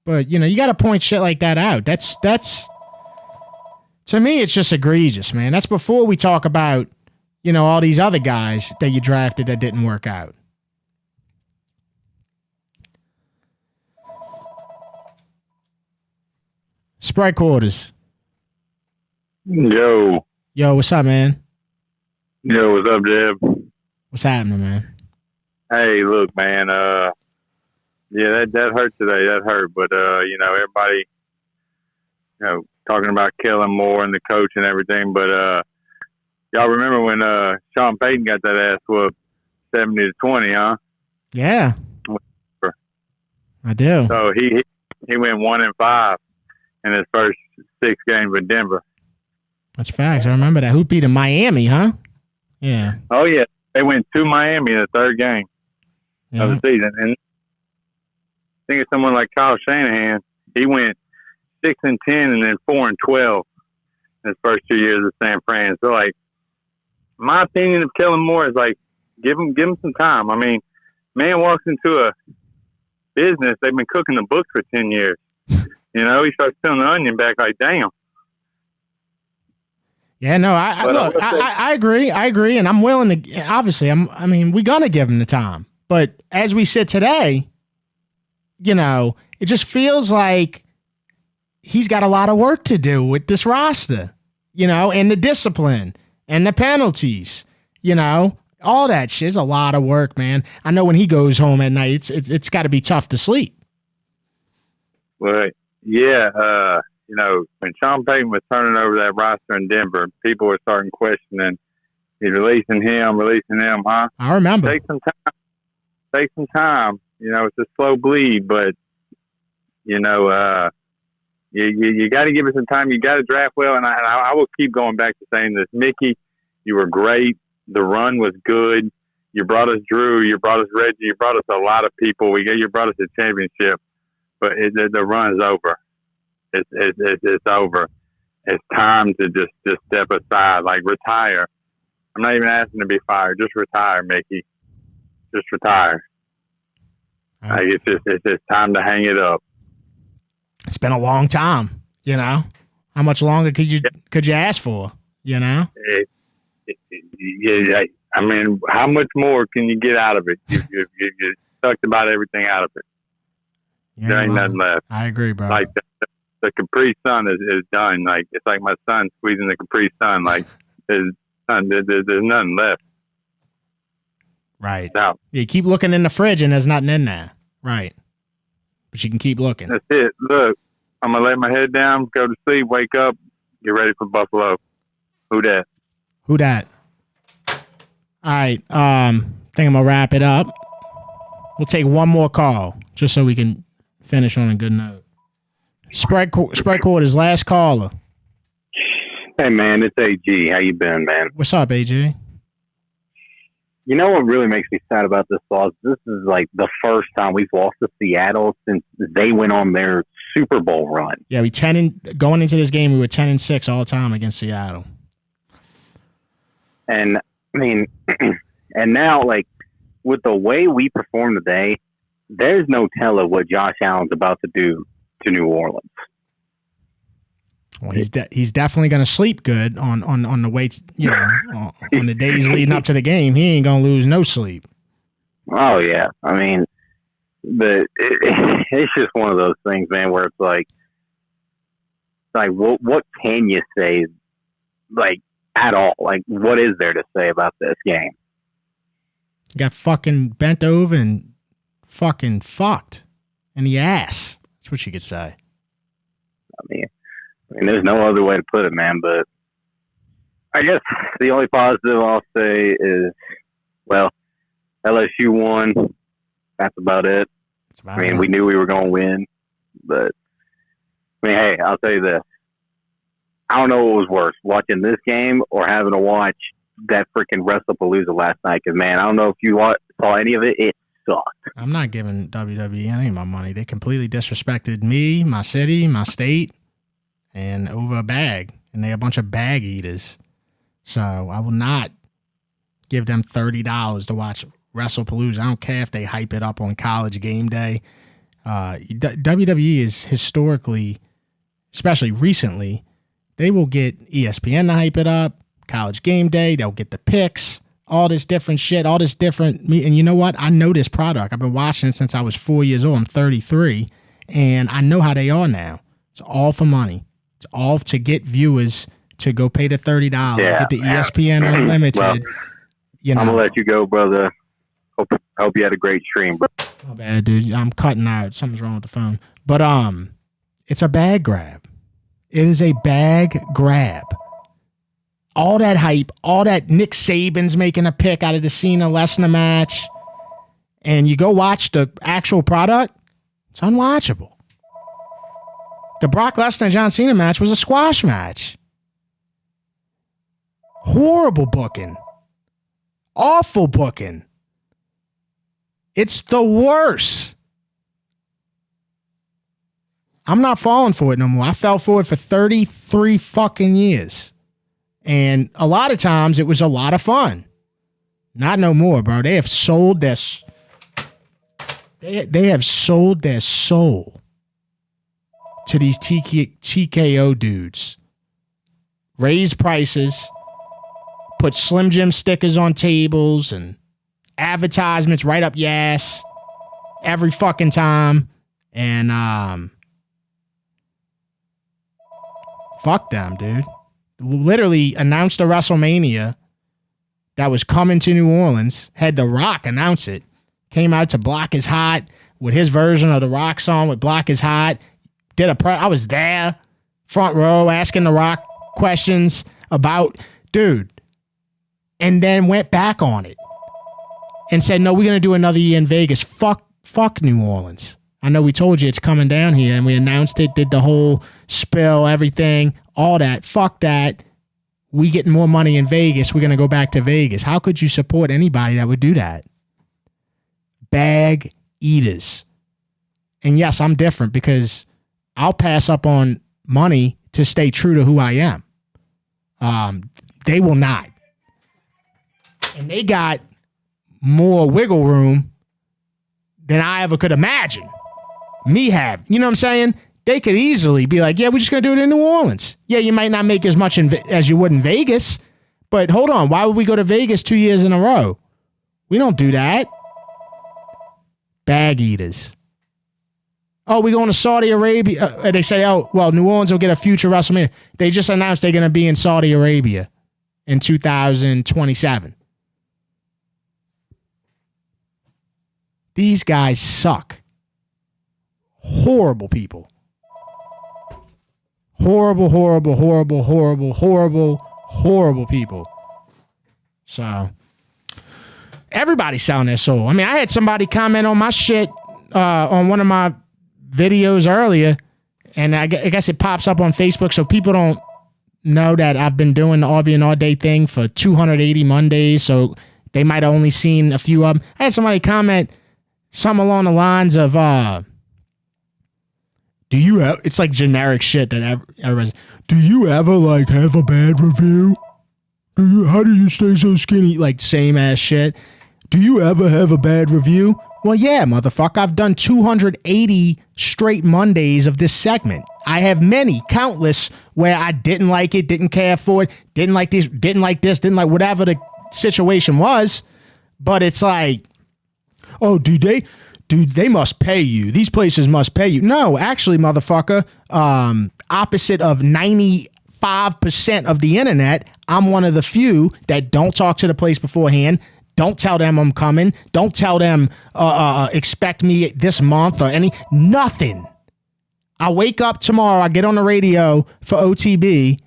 But, you got to point shit like that out. That's to me, it's just egregious, man. That's before we talk about, all these other guys that you drafted that didn't work out. Sprite Quarters. Yo. Yo, what's up, man? Yo, what's up, Jeb? What's happening, man? Hey, look, man. Yeah, that hurt today. That hurt. But, everybody, talking about Kellen Moore and the coach and everything. But y'all remember when Sean Payton got that ass whooped 70-20, huh? Yeah. I do. So he went 1-5 in his first 6 games with Denver. That's facts. I remember that. Who beat him? Miami, huh? Yeah. Oh, yeah. They went to Miami in the 3rd game of the season. And I think it's someone like Kyle Shanahan. He went 6-10 and then 4-12 in his first 2 years of San Fran. So, like, my opinion of Kellen Moore is, like, give him some time. I mean, man walks into a business, they've been cooking the books for 10 years. He starts peeling the onion back like, damn. Yeah, no, I agree. I agree. And I'm willing to, obviously, we're going to give him the time. But as we sit today, it just feels like he's got a lot of work to do with this roster, and the discipline and the penalties, all that shit is a lot of work, man. I know when he goes home at night, it's got to be tough to sleep. Well, yeah, when Sean Payton was turning over that roster in Denver, people were starting questioning, he's releasing him, huh? I remember. Take some time. It's a slow bleed, but, you got to give it some time. You got to draft well, and I will keep going back to saying this. Mickey, you were great. The run was good. You brought us Drew. You brought us Reggie. You brought us a lot of people. You brought us a championship, but the run is over. It's over. It's time to just step aside, like retire. I'm not even asking to be fired. Just retire, Mickey. Just retire. Like it's just time to hang it up. It's been a long time. How much longer could you ask for? Yeah. I mean, how much more can you get out of it? You sucked about everything out of it. Yeah, there ain't nothing left. I agree, bro. Like the Capri Sun is done. Like it's like my son squeezing the Capri Sun. Like there's nothing left. Right. Out. You keep looking in the fridge and there's nothing in there. Right. But you can keep looking. That's it. Look, I'm gonna lay my head down, go to sleep, wake up, get ready for Buffalo. Who dat? All right. Think I'm gonna wrap it up. We'll take one more call just so we can finish on a good note. Spread Quarters, last caller. Hey man, it's AG. How you been, man? What's up, AG? You know what really makes me sad about this loss? This is like the first time we've lost to Seattle since they went on their Super Bowl run. Yeah, going into this game, we were 10-6 all time against Seattle. And I mean, and now like with the way we perform today, there's no telling what Josh Allen's about to do to New Orleans. Well, he's definitely going to sleep good on the weights, on the days leading up to the game. He ain't going to lose no sleep. Oh yeah, I mean, but it's just one of those things, man, where it's like what can you say, like at all? Like, what is there to say about this game? You got fucking bent over and fucking fucked in the ass. That's what you could say. I mean, there's no other way to put it, man. But I guess the only positive I'll say is, well, LSU won. That's about it. We knew we were going to win. But, hey, I'll tell you this. I don't know what was worse, watching this game or having to watch that freaking WrestlePalooza last night. Because, man, I don't know if you saw any of it. It sucked. I'm not giving WWE any of my money. They completely disrespected me, my city, my state, and over a bag. And they're a bunch of bag eaters. So I will not give them $30 to watch WrestlePalooza. I don't care if they hype it up on College Game Day. WWE is historically, especially recently, they will get ESPN to hype it up, College Game Day, they'll get the picks, all this different shit, all this different. And you know what? I know this product. I've been watching it since I was 4 years old. I'm 33, and I know how they are now. It's all for money. It's all to get viewers to go pay the $30, get the ESPN Unlimited. Well, you know. I'm gonna let you go, brother. Hope you had a great stream, bro. Oh, bad, dude. I'm cutting out. Something's wrong with the phone. But it's a bag grab. It is a bag grab. All that hype, all that Nick Saban's making a pick out of the Cena Lesnar match, and you go watch the actual product, it's unwatchable. The Brock Lesnar John Cena match was a squash match. Horrible booking. Awful booking. It's the worst. I'm not falling for it no more. I fell for it for 33 fucking years. And a lot of times it was a lot of fun. Not no more, bro. They have sold their they have sold their soul to these TKO dudes. Raise prices, put Slim Jim stickers on tables and advertisements right up your ass every fucking time. And fuck them, dude. Literally announced a WrestleMania that was coming to New Orleans. Had The Rock announce it. Came out to Block is Hot with his version of the Rock song with Block is Hot. I was there, front row, asking The Rock questions about, dude. And then went back on it and said, no, we're going to do another year in Vegas. Fuck New Orleans. I know we told you it's coming down here, and we announced it, did the whole spill, everything, all that. Fuck that. We getting more money in Vegas. We're going to go back to Vegas. How could you support anybody that would do that? Bag eaters. And yes, I'm different because I'll pass up on money to stay true to who I am. They will not. And they got more wiggle room than I ever could imagine me have. You know what I'm saying? They could easily be like, yeah, we're just going to do it in New Orleans. Yeah, you might not make as much as you would in Vegas, but hold on. Why would we go to Vegas 2 years in a row? We don't do that. Bag eaters. Oh, we're going to Saudi Arabia. They say, oh, well, New Orleans will get a future WrestleMania. They just announced they're going to be in Saudi Arabia in 2027. These guys suck. Horrible people. Horrible people. So, everybody's selling their soul. I mean, I had somebody comment on my shit on one of my videos earlier, and I guess it pops up on Facebook, so people don't know that I've been doing the All Being All Day thing for 280 Mondays, so they might have only seen a few of them. I had somebody comment something along the lines of, do you have, it's like generic shit that everybody's, do you ever like have a bad review? How do you stay so skinny? Like same ass shit. Do you ever have a bad review? Well, yeah, motherfucker. I've done 280 straight Mondays of this segment. I have many, countless, where I didn't like it, didn't care for it, didn't like this, didn't like whatever the situation was. But it's like, oh, dude, they must pay you. These places must pay you. No, actually, motherfucker, opposite of 95% of the internet, I'm one of the few that don't talk to the place beforehand. Don't tell them I'm coming. Don't tell them expect me this month or nothing. I wake up tomorrow, I get on the radio for OTB,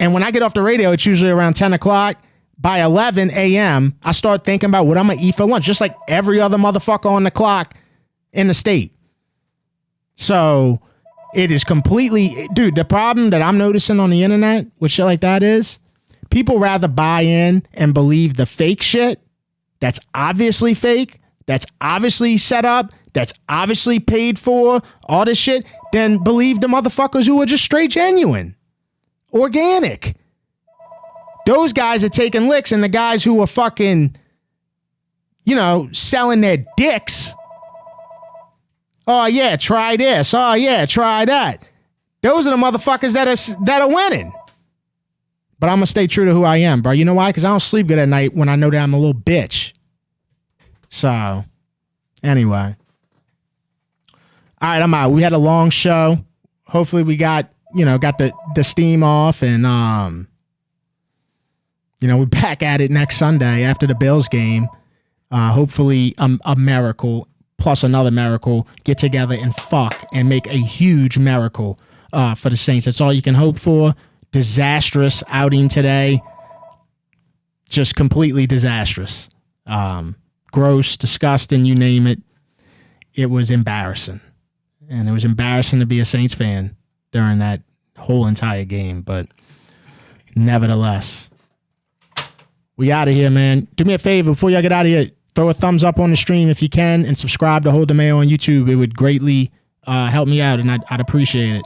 and when I get off the radio, it's usually around 10 o'clock. By 11 a.m., I start thinking about what I'm going to eat for lunch, just like every other motherfucker on the clock in the state. So it is completely, dude, the problem that I'm noticing on the internet with shit like that is people rather buy in and believe the fake shit that's obviously fake, that's obviously set up, that's obviously paid for, all this shit, than believe the motherfuckers who are just straight genuine, organic. Those guys are taking licks, and the guys who are fucking, selling their dicks. Oh, yeah, try this. Oh, yeah, try that. Those are the motherfuckers that are winning. But I'm going to stay true to who I am, bro. You know why? Because I don't sleep good at night when I know that I'm a little bitch. So, anyway. All right, I'm out. We had a long show. hopefully we got the steam off, and we're back at it next Sunday after the Bills game. Hopefully a miracle plus another miracle get together and fuck and make a huge miracle for the Saints. That's all you can hope for. Disastrous outing today. Just completely disastrous. Gross, disgusting, you name it. It was embarrassing. And it was embarrassing to be a Saints fan during that whole entire game. But nevertheless, we out of here, man. Do me a favor before y'all get out of here. Throw a thumbs up on the stream if you can, and subscribe to Hold the Mayo on YouTube. It would greatly help me out, and I'd appreciate it.